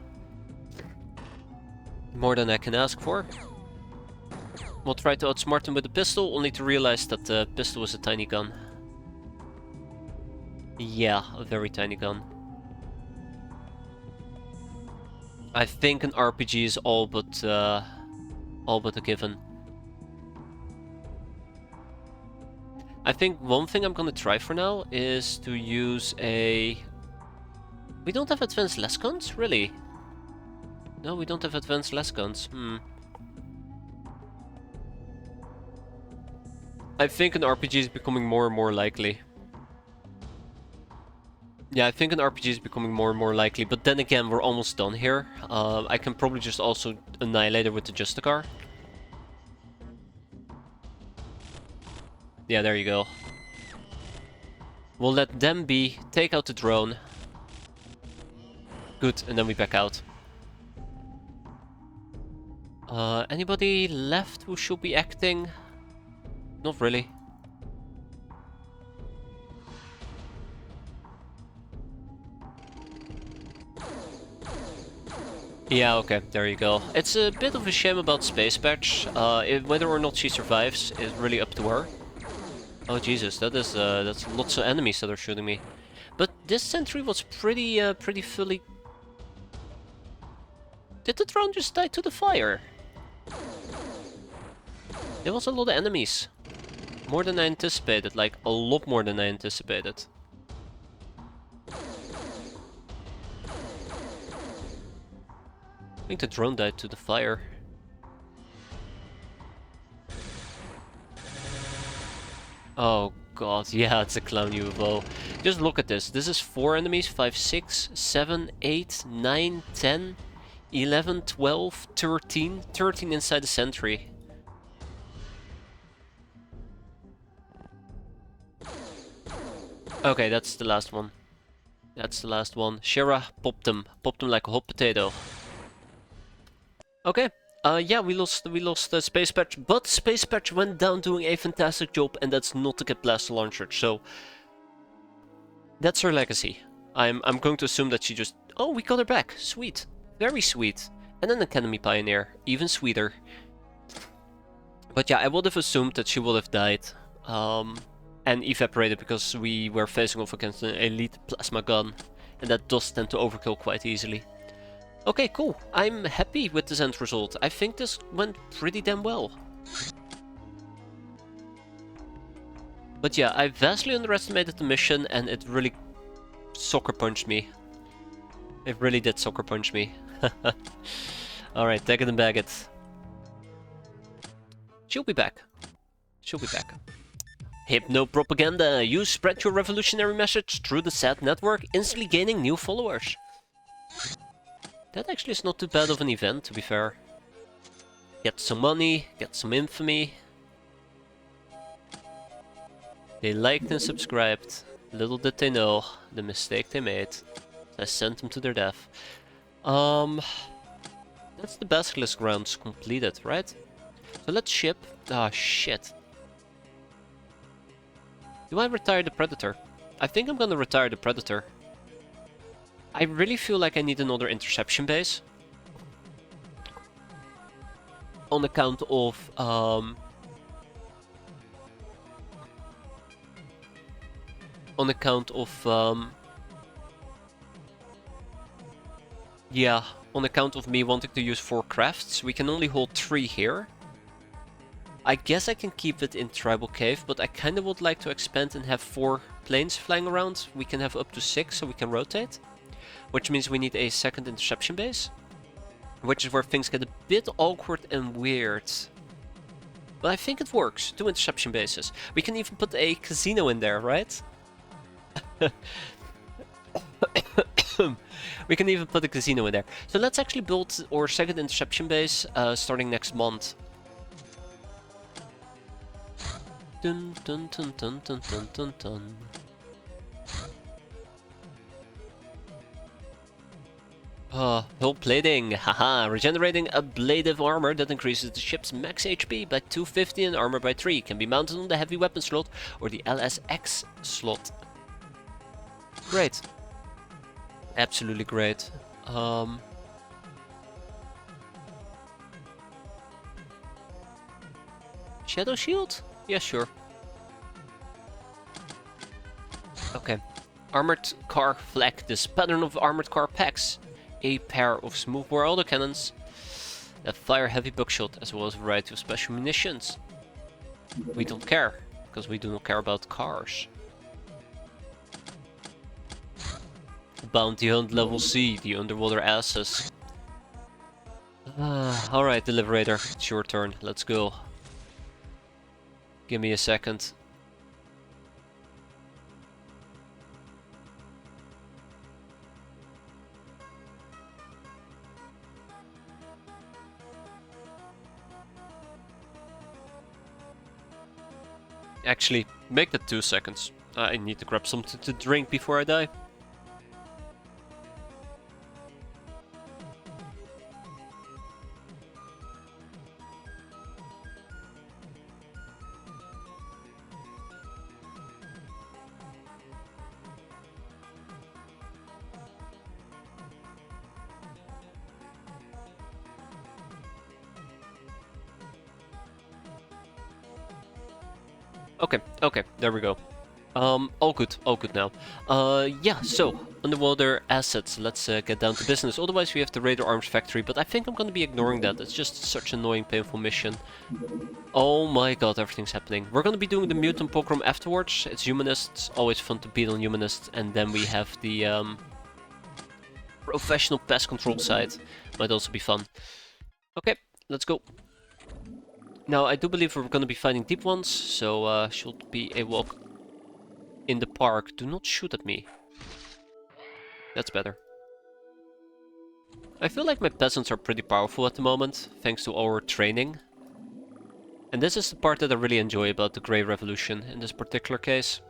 can ask for. We'll try to outsmart them with the pistol, only to realize that the pistol is a tiny gun. Yeah, a very tiny gun. I think an RPG is all but a given. I think one thing I'm gonna try for now is to use a... We don't have advanced las guns? Really? No, we don't have advanced las guns. I think an RPG is becoming more and more likely. Yeah, I think an RPG is becoming more and more likely, but then again, we're almost done here. I can probably just also annihilate it with the Justicar. Yeah, there you go. We'll let them be, take out the drone. Good, and then we back out. Anybody left who should be acting? Not really. Yeah, okay, there you go. It's a bit of a shame about Space Patch. Whether or not she survives is really up to her. Oh Jesus, that's lots of enemies that are shooting me. But this sentry was pretty fully... Did the drone just die to the fire? There was a lot of enemies. More than I anticipated, like a lot more than I anticipated. I think the drone died to the fire. Oh god, yeah, it's a clown UFO. Just look at this. This is 4 enemies, 5, 6, 7, 8, 9, 10, 11, 12, 13. 13 inside the sentry. Okay, that's the last one. That's the last one. Shira popped them. Popped them like a hot potato. Okay, Yeah, we lost Space Patch, but Space Patch went down doing a fantastic job, and that's not to get Blaster Launcher, so that's her legacy. I'm going to assume that she just... Oh, we got her back. Sweet. Very sweet. And an Academy Pioneer. Even sweeter. But yeah, I would have assumed that she would have died. And evaporated because we were facing off against an elite plasma gun. And that does tend to overkill quite easily. Okay, cool. I'm happy with this end result. I think this went pretty damn well. But yeah, I vastly underestimated the mission and it really sucker punched me. It really did sucker punch me. Alright, take it and bag it. She'll be back. She'll be back. Hypno propaganda. You spread your revolutionary message through the SAT network, instantly gaining new followers. That actually is not too bad of an event, to be fair. Get some money, get some infamy. They liked and subscribed. Little did they know the mistake they made. I sent them to their death. That's the basilisk rounds completed, right? So let's ship. Ah, shit. Do I retire the Predator? I think I'm gonna retire the Predator. I really feel like I need another interception base. On account of yeah, on account of me wanting to use 4 crafts. We can only hold 3 here. I guess I can keep it in Tribal Cave, but I kinda would like to expand and have 4 planes flying around. We can have up to 6, so we can rotate. Which means we need a second interception base. Which is where things get a bit awkward and weird. But I think it works. 2 interception bases. We can even put a casino in there, right? We can even put a casino in there. So let's actually build our second interception base starting next month. Dun dun dun dun dun dun dun dun. Hull plating, haha, regenerating ablative armor that increases the ship's max HP by 250 and armor by 3. Can be mounted on the heavy weapon slot or the LSX slot. Great. Absolutely great. Shadow Shield? Yeah, sure. Okay. Armored car flag. This pattern of armored car packs a pair of smoothbore autocannons that fire heavy buckshot as well as a variety of special munitions. We don't care, because we do not care about cars. Bounty Hunt level C, the underwater asses. Alright, Deliberator, it's your turn, let's go. Give me a second. Actually, make that 2 seconds. I need to grab something to drink before I die. Okay, there we go. All good now. Yeah, so, underwater assets, let's get down to business. Otherwise we have the Raider Arms Factory, but I think I'm gonna be ignoring that. It's just such an annoying, painful mission. Oh my god, everything's happening. We're gonna be doing the Mutant Pogrom afterwards. It's Humanists, always fun to beat on Humanists. And then we have the Professional Pest Control side. Might also be fun. Okay, let's go. Now, I do believe we're going to be fighting deep ones, so should be a walk in the park. Do not shoot at me. That's better. I feel like my peasants are pretty powerful at the moment, thanks to our training. And this is the part that I really enjoy about the Grey Revolution in this particular case.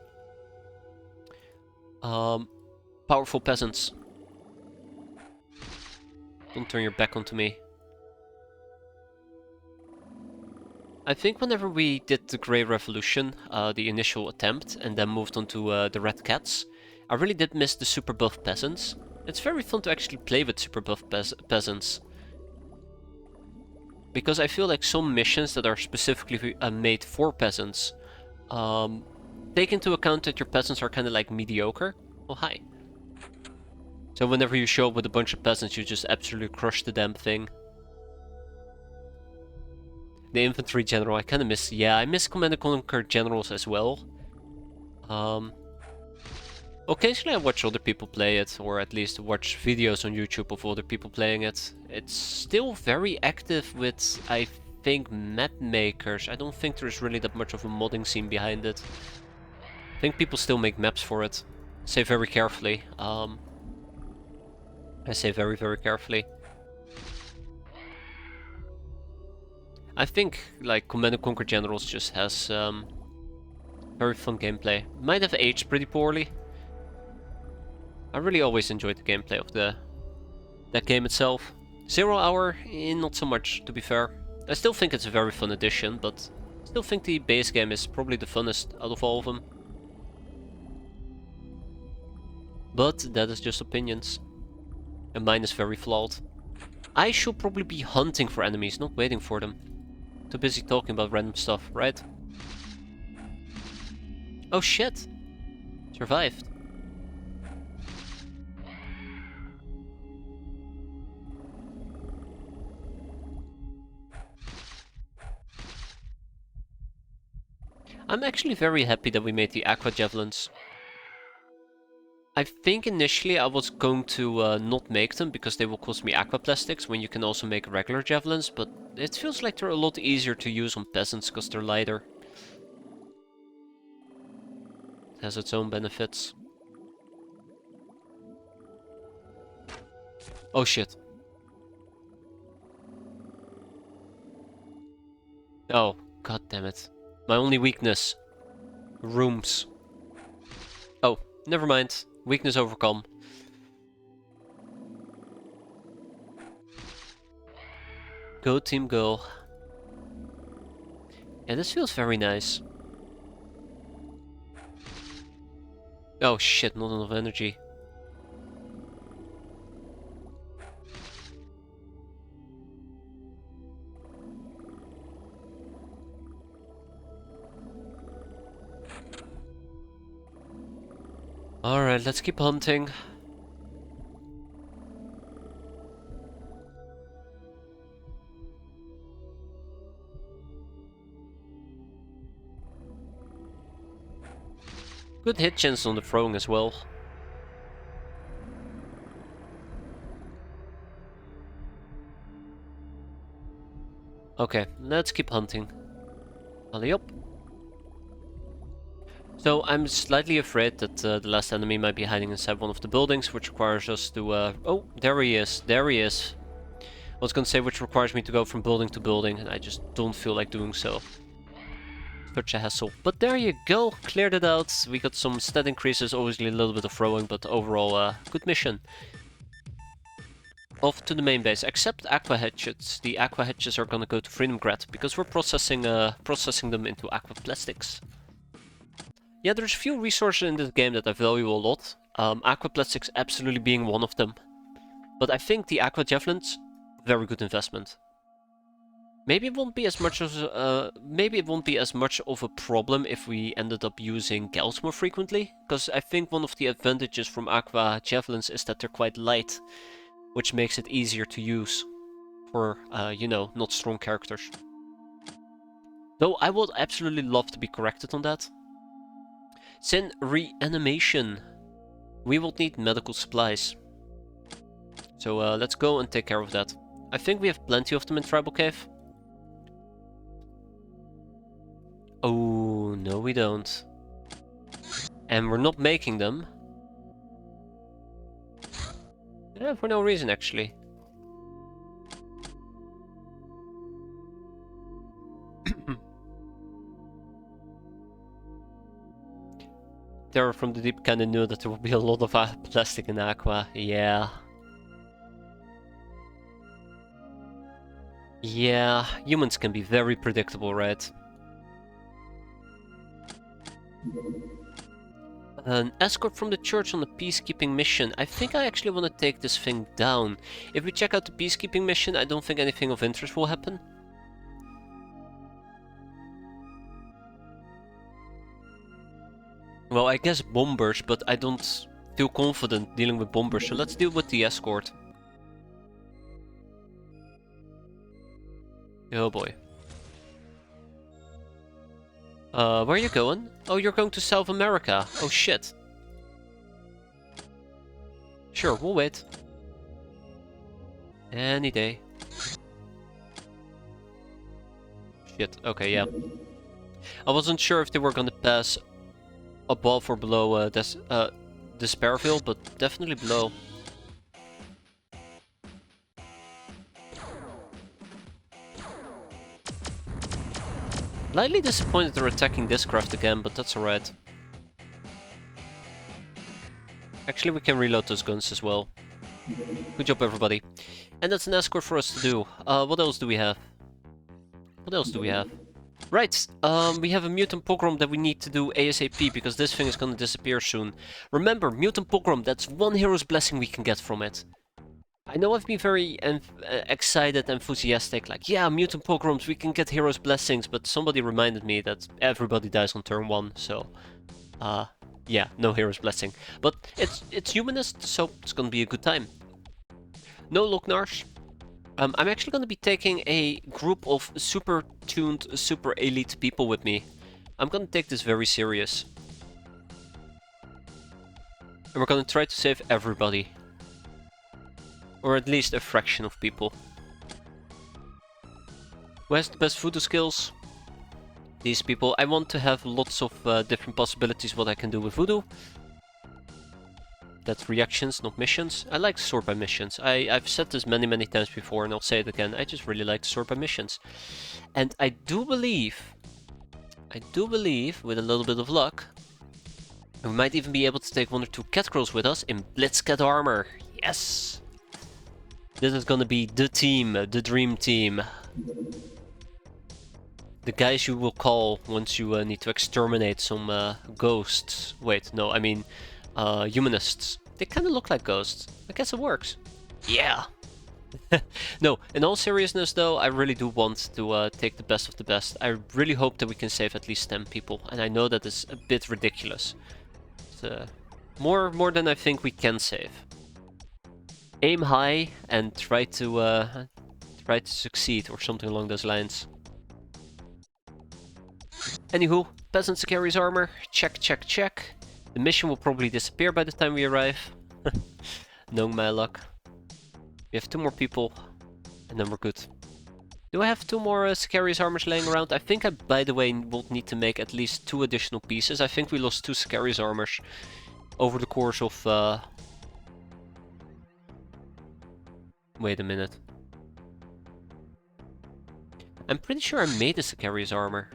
Powerful peasants. Don't turn your back onto me. I think whenever we did the Grey Revolution, the initial attempt, and then moved on to the Red Cats, I really did miss the super buff peasants. It's very fun to actually play with super buff peasants. Because I feel like some missions that are specifically made for peasants take into account that your peasants are kind of like mediocre. Oh, hi. So whenever you show up with a bunch of peasants, you just absolutely crush the damn thing. The infantry general, I kind of miss... Yeah, I miss Command & Conquer generals as well. Occasionally I watch other people play it, or at least watch videos on YouTube of other people playing it. It's still very active with, I think, map makers. I don't think there's really that much of a modding scene behind it. I think people still make maps for it. Say very carefully. I say very, very carefully. I think, like, Command & Conquer Generals just has very fun gameplay. Might have aged pretty poorly. I really always enjoyed the gameplay of that game itself. 0 Hour, not so much, to be fair. I still think it's a very fun addition, but I still think the base game is probably the funnest out of all of them. But that is just opinions. And mine is very flawed. I should probably be hunting for enemies, not waiting for them. Too busy talking about random stuff, right? Oh shit! Survived. I'm actually very happy that we made the aqua javelins. I think initially I was going to not make them because they will cost me aqua plastics when you can also make regular javelins, but it feels like they're a lot easier to use on peasants because they're lighter. It has its own benefits. Oh shit. Oh, god damn it. My only weakness. Rooms. Oh, never mind. Weakness overcome. Go team go. Yeah, this feels very nice. Oh shit, not enough energy. Alright, let's keep hunting. Good hit chance on the throwing as well. Okay, let's keep hunting. Alley up. So I'm slightly afraid that the last enemy might be hiding inside one of the buildings, which requires us to... Oh, there he is, there he is. I was gonna say which requires me to go from building to building, and I just don't feel like doing so. Such a hassle. But there you go, cleared it out. We got some stat increases, obviously a little bit of throwing, but overall good mission. Off to the main base, except aqua hatchets. The aqua hatchets are gonna go to Freedomgrad, because we're processing them into aqua plastics. Yeah, there's a few resources in this game that I value a lot. Aqua plastics absolutely being one of them. But I think the aqua javelins, very good investment. Maybe it won't be as much as of a problem if we ended up using gals more frequently, because I think one of the advantages from aqua javelins is that they're quite light, which makes it easier to use for, you know, not strong characters. Though I would absolutely love to be corrected on that. Sin reanimation. We will need medical supplies. So let's go and take care of that. I think we have plenty of them in Tribal Cave. Oh, no we don't. And we're not making them. Yeah, for no reason actually. Terror from the Deep kinda knew that there would be a lot of plastic in Aqua, yeah. Yeah, humans can be very predictable, right? An escort from the church on a peacekeeping mission. I think I actually want to take this thing down. If we check out the peacekeeping mission, I don't think anything of interest will happen. Well, I guess bombers, but I don't feel confident dealing with bombers, so let's deal with the escort. Oh boy. Where are you going? Oh, you're going to South America. Oh shit. Sure, we'll wait. Any day. Shit, okay, yeah. I wasn't sure if they were gonna pass above or below Despairville, but definitely below. Slightly disappointed they're attacking this craft again, but that's alright. Actually, we can reload those guns as well. Good job, everybody. And that's an escort for us to do. What else do we have? What else do we have? Right, we have a Mutant Pogrom that we need to do ASAP, because this thing is gonna disappear soon. Remember, Mutant Pogrom, that's one hero's blessing we can get from it. I know I've been very excited, enthusiastic, like, yeah, Mutant Pogroms, we can get hero's blessings, but somebody reminded me that everybody dies on turn 1, so... yeah, no hero's blessing. But it's humanist, so it's gonna be a good time. No Loknars. I'm actually gonna be taking a group of super tuned, super elite people with me. I'm gonna take this very serious. And we're gonna try to save everybody. Or at least a fraction of people. Who has the best voodoo skills? These people. I want to have lots of different possibilities what I can do with voodoo. That's reactions, not missions. I like sort by missions. I've said this many times before, and I'll say it again. I just really like to sort by missions. And I do believe, with a little bit of luck, we might even be able to take 1 or 2 cat girls with us in Blitzcat armor. Yes! This is gonna be the team, the dream team. The guys you will call once you need to exterminate some ghosts. Wait, no, I mean humanists. They kind of look like ghosts. I guess it works. Yeah! No, in all seriousness though, I really do want to take the best of the best. I really hope that we can save at least 10 people, and I know that is a bit ridiculous. It's, more than I think we can save. Aim high and try to succeed, or something along those lines. Anywho, Peasant carries armor. Check, check, check. The mission will probably disappear by the time we arrive. Knowing my luck. We have 2 more people, and then we're good. Do I have 2 more Sicarius armors laying around? I think I, by the way, will need to make at least 2 additional pieces. I think we lost 2 Sicarius armors over the course of... Wait a minute. I'm pretty sure I made a Sicarius armor.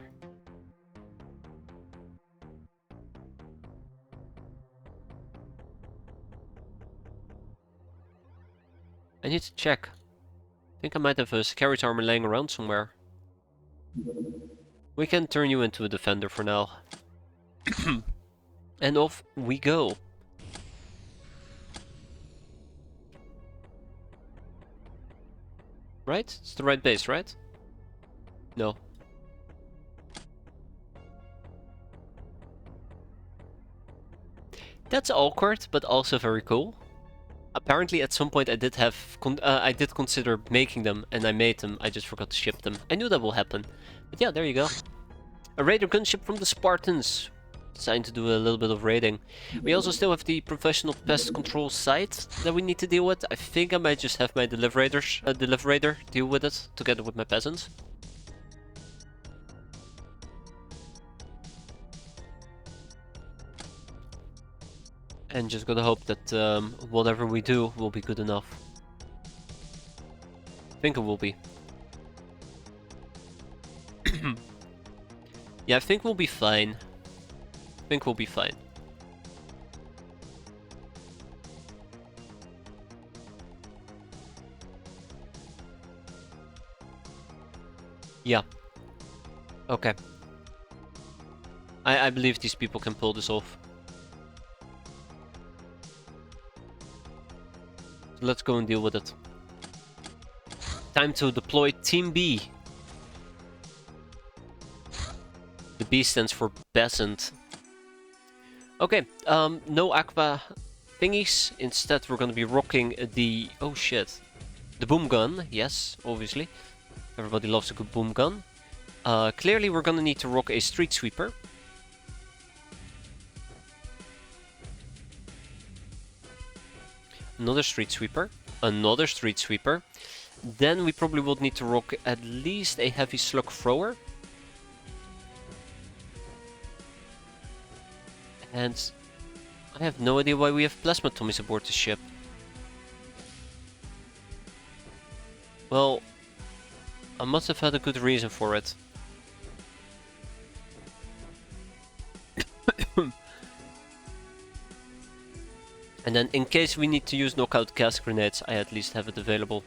I need to check. I think I might have a Sicarius armor laying around somewhere. We can turn you into a defender for now. And off we go. Right? It's the right base, right? No. That's awkward, but also very cool. Apparently at some point I did consider making them, and I made them, I just forgot to ship them. I knew that will happen. But yeah, there you go. A raider gunship from the Spartans. Designed to do a little bit of raiding. We also still have the professional pest control site that we need to deal with. I think I might just have my deliberator deal with it, together with my peasants. And just gotta hope that whatever we do will be good enough. I think it will be. Yeah, I think we'll be fine. I think we'll be fine. Yeah. Okay. I believe these people can pull this off. So let's go and deal with it. Time to deploy Team B. The B stands for Besant. Okay, no aqua thingies. Instead, we're gonna be rocking the... oh shit. The boom gun, yes, obviously. Everybody loves a good boom gun. Clearly, we're gonna need to rock a street sweeper. Another street sweeper. Another street sweeper. Then we probably would need to rock at least a heavy slug thrower. And I have no idea why we have plasma Tommies aboard the ship. Well, I must have had a good reason for it. And then in case we need to use knockout gas grenades, I at least have it available.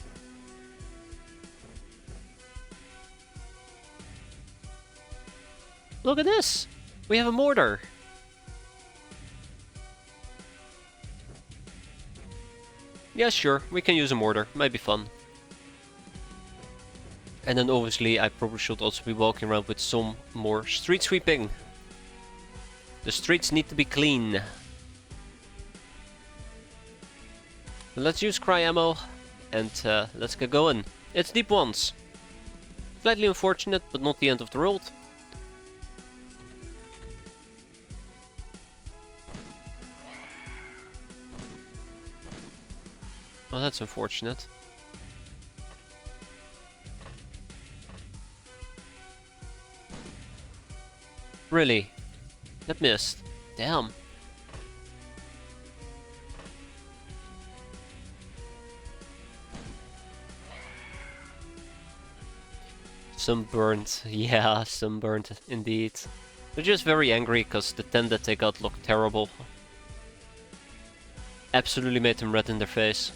Look at this! We have a mortar! Yeah, sure, we can use a mortar. Might be fun. And then obviously I probably should also be walking around with some more street sweeping. The streets need to be clean. Let's use cry ammo and let's get going. It's deep ones. Slightly unfortunate, but not the end of the world. Oh, that's unfortunate. Really? That missed. Damn. Sunburned. Yeah, sunburned indeed. They're just very angry because the 10 that they got looked terrible. Absolutely made them red in their face.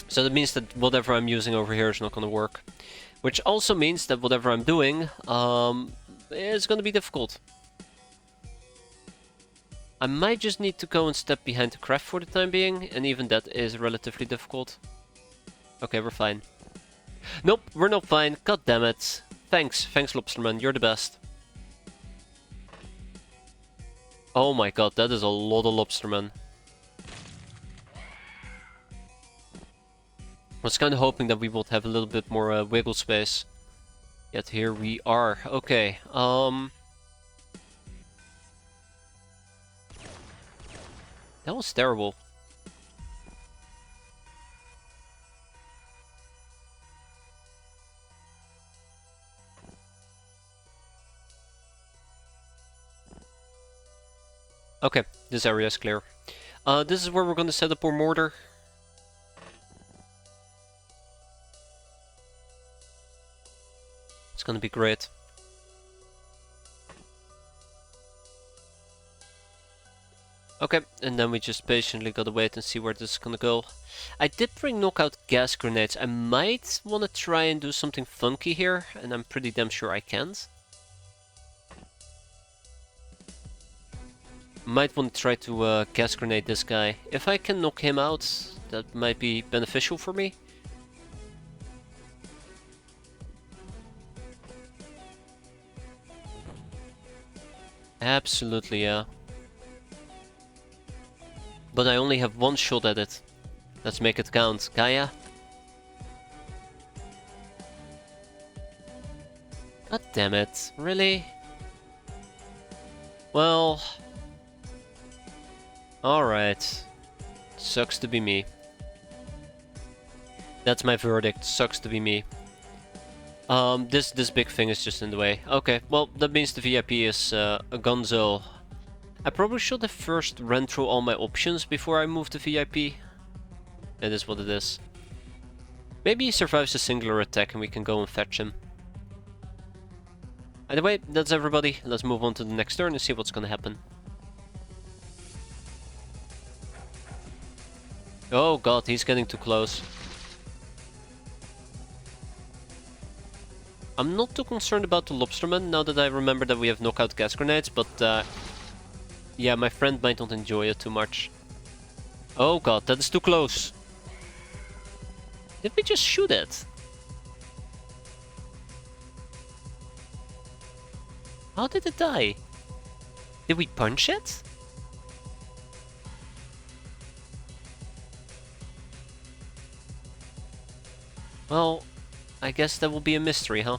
So that means that whatever I'm using over here is not going to work. Which also means that whatever I'm doing is going to be difficult. I might just need to go and step behind the craft for the time being, and even that is relatively difficult. Okay, we're fine. Nope, we're not fine. God damn it. Thanks, Lobsterman, you're the best. Oh my god, that is a lot of Lobsterman. I was kind of hoping that we would have a little bit more wiggle space. Yet here we are. Okay, that was terrible. Okay, this area is clear. This is where we're going to set up our mortar. It's going to be great. Okay, and then we just patiently gotta wait and see where this is gonna go. I did bring knockout gas grenades. I might want to try and do something funky here, and I'm pretty damn sure I can't. Might want to try to gas grenade this guy. If I can knock him out, that might be beneficial for me. Absolutely, yeah. But I only have one shot at it. Let's make it count. Gaia? God damn it. Really? Well... Alright. Sucks to be me. That's my verdict. Sucks to be me. This big thing is just in the way. Okay, well, that means the VIP is a gonzo. I probably should have first ran through all my options before I moved to VIP. It is what it is. Maybe he survives a singular attack and we can go and fetch him. Either way, that's everybody. Let's move on to the next turn and see what's gonna happen. Oh god, he's getting too close. I'm not too concerned about the Lobsterman now that I remember that we have knockout gas grenades, but yeah, my friend might not enjoy it too much. Oh god, that is too close. Did we just shoot it? How did it die? Did we punch it? Well, I guess that will be a mystery, huh?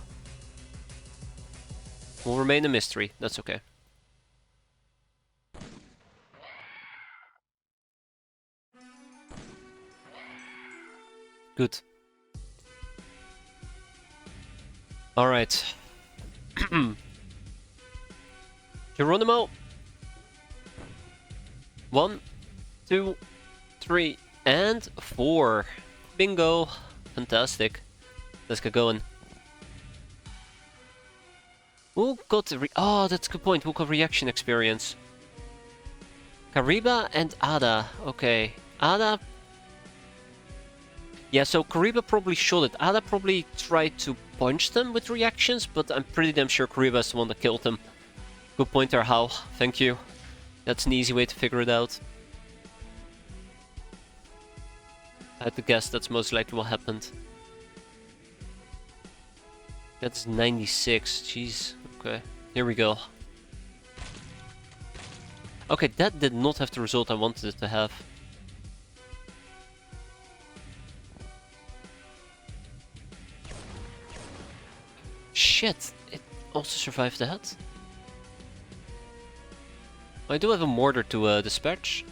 Will remain a mystery, that's okay. Good. Alright. Geronimo! 1, 2, 3, and 4. Bingo! Fantastic. Let's get going. Who got oh, that's a good point. Who got reaction experience? Kariba and Ada. Okay. Ada. Yeah, so Kariba probably shot it. Ada probably tried to punch them with reactions, but I'm pretty damn sure Kariba is the one that killed them. Good point there, Hal. Thank you. That's an easy way to figure it out. I had to guess that's most likely what happened. That's 96. Jeez. Okay, here we go. Okay, that did not have the result I wanted it to have. Shit, it also survived that. I do have a mortar to dispatch.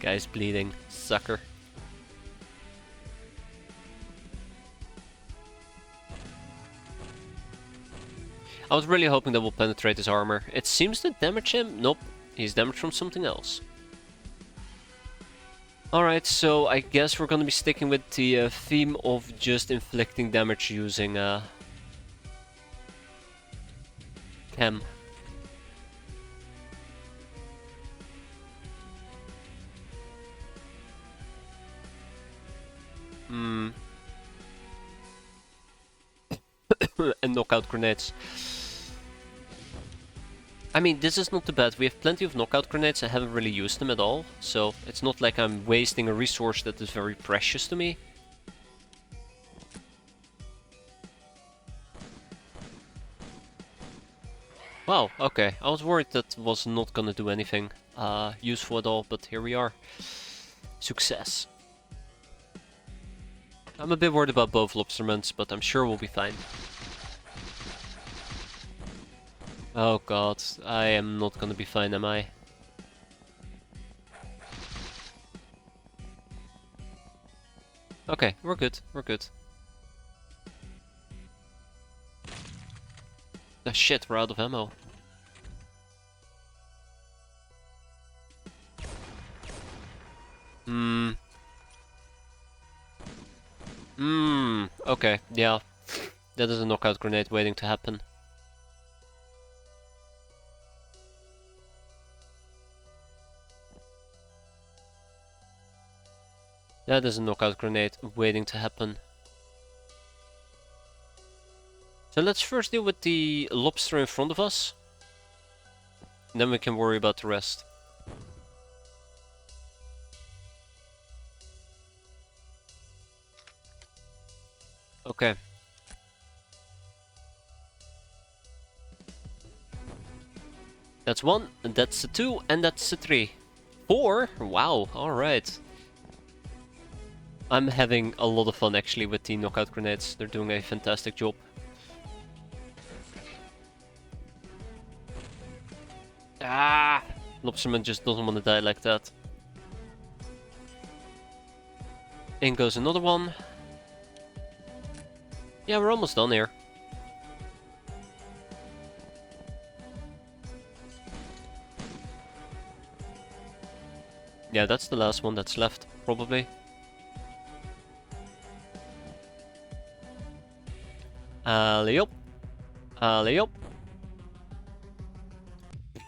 Guy's bleeding, sucker. I was really hoping that we'll penetrate his armor. It seems to damage him. Nope, he's damaged from something else. Alright, so I guess we're gonna be sticking with the theme of just inflicting damage using chem. And knockout grenades. I mean, this is not too bad. We have plenty of knockout grenades. I haven't really used them at all, so it's not like I'm wasting a resource that is very precious to me. Wow, okay. I was worried that was not gonna do anything useful at all, but here we are. Success. I'm a bit worried about both lobstermans, but I'm sure we'll be fine. Oh god, I am not gonna be fine, am I? Okay, we're good, we're good. Oh shit, we're out of ammo. Okay, yeah. That is a knockout grenade waiting to happen. That is a knockout grenade waiting to happen. So let's first deal with the lobster in front of us. Then we can worry about the rest. Okay. That's 1, and that's a 2, and that's a 3. 4? Wow, alright. I'm having a lot of fun actually with the knockout grenades. They're doing a fantastic job. Ah! Lobsterman just doesn't want to die like that. In goes another one. Yeah, we're almost done here. Yeah, that's the last one that's left, probably. Alley up. Alley up.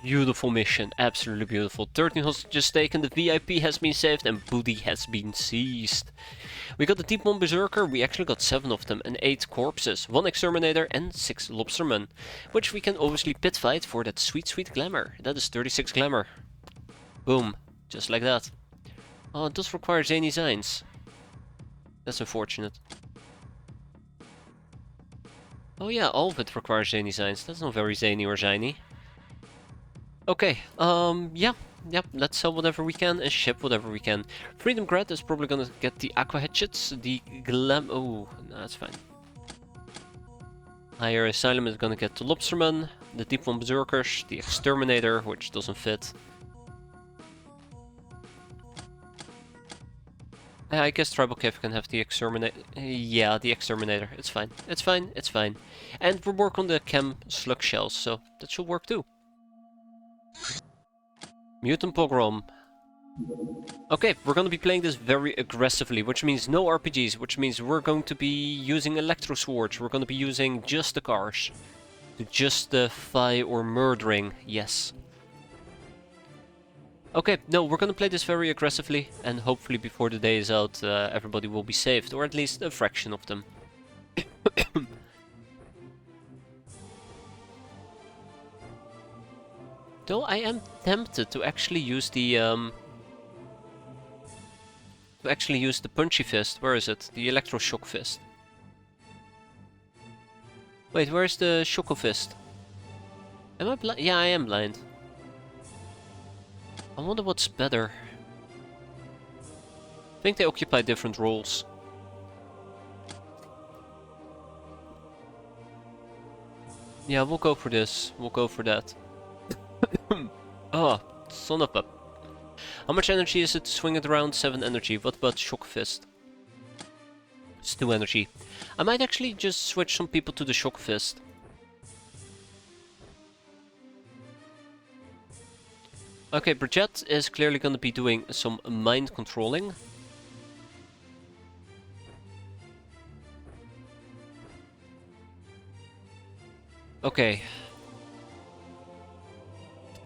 Beautiful mission, absolutely beautiful. 13 hostages taken, the VIP has been saved, and booty has been seized. We got the Deep One Berserker, we actually got 7 of them, and 8 corpses, 1 exterminator, and 6 lobstermen. Which we can obviously pit fight for that sweet, sweet glamour. That is 36 glamour. Boom, just like that. Oh, it does require zany signs. That's unfortunate. Oh yeah, all of it requires zany signs. That's not very zany or ziny. Okay, yeah, let's sell whatever we can and ship whatever we can. Freedom Grad is probably gonna get the Aqua Hatchets, the Glam... Oh, no, that's fine. Higher Asylum is gonna get the Lobsterman, the Deep One Berserkers, the Exterminator, which doesn't fit. I guess Tribal Cave can have the Exterminator. Yeah, the Exterminator. It's fine. It's fine. It's fine. And we'll work on the Chem Slug Shells, so that should work too. Mutant Pogrom. Okay, we're gonna be playing this very aggressively, which means no RPGs, which means we're going to be using Electro Swords. We're gonna be using just the cars. To justify or murdering, yes. Okay, no, we're gonna play this very aggressively, and hopefully before the day is out, everybody will be saved, or at least a fraction of them. Though I am tempted to actually use the punchy fist. Where is it? The electroshock fist. Wait, where's the Shoko fist? Am I blind? Yeah, I am blind. I wonder what's better. I think they occupy different roles. Yeah, we'll go for this. We'll go for that. Oh, son of a... How much energy is it to swing it around? 7 energy. What about Shock Fist? It's 2 energy. I might actually just switch some people to the Shock Fist. Okay, Bridget is clearly going to be doing some mind controlling. Okay.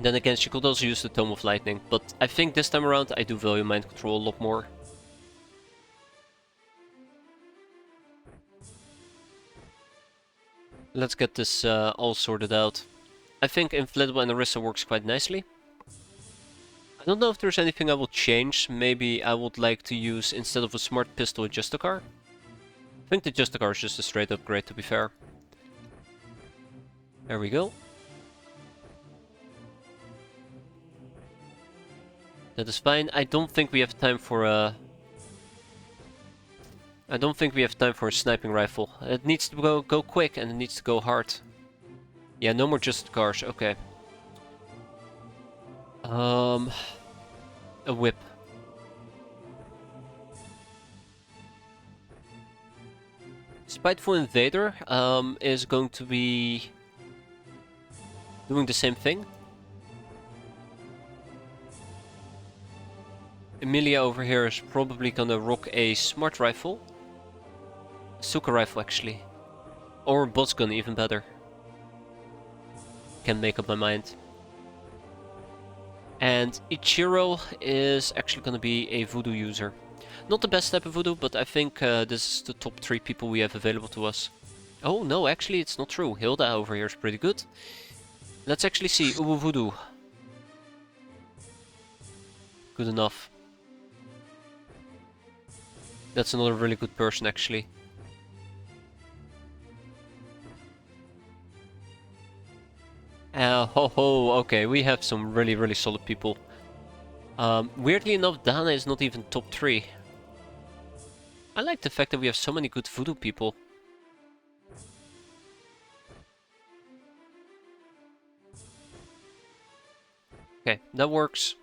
Then again, she could also use the Tome of Lightning, but I think this time around I do value mind control a lot more. Let's get this all sorted out. I think Inflatable and Arista works quite nicely. I don't know if there's anything I will change. Maybe I would like to use, instead of a Smart Pistol, a Justicar. I think the Justicar is just a straight upgrade, to be fair. There we go. That is fine. I don't think we have time for a... I don't think we have time for a sniping rifle. It needs to go quick and it needs to go hard. Yeah, no more just cars. Okay. A whip. Spiteful Invader is going to be doing the same thing. Emilia over here is probably gonna rock a smart rifle. Suka rifle actually. Or boss gun, even better. Can't make up my mind. And Ichiro is actually gonna be a voodoo user. Not the best type of voodoo, but I think this is the top 3 people we have available to us. Oh no, actually it's not true. Hilda over here is pretty good. Let's actually see. Ubu Voodoo. Good enough. That's another really good person, actually. Okay, we have some really, really solid people. Weirdly enough, Dana is not even top 3. I like the fact that we have so many good voodoo people. Okay, that works.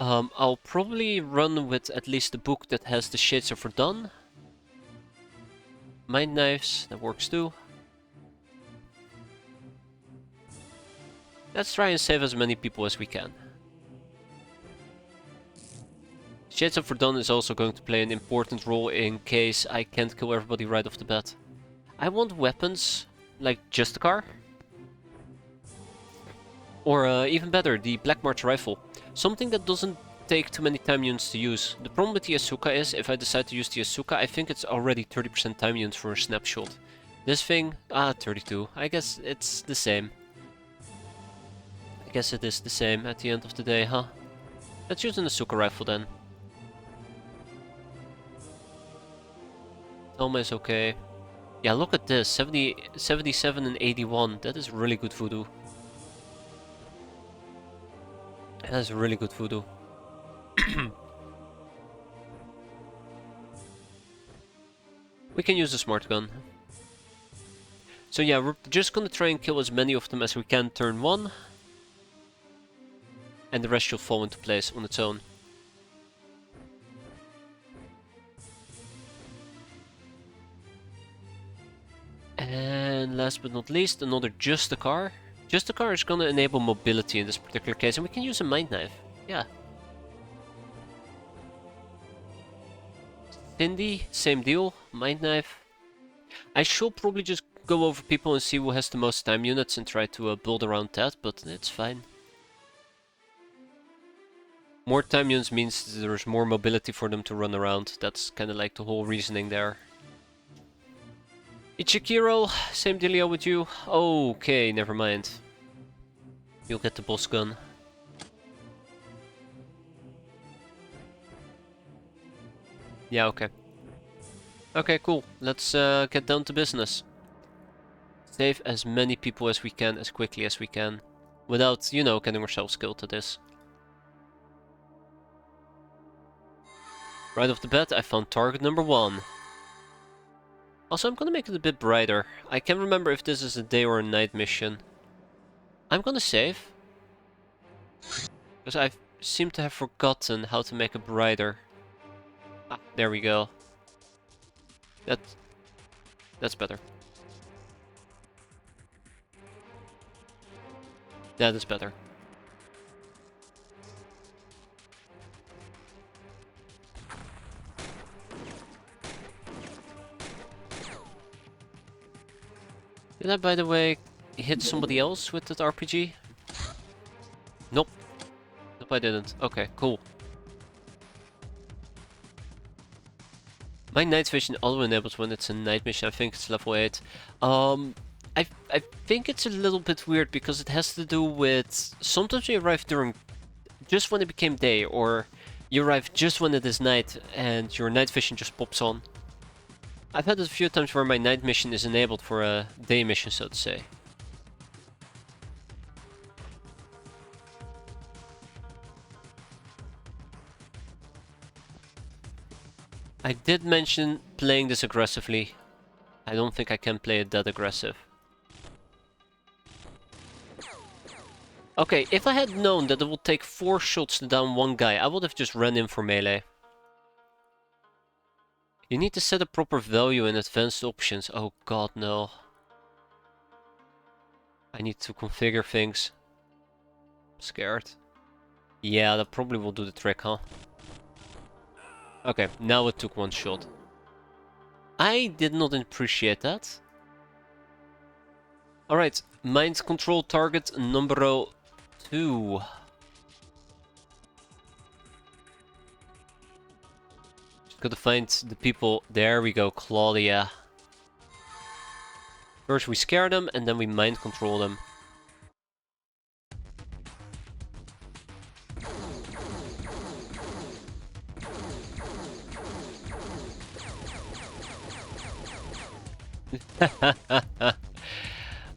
I'll probably run with at least the book that has the Shades of Verdun. Mind Knives, that works too. Let's try and save as many people as we can. Shades of Verdun is also going to play an important role in case I can't kill everybody right off the bat. I want weapons, like just a car. Or even better, the Black March rifle. Something that doesn't take too many time units to use. The problem with the Asuka is, if I decide to use the Asuka, I think it's already 30% time units for a snapshot. This thing, 32. I guess it's the same. I guess it is the same at the end of the day, huh? Let's use an Asuka rifle then. Thelma is okay. Yeah, look at this. 70, 77 and 81. That is really good voodoo. That is really good voodoo. We can use a smart gun. So yeah, we're just gonna try and kill as many of them as we can turn 1. And the rest should fall into place on its own. And last but not least, another Just a Car. Just a Car is gonna enable mobility in this particular case, and we can use a mind knife. Yeah. Cindy, same deal, mind knife. I should probably just go over people and see who has the most time units and try to build around that, but it's fine. More time units means there's more mobility for them to run around. That's kind of like the whole reasoning there. Ichikiro, same dealio with you. Okay, never mind. You'll get the boss gun. Yeah, okay. Okay, cool. Let's get down to business. Save as many people as we can, as quickly as we can. Without, you know, getting ourselves killed to this. Right off the bat, I found target number 1. Also, I'm gonna make it a bit brighter. I can't remember if this is a day or a night mission. I'm gonna save. Because I seem to have forgotten how to make it brighter. Ah, there we go. That's better. That is better. Did I, by the way, hit somebody else with that RPG? Nope. Nope, I didn't. Okay, cool. My night vision auto enables when it's a night mission. I think it's level 8. I think it's a little bit weird because it has to do with sometimes you arrive during just when it became day, or you arrive just when it is night and your night vision just pops on. I've had it a few times where my night mission is enabled for a day mission, so to say. I did mention playing this aggressively. I don't think I can play it that aggressive. Okay, if I had known that it would take 4 shots to down one guy, I would have just ran in for melee. You need to set a proper value in advanced options. Oh god, no. I need to configure things. I'm scared. Yeah, that probably will do the trick, huh? Okay, now it took 1 shot. I did not appreciate that. Alright, mind control target number 2. Just gotta find the people. There we go, Claudia. First we scare them and then we mind control them.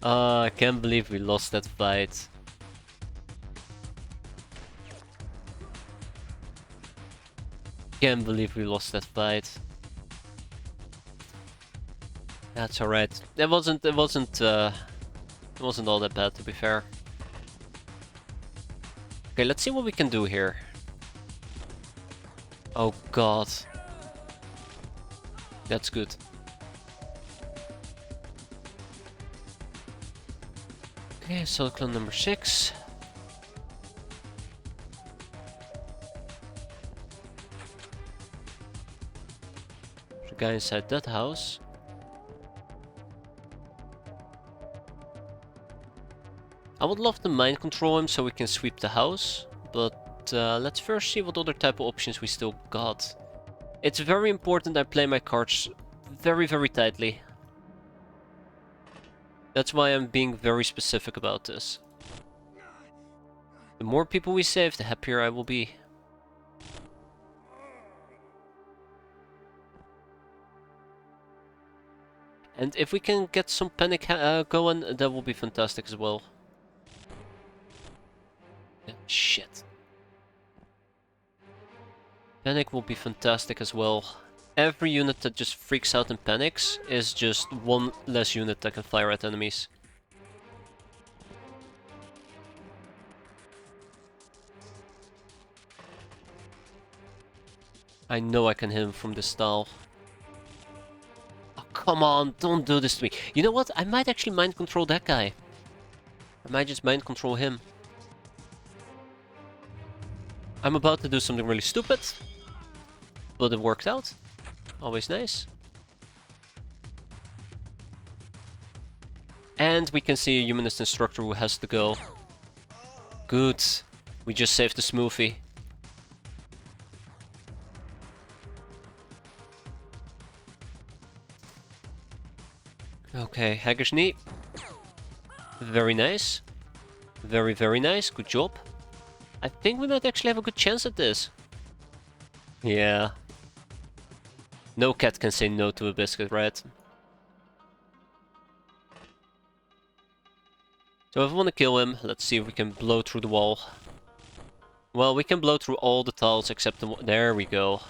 I can't believe we lost that fight. Can't believe we lost that fight. That's alright. It wasn't all that bad, to be fair. Okay, let's see what we can do here. Oh god. That's good. Okay, cyclone number 6. There's a guy inside that house. I would love to mind control him so we can sweep the house, but let's first see what other type of options we still got. It's very important I play my cards very, very tightly. That's why I'm being very specific about this. The more people we save, the happier I will be. And if we can get some panic going, that will be fantastic as well. Yeah, shit. Panic will be fantastic as well. Every unit that just freaks out and panics is just one less unit that can fire at enemies. I know I can hit him from this style. Oh, come on, don't do this to me. You know what? I might actually mind control that guy. I might just mind control him. I'm about to do something really stupid, but it worked out. Always nice. And we can see a humanist instructor who has to go. Good. We just saved the smoothie. Okay, Hagger's knee. Very nice. Very, very nice. Good job. I think we might actually have a good chance at this. Yeah. No cat can say no to a biscuit, right? So if we want to kill him, let's see if we can blow through the wall. Well, we can blow through all the tiles except the one. There we go.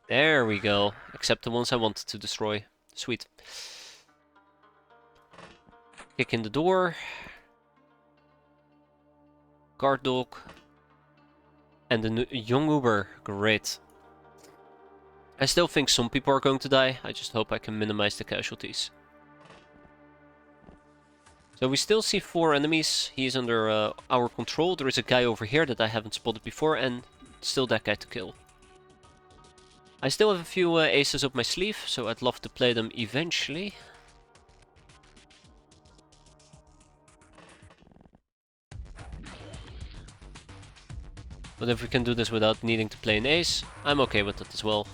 There we go. Except the ones I wanted to destroy. Sweet. Kick in the door. Guard dog. And the young Uber. Great. I still think some people are going to die. I just hope I can minimize the casualties. So we still see 4 enemies. He's under our control. There is a guy over here that I haven't spotted before, and still that guy to kill. I still have a few aces up my sleeve, so I'd love to play them eventually. But if we can do this without needing to play an ace, I'm okay with that as well.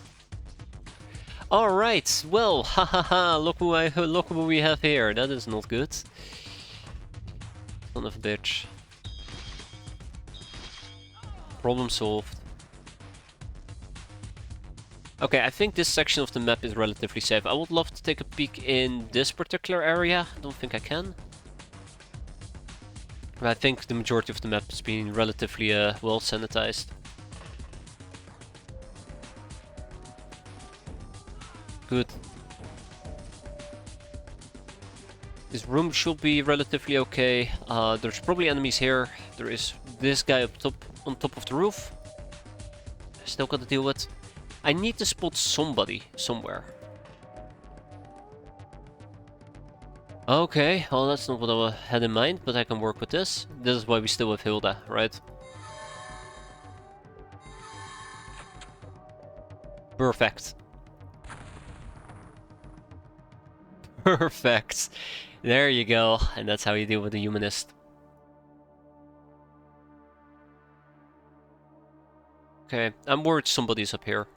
Alright, well, hahaha, look who we have here. That is not good. Son of a bitch. Problem solved. Okay, I think this section of the map is relatively safe. I would love to take a peek in this particular area. I don't think I can. But I think the majority of the map has been relatively well sanitized. Good. This room should be relatively okay. There's probably enemies here. There is this guy up top, on top of the roof. Still got to deal with. I need to spot somebody somewhere. Okay, well that's not what I had in mind, but I can work with this. This is why we still have Hilda, right? Perfect. Perfect. There you go. And that's how you deal with a humanist. Okay, I'm worried somebody's up here.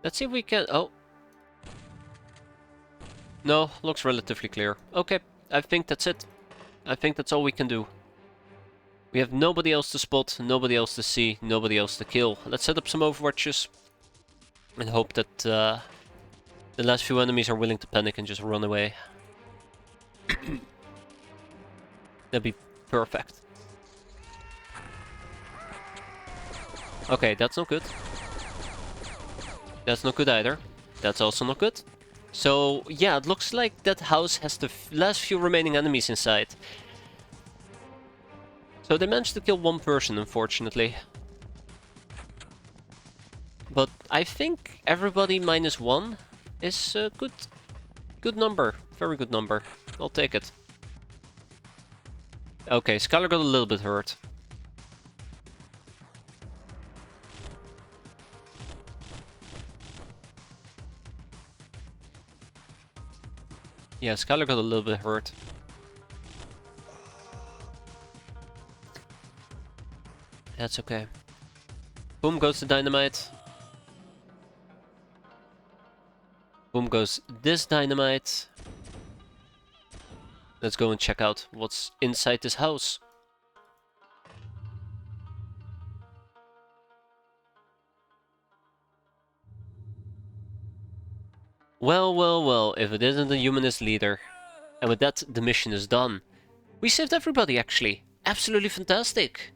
Let's see if we can... Oh. No, looks relatively clear. Okay, I think that's it. I think that's all we can do. We have nobody else to spot, nobody else to see, nobody else to kill. Let's set up some overwatches. And hope that the last few enemies are willing to panic and just run away. That'd be perfect. Okay, that's not good. That's not good either. That's also not good. So, yeah, it looks like that house has the last few remaining enemies inside. So they managed to kill one person, unfortunately. But I think everybody -1 is a good number. Very good number. I'll take it. Okay, Skylar got a little bit hurt. Yeah, Skylar got a little bit hurt. That's okay. Boom goes the dynamite. Boom goes this dynamite. Let's go and check out what's inside this house. Well, well, well, if it isn't a humanist leader. And with that, the mission is done. We saved everybody, actually. Absolutely fantastic.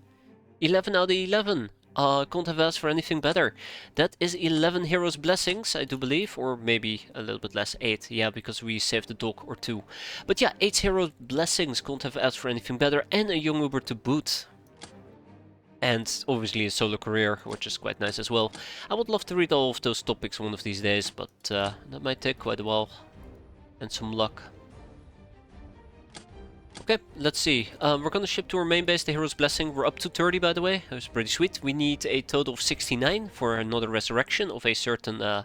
11 out of 11. Can't have asked for anything better. That is 11 heroes' blessings, I do believe. Or maybe a little bit less, 8. Yeah, because we saved a dog or 2. But yeah, 8 heroes' blessings. Can't have asked for anything better. And a young Uber to boot. And obviously a solo career, which is quite nice as well. I would love to read all of those topics one of these days, but that might take quite a while. And some luck. Okay, let's see. We're gonna ship to our main base, the Hero's Blessing. We're up to 30, by the way. That was pretty sweet. We need a total of 69 for another resurrection of a certain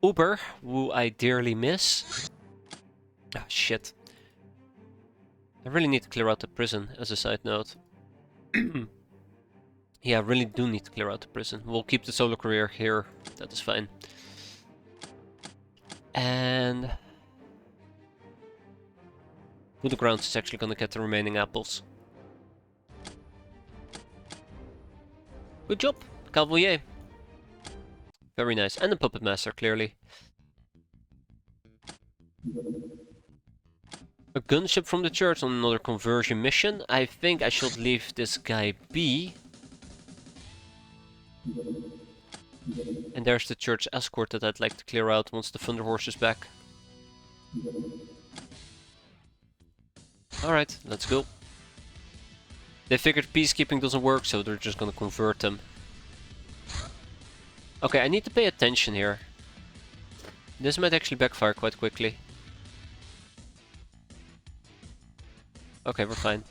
Uber, who I dearly miss. Ah, shit. I really need to clear out the prison, as a side note. Yeah, I really do need to clear out the prison. We'll keep the solo career here. That is fine. And who the grounds is actually gonna get the remaining apples. Good job, Cavalier. Very nice. And the Puppet Master, clearly. A gunship from the church on another conversion mission. I think I should leave this guy be. And there's the church escort that I'd like to clear out once the Thunder Horse is back. Alright, let's go. They figured peacekeeping doesn't work, so they're just gonna convert them. Okay, I need to pay attention here. This might actually backfire quite quickly. Okay, we're fine.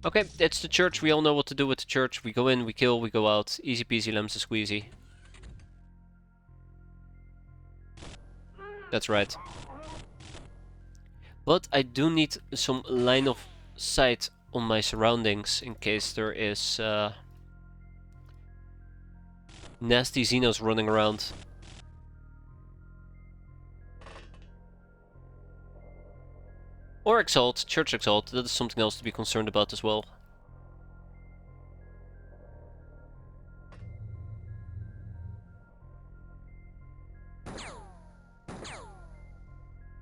Okay, it's the church. We all know what to do with the church. We go in, we kill, we go out. Easy peasy, lemon squeezy. That's right. But I do need some line of sight on my surroundings in case there is nasty Xenos running around. Or Exalt, Church Exalt, that is something else to be concerned about as well.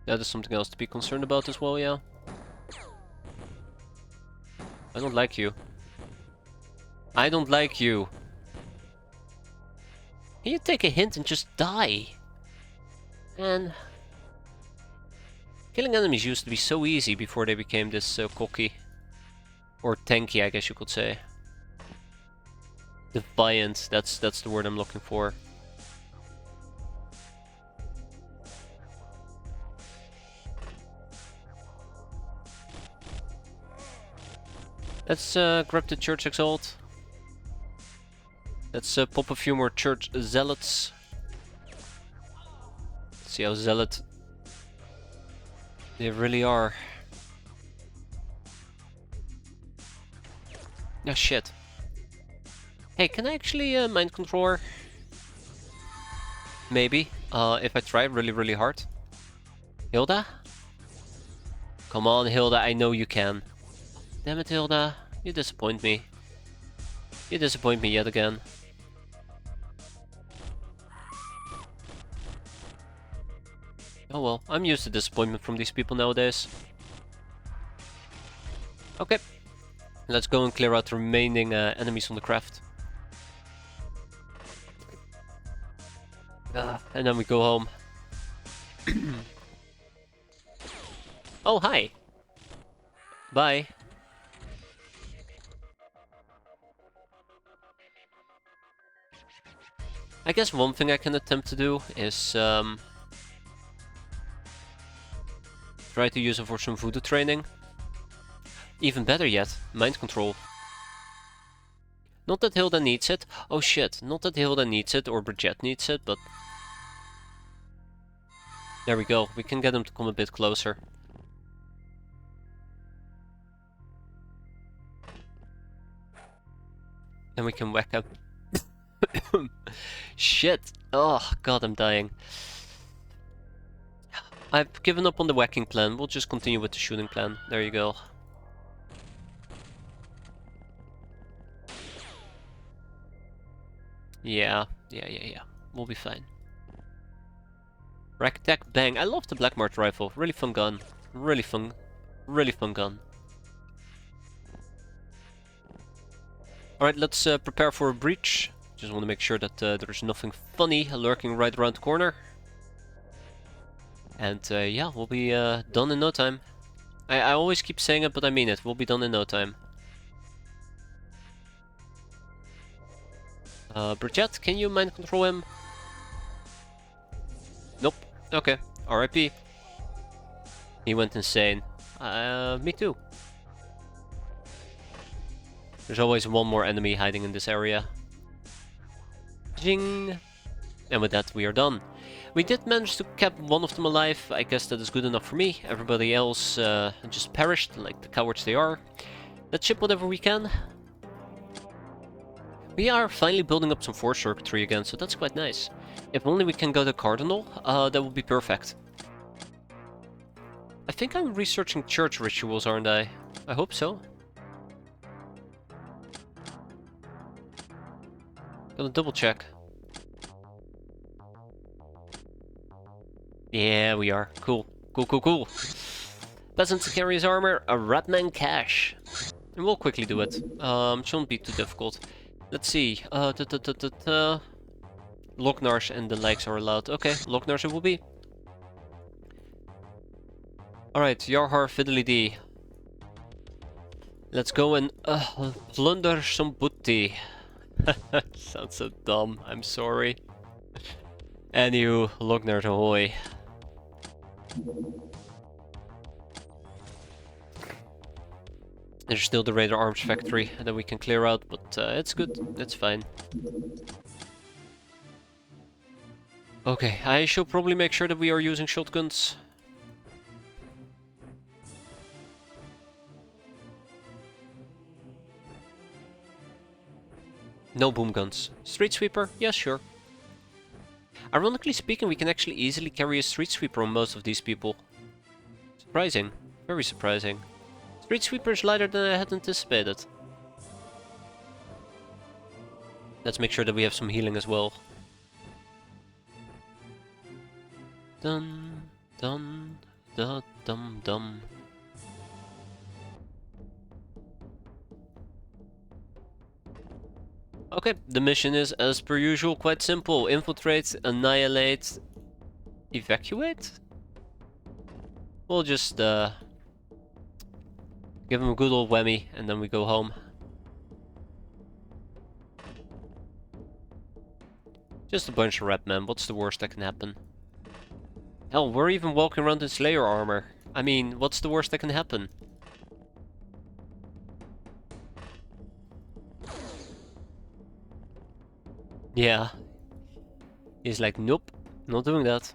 That is something else to be concerned about as well, yeah. I don't like you. I don't like you. Can you take a hint and just die? And killing enemies used to be so easy before they became this cocky. Or tanky, I guess you could say. Defiant, that's the word I'm looking for. Let's grab the Church Exalt. Let's pop a few more Church Zealots. Let's see how zealot they really are. Ah, shit. Hey, can I actually mind control her? Maybe, if I try really hard. Hilda? Come on, Hilda, I know you can. Damn it, Hilda. You disappoint me. You disappoint me yet again. Oh well, I'm used to disappointment from these people nowadays. Okay. Let's go and clear out the remaining enemies on the craft. And then we go home. Oh, hi! Bye! I guess one thing I can attempt to do is try to use it for some voodoo training. Even better yet, mind control. Not that Hilda needs it. Oh shit, not that Hilda needs it or Bridget needs it, but... There we go, we can get them to come a bit closer. And we can whack him. Shit! Oh god, I'm dying. I've given up on the whacking plan. We'll just continue with the shooting plan. There you go. Yeah. We'll be fine. Rack attack, bang. I love the Black March rifle. Really fun gun. Really fun gun. Alright, let's prepare for a breach. Just want to make sure that there's nothing funny lurking right around the corner. And yeah, we'll be done in no time. I always keep saying it, but I mean it. We'll be done in no time. Bridget, can you mind control him? Nope. Okay. RIP. He went insane. Me too. There's always one more enemy hiding in this area. Jing! And with that, we are done. We did manage to keep one of them alive. I guess that is good enough for me. Everybody else just perished, like the cowards they are. Let's ship whatever we can. We are finally building up some force circuitry again, so that's quite nice. If only we can go to Cardinal, that would be perfect. I think I'm researching church rituals, aren't I? I hope so. Gonna double check. Yeah, we are. Cool. Cool. Peasant to carry his armor, a Ratman cache. And we'll quickly do it. Shouldn't be too difficult. Let's see. Locknars and the likes are allowed. Okay, Locknars it will be. Alright, Yarhar Fiddly D. Let's go and plunder some booty. Sounds so dumb, I'm sorry. Anywho, Locknars ahoy. There's still the Raider Arms Factory that we can clear out, but it's good, it's fine. Okay, I should probably make sure that we are using shotguns. No boom guns. Street Sweeper? Yeah, sure. Ironically speaking, we can actually easily carry a Street Sweeper on most of these people. Surprising. Very surprising. Street Sweeper is lighter than I had anticipated. Let's make sure that we have some healing as well. Dun dun da dum dum. Okay, the mission is, as per usual, quite simple. Infiltrate, annihilate, evacuate? We'll just give him a good old whammy, and then we go home. Just a bunch of rat men, what's the worst that can happen? Hell, we're even walking around in Slayer armor. I mean, what's the worst that can happen? Yeah. He's like, nope, not doing that.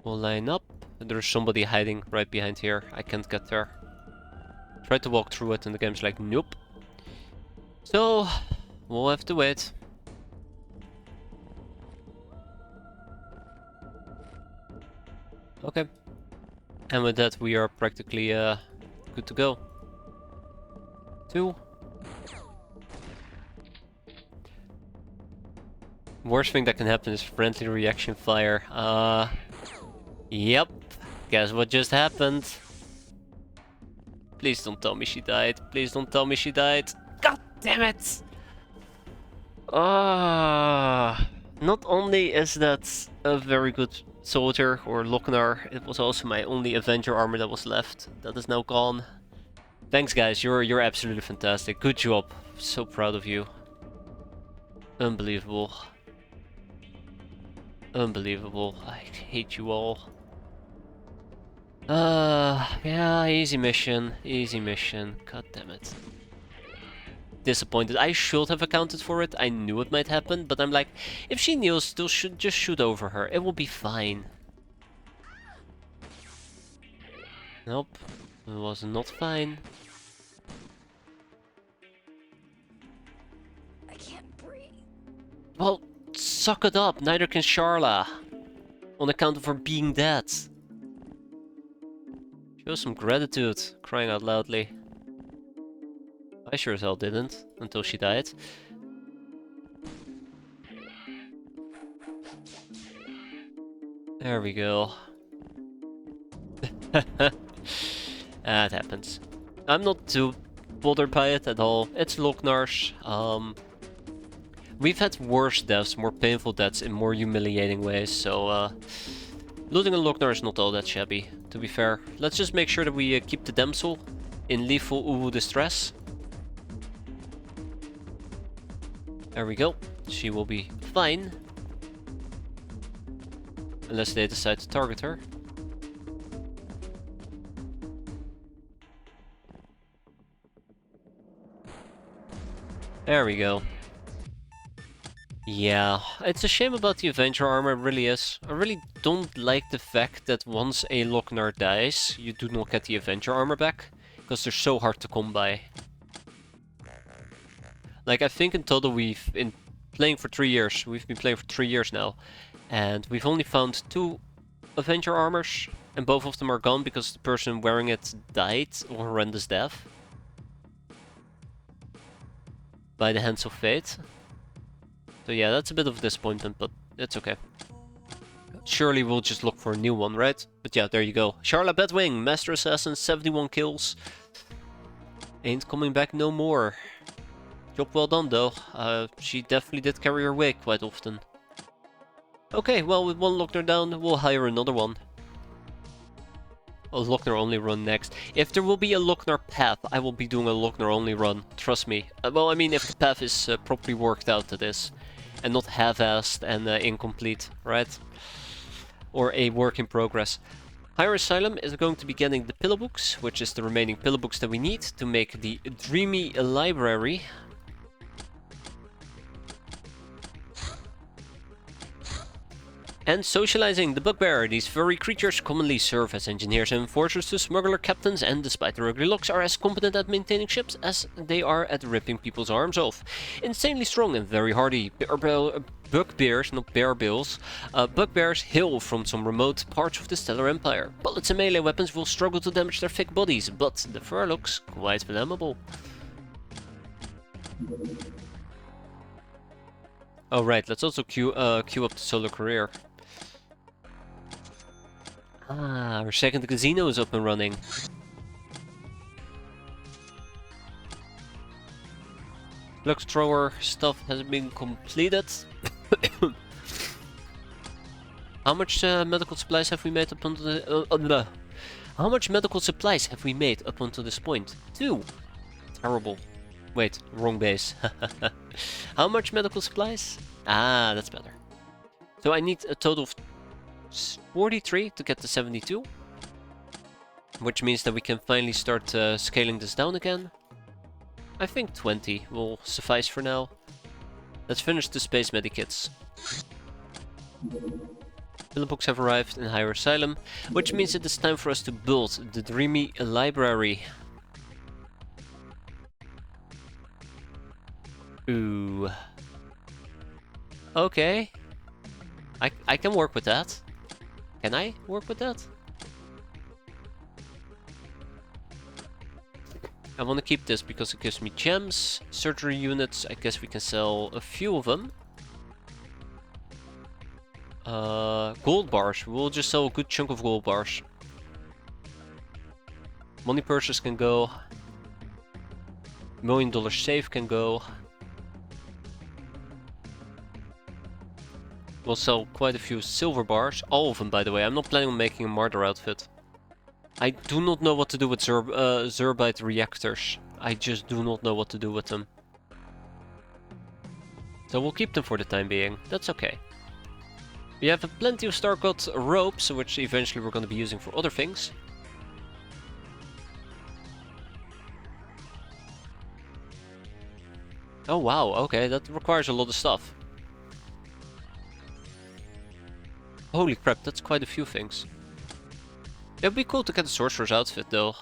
We'll line up. There's somebody hiding right behind here. I can't get there. Tried to walk through it and the game's like, nope. So, we'll have to wait. Okay. And with that, we are practically good to go. 2. Worst thing that can happen is friendly reaction fire. Yep. Guess what just happened? Please don't tell me she died. Please don't tell me she died. God damn it! Not only is that a very good soldier or Lochnar, it was also my only Avenger armor that was left. That is now gone. Thanks guys, you're absolutely fantastic. Good job. So proud of you. Unbelievable. Unbelievable. I hate you all. Yeah, easy mission. Easy mission. God damn it. disappointed. I should have accounted for it. I knew it might happen, but I'm like, if she kneels, still should just shoot over her. It will be fine. Nope, it was not fine. I can't breathe. Well, suck it up. Neither can Charla. On account of her being dead. Show some gratitude, crying out loudly. I sure as hell didn't, until she died. There we go. That happens. I'm not too bothered by it at all. It's Lognar's. We've had worse deaths, more painful deaths in more humiliating ways, so looting a Lognar is not all that shabby, to be fair. Let's just make sure that we keep the damsel in lethal uwu distress. There we go. She will be fine. Unless they decide to target her. There we go. Yeah, it's a shame about the Avenger armor, it really is. I really don't like the fact that once a Lochnar dies, you do not get the Avenger armor back, because they're so hard to come by. Like, I think in total we've been playing for 3 years. We've been playing for 3 years now, and we've only found 2 Avenger armors, and both of them are gone because the person wearing it died a horrendous death. By the hands of fate. So yeah, that's a bit of a disappointment, but it's okay. Surely we'll just look for a new one, right? But yeah, there you go. Charla Bedwing, Master Assassin, 71 kills. Ain't coming back no more. Job well done though. She definitely did carry her weight quite often. Okay, well with one Lochnar down, we'll hire another one. A Lochnar only run next. If there will be a Lochnar path, I will be doing a Lochnar only run. Trust me. Well, I mean, if the path is properly worked out to this. And not half-assed and incomplete, right? Or a work in progress. Higher Asylum is going to be getting the pillow books, which is the remaining pillow books that we need to make the Dreamy Library. And socializing the Bugbear. These furry creatures commonly serve as engineers and enforcers to smuggler captains, and despite their ugly looks, are as competent at maintaining ships as they are at ripping people's arms off. Insanely strong and very hardy, bugbears, not bear bills, bugbears hail from some remote parts of the Stellar Empire. Bullets and melee weapons will struggle to damage their thick bodies, but the fur looks quite flammable. Oh right, let's also queue up the Solar Career. Ah, our second casino is up and running. Flux thrower stuff has been completed. How much medical supplies have we made up until the... How much medical supplies have we made up until this point? 2. Terrible. Wait, wrong base. How much medical supplies? Ah, that's better. So I need a total of 43 to get to 72. Which means that we can finally start scaling this down again. I think 20 will suffice for now. Let's finish the space medikits. Pillow books have arrived in Higher Asylum, which means it is time for us to build the Dreamy Library. Ooh. Okay. I can work with that. Can I work with that? I want to keep this because it gives me gems, surgery units. I guess we can sell a few of them. Gold bars. We'll just sell a good chunk of gold bars. Money purses can go. $1 million safe can go. We'll sell quite a few silver bars. All of them, by the way. I'm not planning on making a martyr outfit. I do not know what to do with Zerbite reactors. I just do not know what to do with them. So we'll keep them for the time being. That's okay. We have plenty of Star God ropes, which eventually we're going to be using for other things. Oh wow, okay, that requires a lot of stuff. Holy crap, that's quite a few things. It'd be cool to get a sorcerer's outfit though.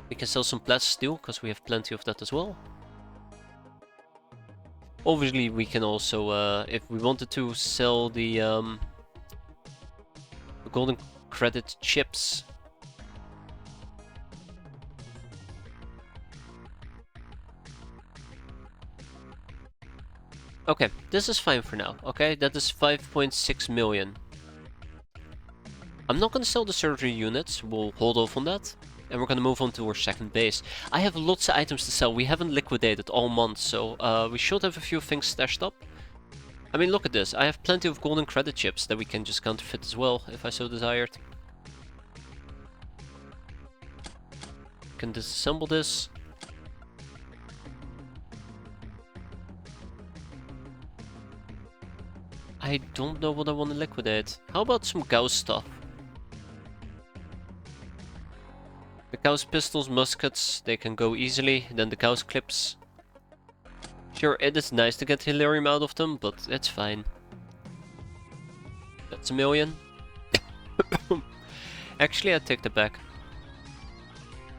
We can sell some plat steel, because we have plenty of that as well. Obviously, we can also, if we wanted to, sell the golden credit chips. Okay, this is fine for now, okay? That is 5.6 million. I'm not gonna sell the surgery units, we'll hold off on that. And we're gonna move on to our second base. I have lots of items to sell, we haven't liquidated all month, so we should have a few things stashed up. I mean, look at this, I have plenty of golden credit chips that we can just counterfeit as well, if I so desired. Can disassemble this. I don't know what I want to liquidate. How about some Gauss stuff? The Gauss pistols, muskets, they can go easily. Then the Gauss clips. Sure, it is nice to get Hilarium out of them, but it's fine. That's 1 million. Actually, I take that back.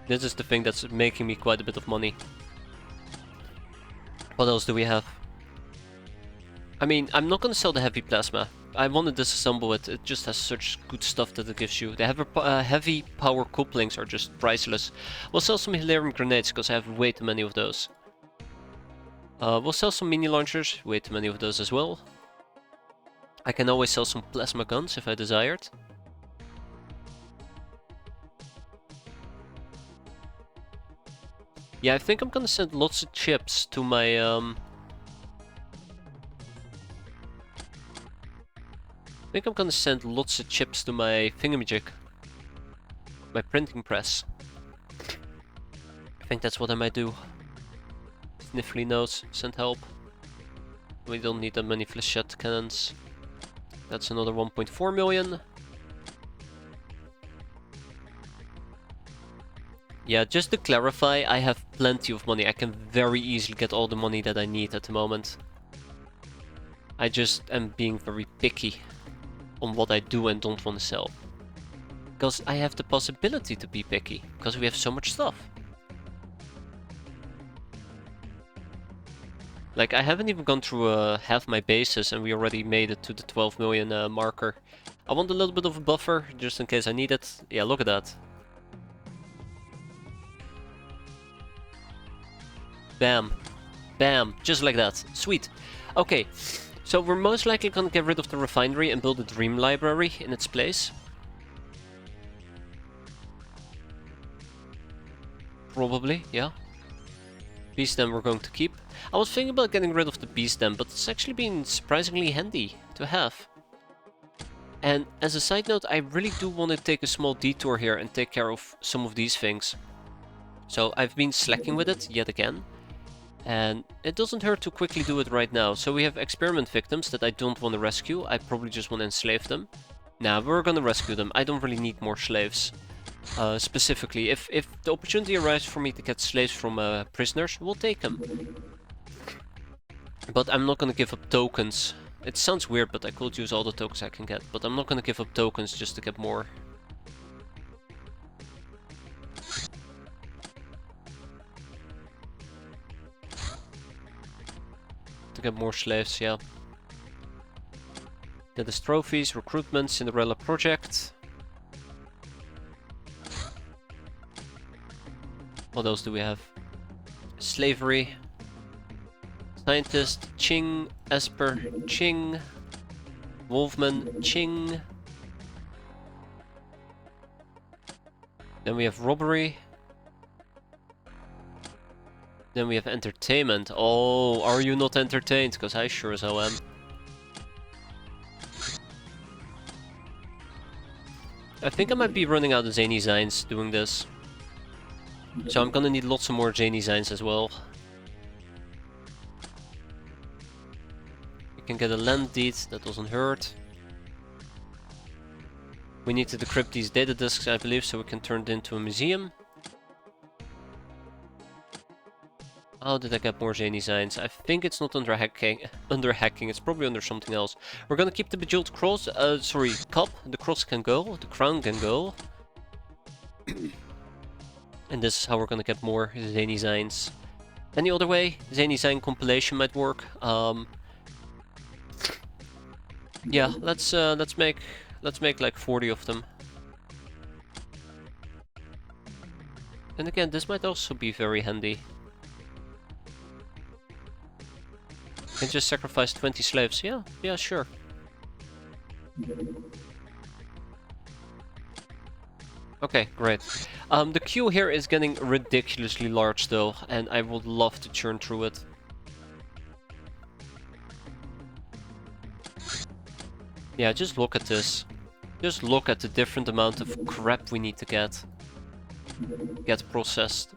This is the thing that's making me quite a bit of money. What else do we have? I mean, I'm not gonna sell the heavy plasma. I want to disassemble it, it just has such good stuff that it gives you. The heavy power couplings are just priceless. We'll sell some Hilarium grenades, because I have way too many of those. We'll sell some mini launchers, way too many of those as well. I can always sell some plasma guns if I desired. Yeah, I think I'm gonna send lots of chips to my I think I'm gonna send lots of chips to my thingamajig. My printing press. I think that's what I might do. Sniffly notes, send help. We don't need that many flechette cannons. That's another 1.4 million. Yeah, just to clarify, I have plenty of money. I can very easily get all the money that I need at the moment. I just am being very picky on what I do and don't want to sell. Because I have the possibility to be picky, because we have so much stuff. Like, I haven't even gone through half my bases and we already made it to the 12 million marker. I want a little bit of a buffer, just in case I need it. Yeah, look at that. Bam. Bam. Just like that. Sweet. Okay. So we're most likely gonna get rid of the refinery and build a dream library in its place. Probably, yeah. Beast Dam we're going to keep. I was thinking about getting rid of the Beast Dam, but it's actually been surprisingly handy to have. And as a side note, I really do want to take a small detour here and take care of some of these things. So I've been slacking with it yet again. And it doesn't hurt to quickly do it right now. So we have experiment victims that I don't want to rescue. I probably just want to enslave them. Nah, we're gonna rescue them. I don't really need more slaves. Specifically, if the opportunity arises for me to get slaves from prisoners, we'll take them. But I'm not gonna give up tokens. It sounds weird, but I could use all the tokens I can get. But I'm not gonna give up tokens just to get more. To get more slaves, yeah. That is trophies, recruitment, Cinderella project. What else do we have? Slavery. Scientist, Ching. Esper, Ching. Wolfman, Ching. Then we have robbery. Then we have entertainment. Oh, are you not entertained? Because I sure as hell am. I think I might be running out of zany zines doing this. So I'm gonna need lots of more zany zines as well. We can get a land deed, that doesn't hurt. We need to decrypt these data disks, I believe, so we can turn it into a museum. How did I get more zany signs? I think it's not under hacking. Under hacking, it's probably under something else. We're gonna keep the bejeweled cross. Sorry, cup. The cross can go. The crown can go. And this is how we're gonna get more zany signs. Any other way? Zany sign compilation might work. Yeah, let's make like 40 of them. And again, this might also be very handy. Can just sacrifice 20 slaves. Yeah, sure. Okay, great. The queue here is getting ridiculously large though, and I would love to churn through it. Yeah, just look at this. Just look at the different amount of crap we need to get processed.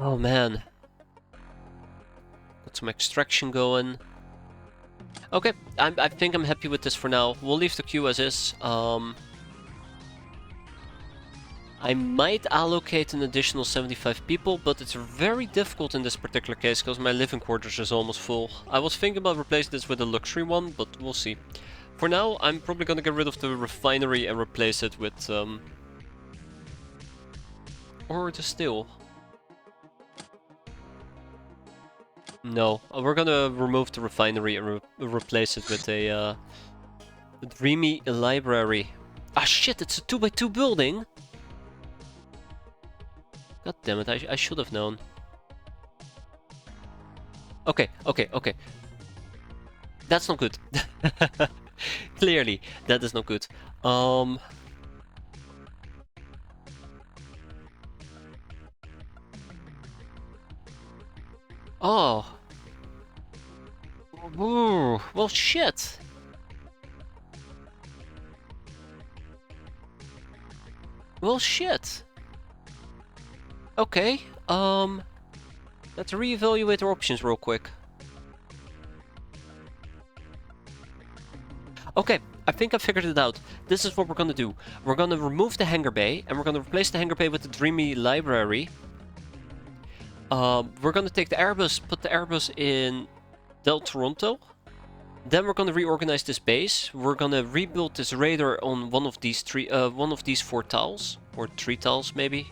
Oh man. Got some extraction going. Okay, I think I'm happy with this for now. We'll leave the queue as is. I might allocate an additional 75 people, but it's very difficult in this particular case because my living quarters is almost full. I was thinking about replacing this with a luxury one, but we'll see. For now, I'm probably gonna get rid of the refinery and replace it with or the steel. No, we're gonna remove the refinery and replace it with a dreamy library. Ah shit, it's a 2x2 building! God damn it, I should have known. Okay. That's not good. Clearly, that is not good. Oh. Ooh, well, shit. Well, shit. Okay, let's reevaluate our options real quick. Okay, I think I figured it out. This is what we're gonna do. We're gonna remove the hangar bay, and we're gonna replace the hangar bay with the dreamy library. We're gonna take the Airbus, put the Airbus in Del Toronto. Then we're gonna reorganize this base. We're gonna rebuild this radar on one of these 4 tiles, or 3 tiles maybe.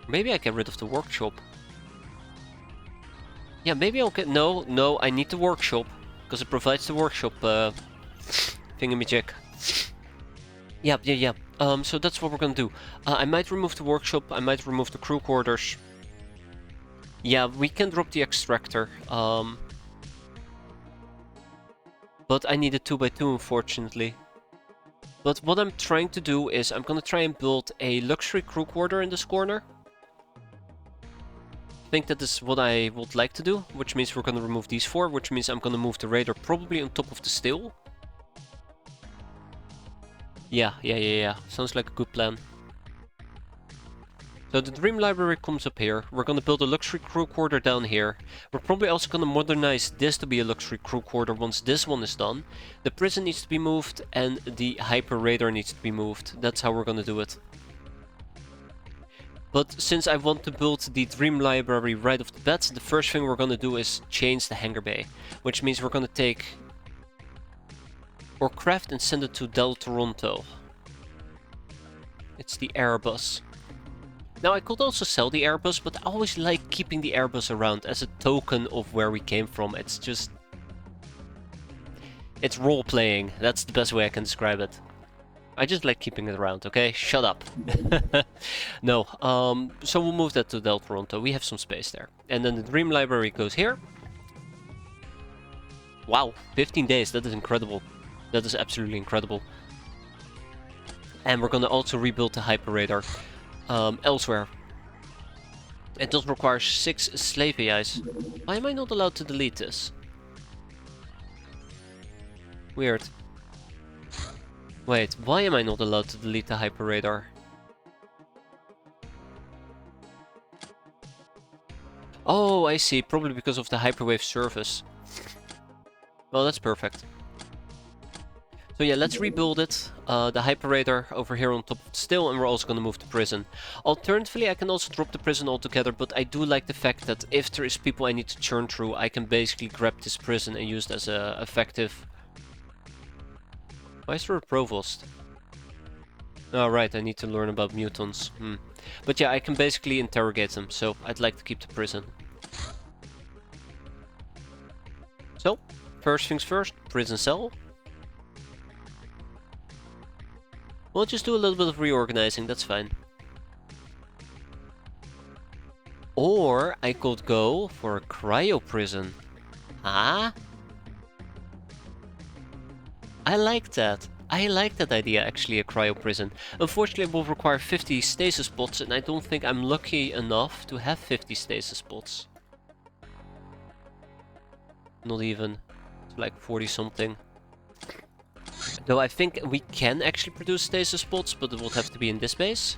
Maybe I get rid of the workshop. Yeah, maybe I'll get... No, I need the workshop. Because it provides the workshop, thingamajig. Yeah. So that's what we're gonna do. I might remove the workshop, I might remove the crew quarters. Yeah, we can drop the extractor. But I need a 2x2, unfortunately. But what I'm trying to do is, I'm gonna try and build a luxury crew quarter in this corner. I think that is what I would like to do, which means we're gonna remove these 4, which means I'm gonna move the radar probably on top of the steel. Yeah. Sounds like a good plan. So the Dream Library comes up here. We're gonna build a luxury crew quarter down here. We're probably also gonna modernize this to be a luxury crew quarter once this one is done. The prison needs to be moved and the hyper radar needs to be moved. That's how we're gonna do it. But since I want to build the Dream Library right off the bat, the first thing we're gonna do is change the hangar bay. Which means we're gonna take or craft and send it to Del Toronto. It's the Airbus. Now I could also sell the Airbus, but I always like keeping the Airbus around as a token of where we came from. It's just... it's role-playing. That's the best way I can describe it. I just like keeping it around, okay? Shut up. No, so we'll move that to Del Toronto. We have some space there. And then the Dream Library goes here. Wow, 15 days, that is incredible. That is absolutely incredible. And we're gonna also rebuild the Hyper Radar elsewhere. It does require 6 slave AIs. Why am I not allowed to delete this? Weird. Wait, why am I not allowed to delete the Hyper Radar? Oh, I see. Probably because of the Hyperwave service. Well, that's perfect. So yeah, let's rebuild it. The hyperator over here on top of the still, and we're also going to move the prison. Alternatively, I can also drop the prison altogether, but I do like the fact that if there is people I need to churn through, I can basically grab this prison and use it as a effective... Why is there a provost? Oh right, I need to learn about mutants. But yeah, I can basically interrogate them, so I'd like to keep the prison. So, first things first, prison cell. We'll just do a little bit of reorganizing, that's fine. Or I could go for a cryo prison. Huh? I like that. I like that idea, actually, a cryo prison. Unfortunately, it will require 50 stasis spots, and I don't think I'm lucky enough to have 50 stasis spots. Not even. It's like 40 something. Though I think we can actually produce stasis spots, but it would have to be in this base.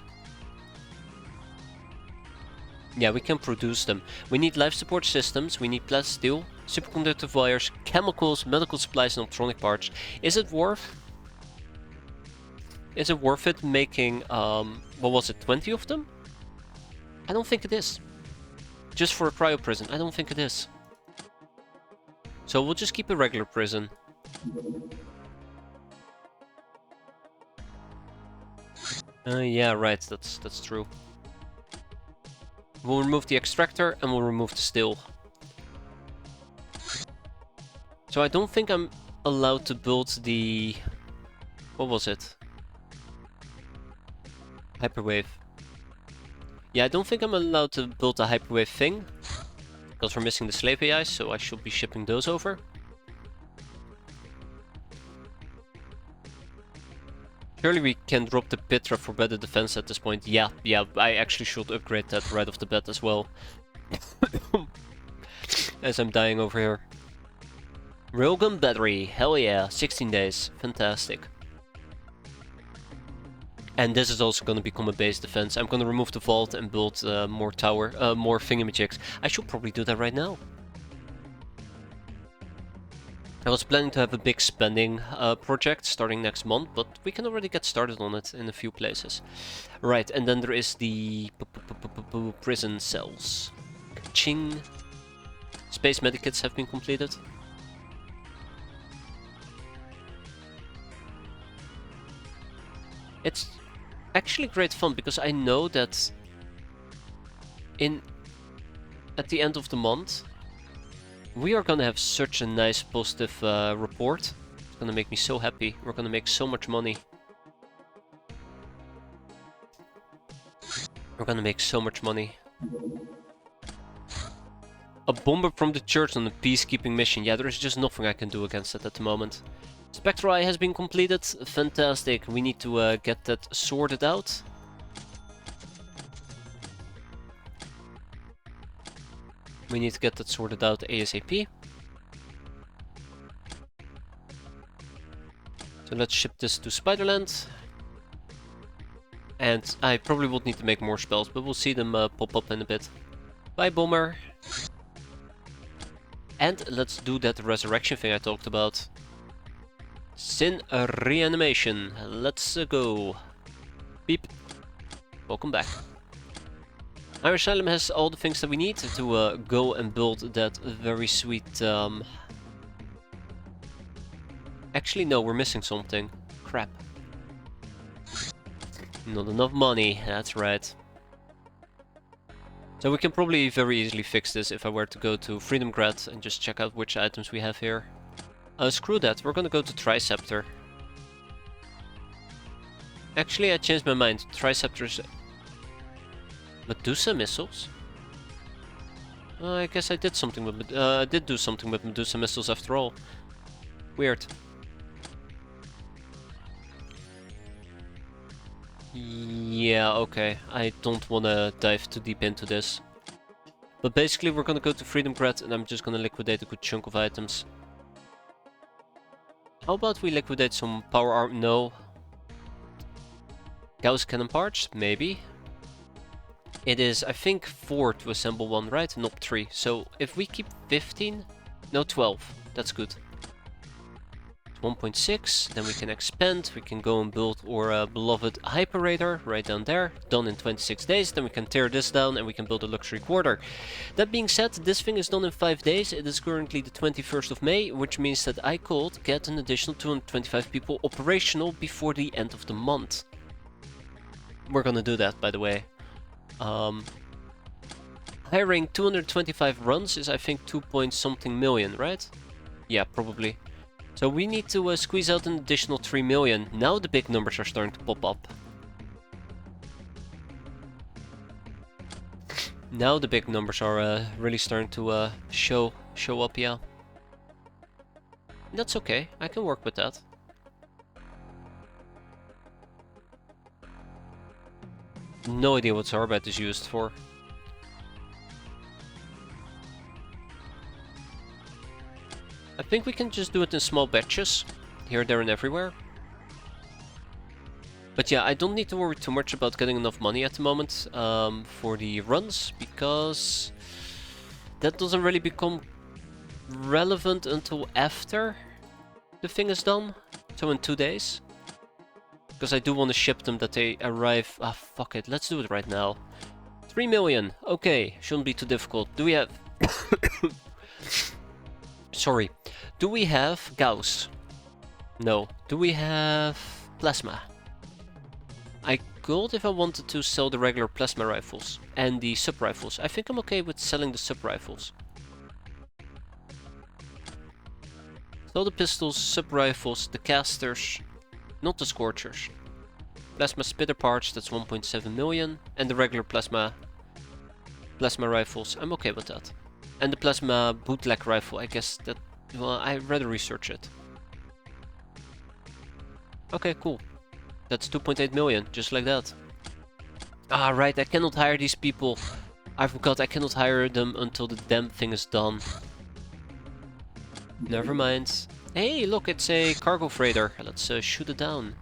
Yeah, we can produce them. We need life support systems, we need plasteel, superconductive wires, chemicals, medical supplies and electronic parts. Is it worth it making, what was it, 20 of them? I don't think it is. Just for a cryo prison, I don't think it is. So we'll just keep a regular prison. Yeah, right, that's true. We'll remove the extractor and we'll remove the still. So I don't think I'm allowed to build the... What was it? Hyperwave. Yeah, I don't think I'm allowed to build a hyperwave thing. Because we're missing the slave AIs, so I should be shipping those over. Surely we can drop the Pitra for better defense at this point. Yeah, I actually should upgrade that right off the bat as well. As I'm dying over here. Railgun battery, hell yeah, 16 days, fantastic. And this is also going to become a base defense. I'm going to remove the vault and build more thingamajigs. I should probably do that right now. I was planning to have a big spending project starting next month, but we can already get started on it in a few places. Right, and then there is the prison cells. Ching. Space medikits have been completed. It's actually great fun because I know that at the end of the month we are gonna have such a nice positive report. It's gonna make me so happy. We're gonna make so much money. We're gonna make so much money. A bomber from the church on a peacekeeping mission. Yeah, there is just nothing I can do against it at the moment. Spectral Eye has been completed. Fantastic. We need to get that sorted out. We need to get that sorted out ASAP. So let's ship this to Spiderland. And I probably would need to make more spells, but we'll see them pop up in a bit. Bye, Bomber. And let's do that resurrection thing I talked about. Sin reanimation. Let's go. Beep. Welcome back. Our Asylum has all the things that we need to go and build that very sweet... Actually, no, we're missing something. Crap. Not enough money, that's right. So we can probably very easily fix this if I were to go to Freedom Grad and just check out which items we have here. Screw that, we're gonna go to Triceptor. Actually, I changed my mind. Triceptor's... Medusa missiles? I guess I did something with... I did do something with Medusa missiles after all. Weird. Yeah, okay. I don't want to dive too deep into this. But basically we're gonna go to Freedom Grad and I'm just gonna liquidate a good chunk of items. How about we liquidate some power arm? No. Gauss cannon parts? Maybe. It is, I think, 4 to assemble one, right? Not 3. So if we keep 15... No, 12. That's good. 1.6, then we can expand, we can go and build our beloved hyper-radar right down there, done in 26 days, then we can tear this down and we can build a luxury quarter. That being said, this thing is done in 5 days, it is currently the 21st of May, which means that I could get an additional 225 people operational before the end of the month. We're gonna do that, by the way. Hiring 225 runs is I think 2 point something million, right? Yeah, probably. So we need to squeeze out an additional 3 million. Now the big numbers are starting to pop up. Now the big numbers are really starting to show up, yeah. That's okay, I can work with that. No idea what Zarbet is used for. I think we can just do it in small batches, here, there and everywhere. But yeah, I don't need to worry too much about getting enough money at the moment for the runs, because that doesn't really become relevant until after the thing is done, so in 2 days. Because I do want to ship them that they arrive... Ah, fuck it, let's do it right now. 3 million, okay, shouldn't be too difficult. Do we have... Sorry. Do we have Gauss? No. Do we have Plasma? I could if I wanted to sell the regular Plasma rifles and the sub-rifles. I think I'm okay with selling the sub-rifles. Sell the pistols, sub-rifles, the casters, not the Scorchers. Plasma spitter parts, that's 1.7 million. And the regular Plasma rifles, I'm okay with that. And the Plasma bootleg rifle, I guess that... Well, I'd rather research it. Okay, cool. That's 2.8 million, just like that. Ah, right, I cannot hire these people. I forgot, I cannot hire them until the damn thing is done. Never mind. Hey, look, it's a cargo freighter. Let's shoot it down.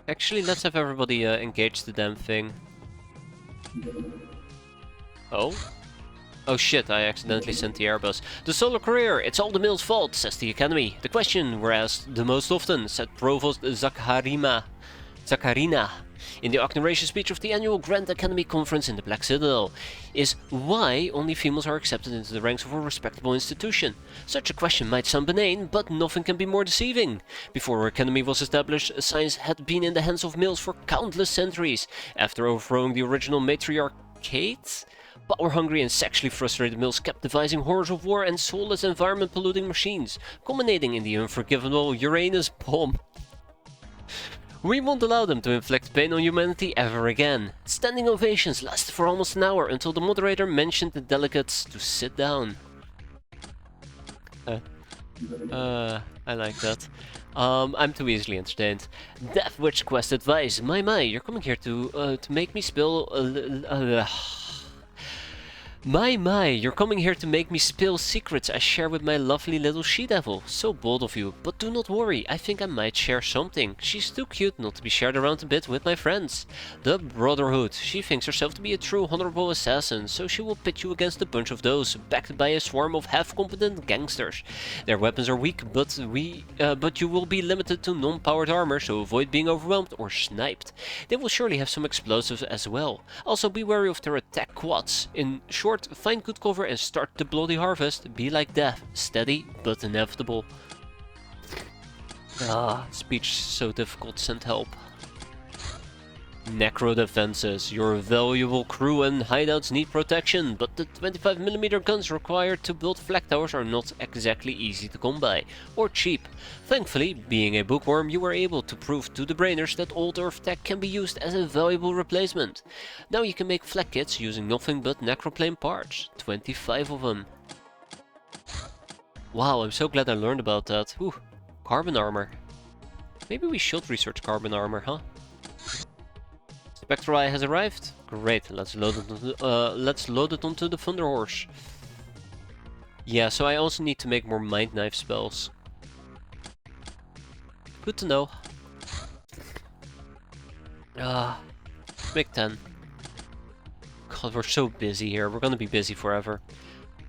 Actually, let's have everybody engage the damn thing. Oh? Oh shit, I accidentally sent the Airbus. The Solar Courier, it's all the Mill's fault, says the Academy. The question we're asked the most often, said Provost Zakharina, in the inauguration speech of the annual Grand Academy Conference in the Black Citadel, is why only females are accepted into the ranks of a respectable institution. Such a question might sound benign, but nothing can be more deceiving. Before our academy was established, science had been in the hands of males for countless centuries. After overthrowing the original matriarchate, power-hungry and sexually frustrated males kept devising horrors of war and soulless environment-polluting machines, culminating in the unforgivable Uranus bomb. We won't allow them to inflict pain on humanity ever again. Standing ovations lasted for almost an hour until the moderator mentioned the delegates to sit down. I like that. I'm too easily entertained. Death Witch Quest advice. My, you're coming here to make me spill... My, you're coming here to make me spill secrets I share with my lovely little she-devil. So bold of you, but do not worry, I think I might share something. She's too cute not to be shared around a bit with my friends. The Brotherhood. She thinks herself to be a true honorable assassin, so she will pit you against a bunch of those, backed by a swarm of half-competent gangsters. Their weapons are weak, but you will be limited to non-powered armor, so avoid being overwhelmed or sniped. They will surely have some explosives as well. Also be wary of their attack quads. In short, find good cover and start the bloody harvest. Be like death, steady but inevitable. Ah, speech so difficult, send help. Necro defenses. Your valuable crew and hideouts need protection, but the 25mm guns required to build flag towers are not exactly easy to come by, or cheap. Thankfully, being a bookworm, you were able to prove to the brainers that old Earth tech can be used as a valuable replacement. Now you can make flag kits using nothing but necroplane parts. 25 of them. Wow, I'm so glad I learned about that. Ooh, carbon armor. Maybe we should research carbon armor, huh? Spectre Eye has arrived. Great, let's load it onto the Thunder Horse. Yeah, so I also need to make more Mind Knife spells. Good to know. Make 10. God, we're so busy here. We're gonna be busy forever.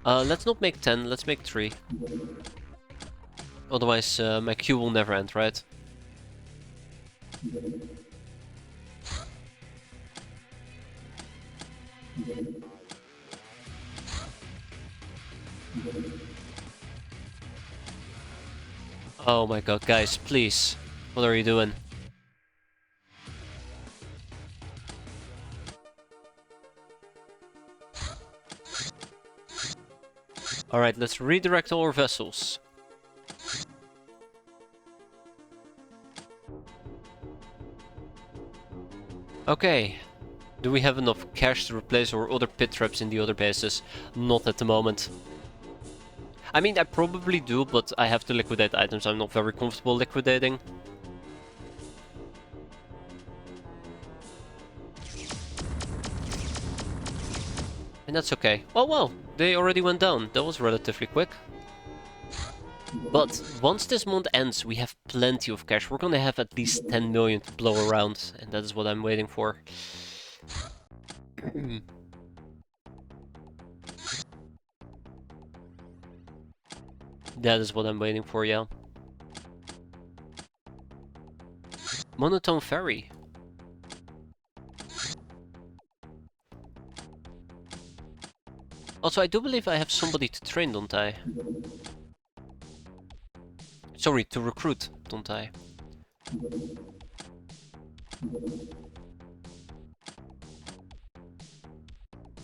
Let's not make 10, let's make 3. Otherwise, my queue will never end, right? Oh my god, guys, please. What are you doing? Alright, let's redirect all our vessels. Okay. Do we have enough cash to replace our other pit traps in the other bases? Not at the moment. I mean, I probably do, but I have to liquidate items I'm not very comfortable liquidating. And that's okay. Oh well, they already went down. That was relatively quick. But once this month ends, we have plenty of cash. We're gonna have at least 10 million to blow around, and that is what I'm waiting for. That is what I'm waiting for, yeah. Monotone Ferry. Also, I do believe I have somebody to train, don't I? Sorry, to recruit, don't I?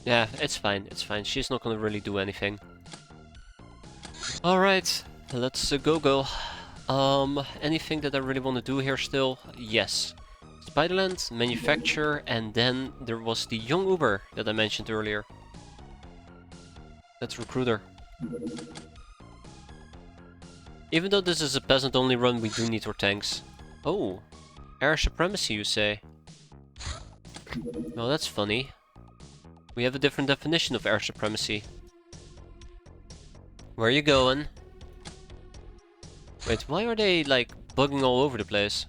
Yeah, it's fine, it's fine. She's not gonna really do anything. Alright, let's go. Anything that I really want to do here still? Yes. Spiderland, Manufacture, and then there was the young Uber that I mentioned earlier. That's Recruiter. Even though this is a peasant-only run, we do need our tanks. Oh, air supremacy, you say? Well, that's funny. We have a different definition of air supremacy. Where are you going? Wait, why are they, like, bugging all over the place?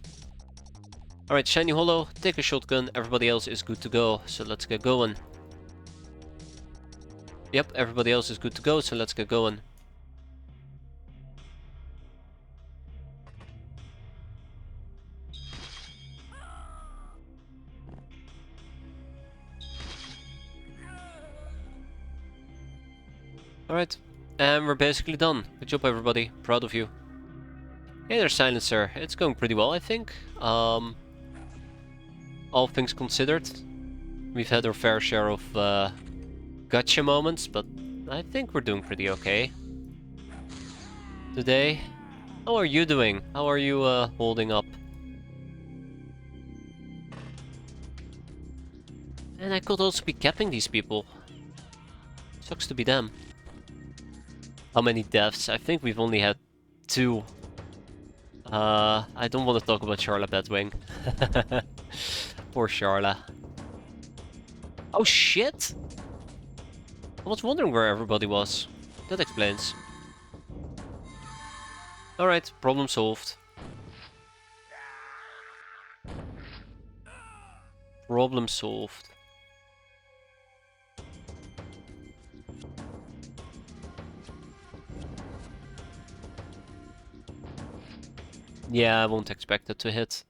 Alright, Shiny Hollow, take a shotgun, everybody else is good to go, so let's get going. Yep, everybody else is good to go, so let's get going. Alright, and we're basically done. Good job, everybody. Proud of you. Hey there, Silencer. It's going pretty well, I think. All things considered. We've had our fair share of gotcha moments, but I think we're doing pretty okay today. How are you doing? How are you holding up? And I could also be capping these people. Sucks to be them. How many deaths? I think we've only had 2. I don't want to talk about Charla Batwing. Poor Charla. Oh shit! I was wondering where everybody was. That explains. Alright, problem solved. Problem solved. Yeah, I won't expect it to hit.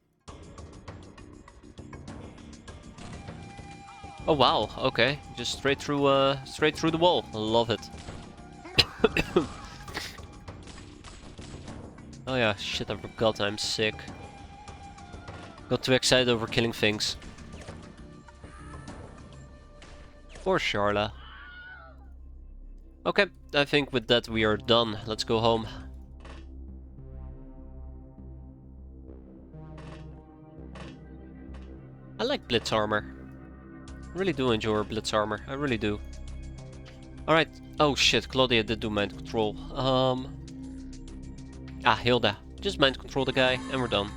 Oh wow, okay. Just straight through the wall. Love it. Oh yeah, shit, I forgot I'm sick. Got too excited over killing things. Poor Charla. Okay, I think with that we are done. Let's go home. I like Blitz armor. I really do enjoy Blitz armor. I really do. Alright. Oh shit, Claudia did do mind control. Hilda. Just mind control the guy and we're done.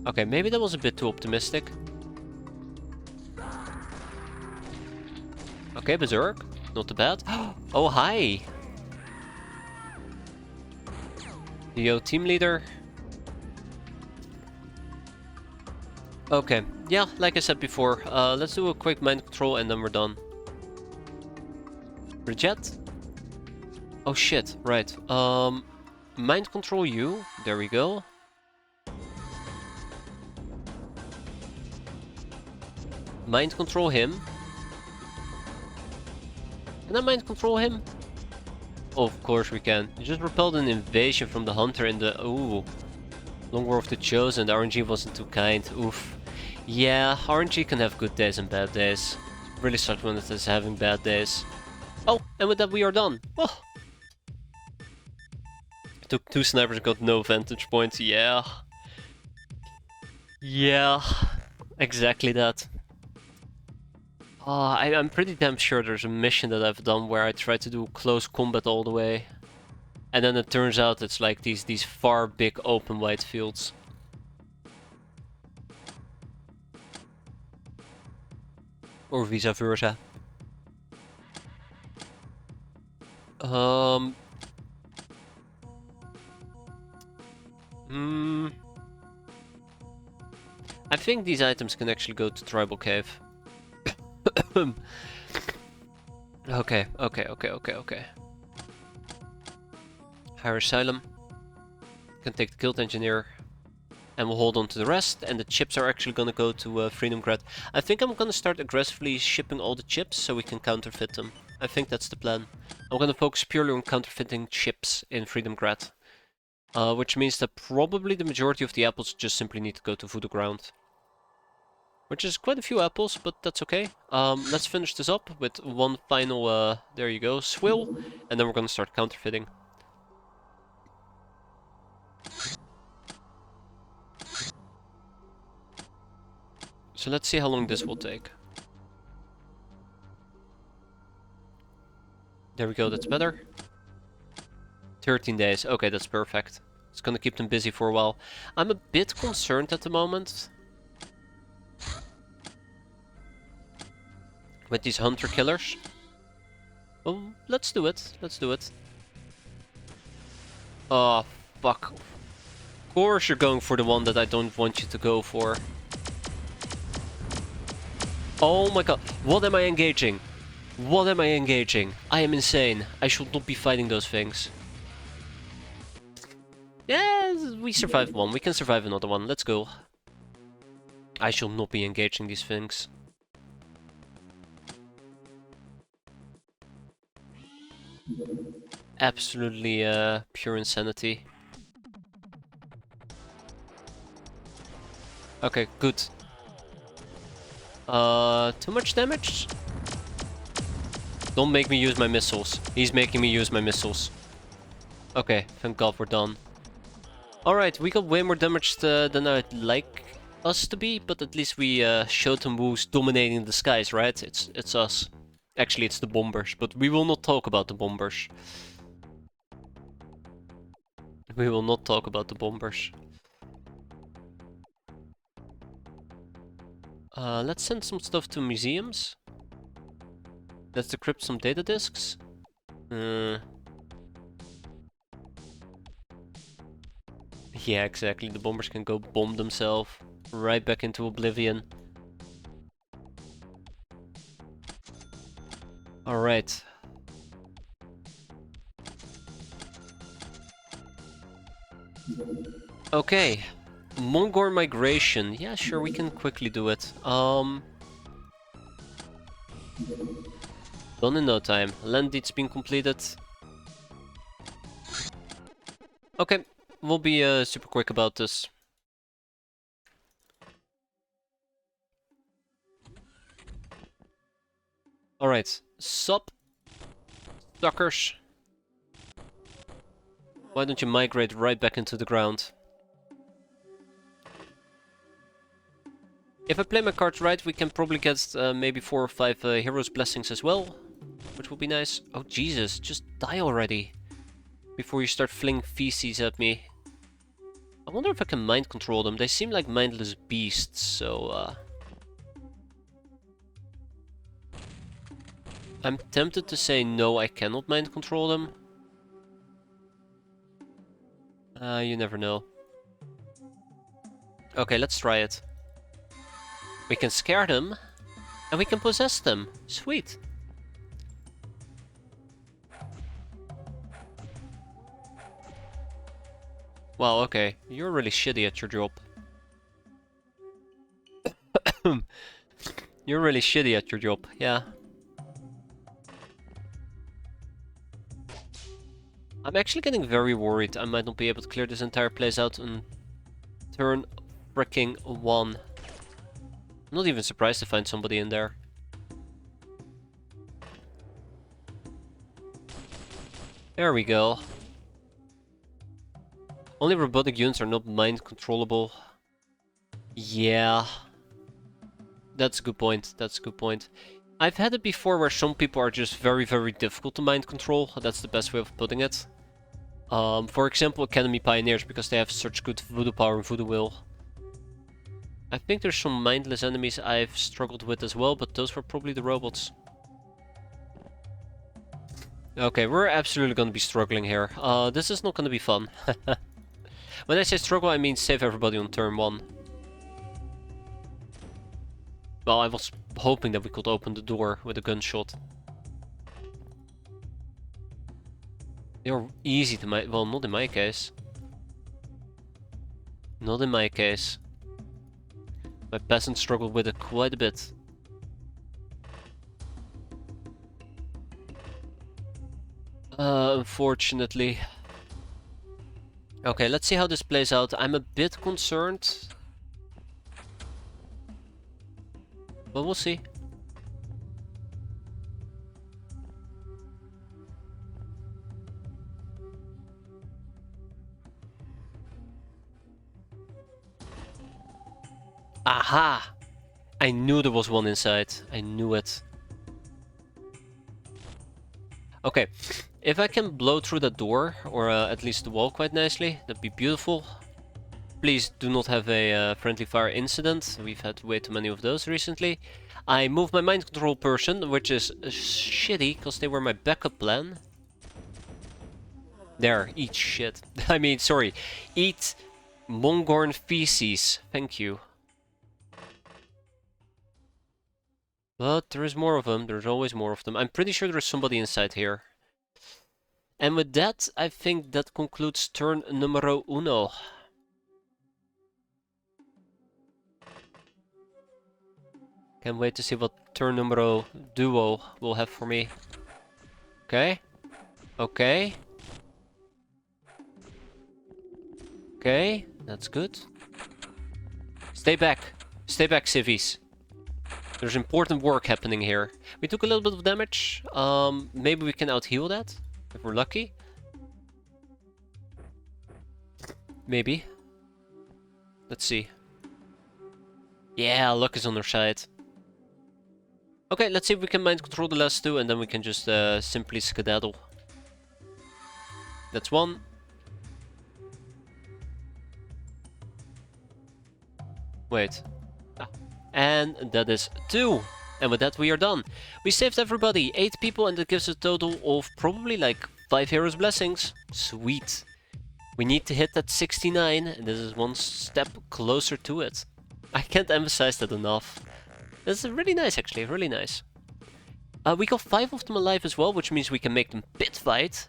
Okay, maybe that was a bit too optimistic. Okay, Berserk. Not too bad. Oh, hi! Yo, team leader. Okay, Yeah, like I said before, let's do a quick mind control and then we're done. Reject? Oh shit, right. Mind control you. There we go. Mind control him. Can I mind control him? Oh, of course we can. You just repelled an invasion from the hunter in the... Ooh. Long War of the Chosen. The RNG wasn't too kind. Oof. Yeah, RNG can have good days and bad days. It really sucks when it is having bad days. Oh, and with that we are done. Oh. Took 2 snipers and got no vantage points. Yeah. Yeah. Exactly that. I'm pretty damn sure there's a mission that I've done where I try to do close combat all the way. And then it turns out it's like these far big open wide fields. Or vice versa. I think these items can actually go to Tribal Cave. Okay. Higher Asylum. Can take the Guild Engineer. And we'll hold on to the rest. And the chips are actually gonna go to Freedom Grad. I think I'm gonna start aggressively shipping all the chips so we can counterfeit them. I think that's the plan. I'm gonna focus purely on counterfeiting chips in Freedom Grad. Which means that probably the majority of the apples just simply need to go to Voodoo Ground. Which is quite a few apples, but that's okay. Let's finish this up with one final, there you go, swill. And then we're gonna start counterfeiting. So let's see how long this will take. There we go, that's better. 13 days, okay, that's perfect. It's gonna keep them busy for a while. I'm a bit concerned at the moment with these hunter killers. Oh, let's do it, let's do it. Oh, fuck. Of course you're going for the one that I don't want you to go for. Oh my god, what am I engaging? What am I engaging? I am insane. I should not be fighting those things. Yeah, we survived one. We can survive another one. Let's go. I shall not be engaging these things. Absolutely pure insanity. Okay, good. Too much damage? Don't make me use my missiles. He's making me use my missiles. Okay, thank god we're done. Alright, we got way more damage than I'd like us to be, but at least we showed him who's dominating the skies, right? It's us. Actually, it's the bombers, but we will not talk about the bombers. We will not talk about the bombers. Let's send some stuff to museums. Let's decrypt some data disks. Yeah, exactly. The bombers can go bomb themselves right back into oblivion. Alright. Okay. Mongor migration. Yeah, sure, we can quickly do it. Done in no time. Land deed's been completed. Okay, we'll be super quick about this. Alright, sup, suckers. Why don't you migrate right back into the ground? If I play my cards right, we can probably get maybe 4 or 5 Heroes' Blessings as well. Which would be nice. Oh Jesus, just die already. Before you start flinging feces at me. I wonder if I can mind control them. They seem like mindless beasts, so... I'm tempted to say no, I cannot mind control them. You never know. Okay, let's try it. We can scare them, and we can possess them. Sweet. Well, okay. You're really shitty at your job. You're really shitty at your job, yeah. I'm actually getting very worried I might not be able to clear this entire place out on turn freaking 1. I'm not even surprised to find somebody in there. There we go. Only robotic units are not mind controllable. Yeah. That's a good point. That's a good point. I've had it before where some people are just very, very difficult to mind control. That's the best way of putting it. For example, Academy Pioneers, because they have such good voodoo power and voodoo will. I think there's some mindless enemies I've struggled with as well, but those were probably the robots. Okay, we're absolutely gonna be struggling here. This is not gonna be fun. When I say struggle, I mean save everybody on turn 1. Well, I was hoping that we could open the door with a gunshot. They're easy to well, not in my case. Not in my case. My peasants struggled with it quite a bit. Unfortunately. Okay, let's see how this plays out. I'm a bit concerned. But we'll see. Aha! I knew there was one inside. I knew it. Okay, if I can blow through the door, or at least the wall quite nicely, that'd be beautiful. Please do not have a friendly fire incident. We've had way too many of those recently. I moved my mind control person, which is shitty, because they were my backup plan. There, eat shit. I mean, sorry. Eat Mongorn feces. Thank you. But there is more of them. There's always more of them. I'm pretty sure there's somebody inside here. And with that, I think that concludes turn numero uno. Can't wait to see what turn numero duo will have for me. Okay. Okay. Okay, that's good. Stay back. Stay back, civvies. There's important work happening here. We took a little bit of damage. Maybe we can out-heal that, if we're lucky. Maybe. Let's see. Yeah, luck is on our side. Okay, let's see if we can mind control the last two, and then we can just simply skedaddle. That's one. Wait. And that is 2. And with that we are done. We saved everybody, 8 people, and that gives a total of probably like 5 heroes' blessings. Sweet. We need to hit that 69, and this is one step closer to it. I can't emphasize that enough. This is really nice, actually, really nice. We got 5 of them alive as well, which means we can make them pit fight.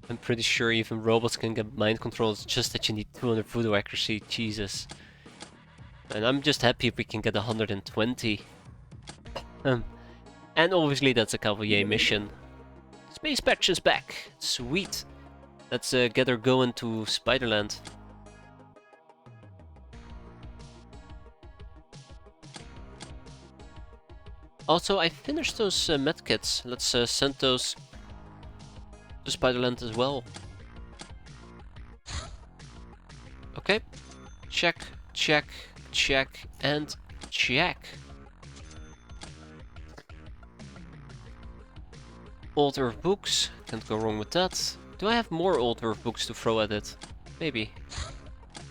I'm pretty sure even robots can get mind control, it's just that you need 200 voodoo accuracy, Jesus. And I'm just happy if we can get 120. And obviously that's a Cavalier mission. Space Patch is back, sweet. Let's get her going to Spiderland. Also, I finished those medkits. Let's send those to Spiderland as well. Okay. Check, check, check, and check. Old Earth books. Can't go wrong with that. Do I have more Old Earth books to throw at it? Maybe.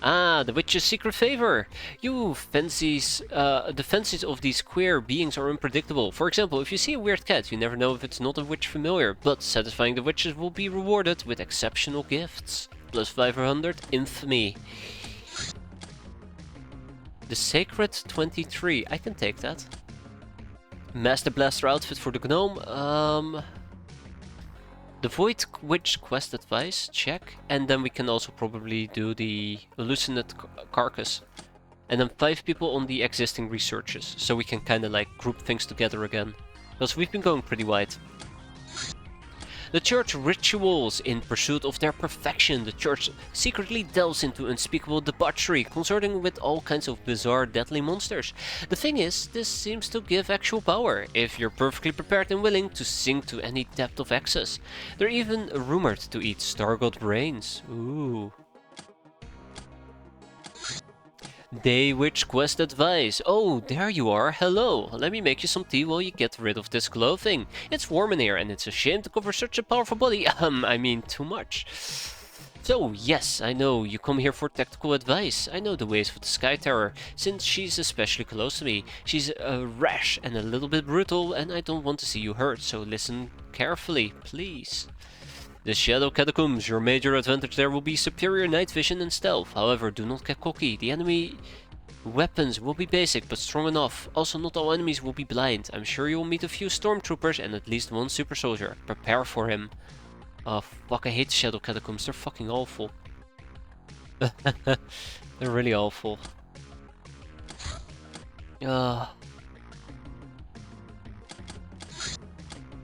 Ah, the witch's secret favor! You fancies, the fancies of these queer beings are unpredictable. For example, if you see a weird cat, you never know if it's not a witch familiar, but satisfying the witches will be rewarded with exceptional gifts. Plus 500 infamy. The Sacred 23. I can take that. Master Blaster outfit for the gnome. The Void Witch quest advice, check. And then we can also probably do the Hallucinate Carcass. And then 5 people on the existing researches. So we can kind of like group things together again. Because we've been going pretty wide. The church rituals. In pursuit of their perfection, the church secretly delves into unspeakable debauchery, consorting with all kinds of bizarre, deadly monsters. The thing is, this seems to give actual power, if you're perfectly prepared and willing to sink to any depth of access. They're even rumored to eat star god brains. Ooh. Day Witch quest advice. Oh, there you are. Hello. Let me make you some tea while you get rid of this glow thing. It's warm in here and it's a shame to cover such a powerful body. I mean, too much. So, yes, I know you come here for tactical advice. I know the ways of the Sky Terror, since she's especially close to me. She's rash and a little bit brutal, and I don't want to see you hurt, so listen carefully, please. The Shadow Catacombs. Your major advantage there will be superior night vision and stealth. However, do not get cocky. The enemy weapons will be basic but strong enough. Also, not all enemies will be blind. I'm sure you will meet a few stormtroopers and at least one super soldier. Prepare for him. Oh fuck, I hate the Shadow Catacombs. They're fucking awful. They're really awful.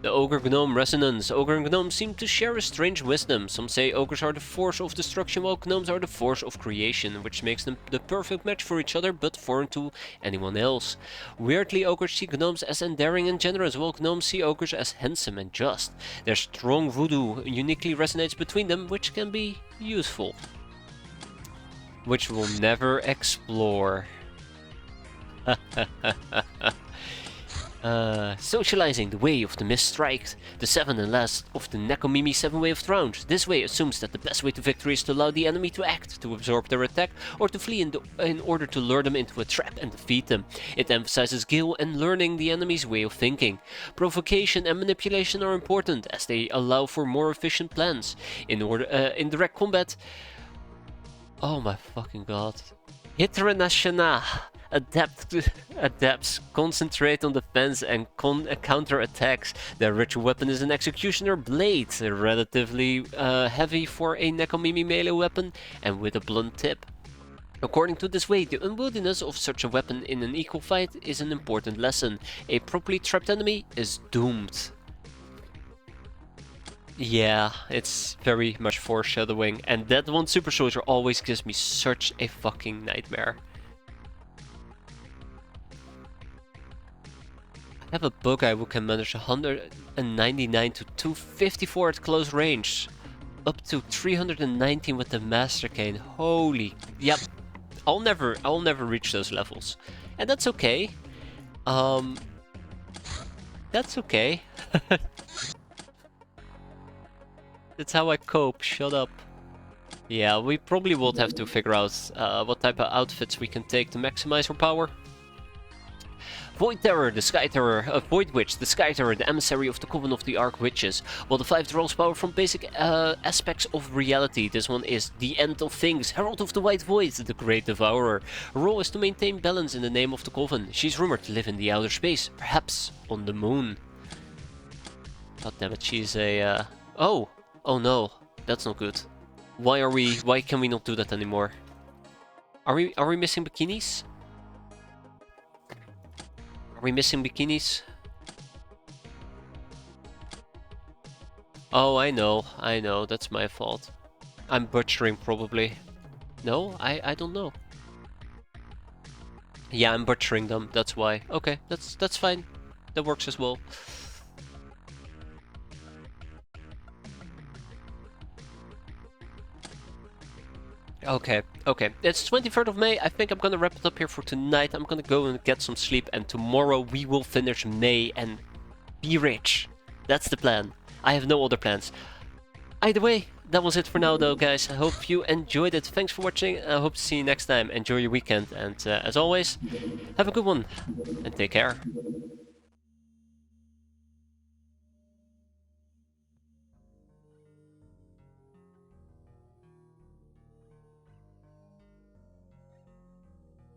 The Ogre Gnome Resonance. Ogre and Gnome seem to share a strange wisdom. Some say ogres are the force of destruction while gnomes are the force of creation, which makes them the perfect match for each other but foreign to anyone else. Weirdly, ogres see gnomes as endearing and generous, while gnomes see ogres as handsome and just. Their strong voodoo uniquely resonates between them, which can be useful. Which we'll never explore. Socializing, the way of the mist strike, the 7th and last of the Nekomimi 7 way of thrones. This way assumes that the best way to victory is to allow the enemy to act, to absorb their attack, or to flee in order to lure them into a trap and defeat them. It emphasizes skill and learning the enemy's way of thinking. Provocation and manipulation are important, as they allow for more efficient plans. In direct combat... Oh my fucking god. Hitranashana. Adepts concentrate on defense and counter attacks. Their ritual weapon is an executioner blade, relatively heavy for a Nekomimi melee weapon and with a blunt tip. According to this way, the unwieldiness of such a weapon in an equal fight is an important lesson. A properly trapped enemy is doomed. Yeah, it's very much foreshadowing, and that one super soldier always gives me such a fucking nightmare. I have a bug guy who can manage 199 to 254 at close range. Up to 319 with the Master Cane. Holy... Yep. I'll never reach those levels. And that's okay. That's okay. That's how I cope, shut up. Yeah, we probably will have to figure out what type of outfits we can take to maximize our power. Void Terror, the Sky Terror, Void Witch, the Sky Terror, the emissary of the Coven of the Arc Witches. While the 5 draws power from basic aspects of reality, this one is the End of Things, Herald of the White Void, the Great Devourer. Her role is to maintain balance in the name of the Coven. She's rumored to live in the outer space, perhaps on the moon. God damn it, she's a... Oh! Oh no, that's not good. Why can we not do that anymore? Are we missing bikinis? Are we missing bikinis? Oh, I know, that's my fault. I'm butchering probably. No, I don't know. Yeah, I'm butchering them, that's why. Okay, that's fine. That works as well. Okay. It's 23rd of May. I think I'm gonna wrap it up here for tonight. I'm gonna go and get some sleep, and tomorrow we will finish May and be rich. That's the plan. I have no other plans. Either way, that was it for now though, guys. I hope you enjoyed it. Thanks for watching. I hope to see you next time. Enjoy your weekend, and as always, have a good one, and take care.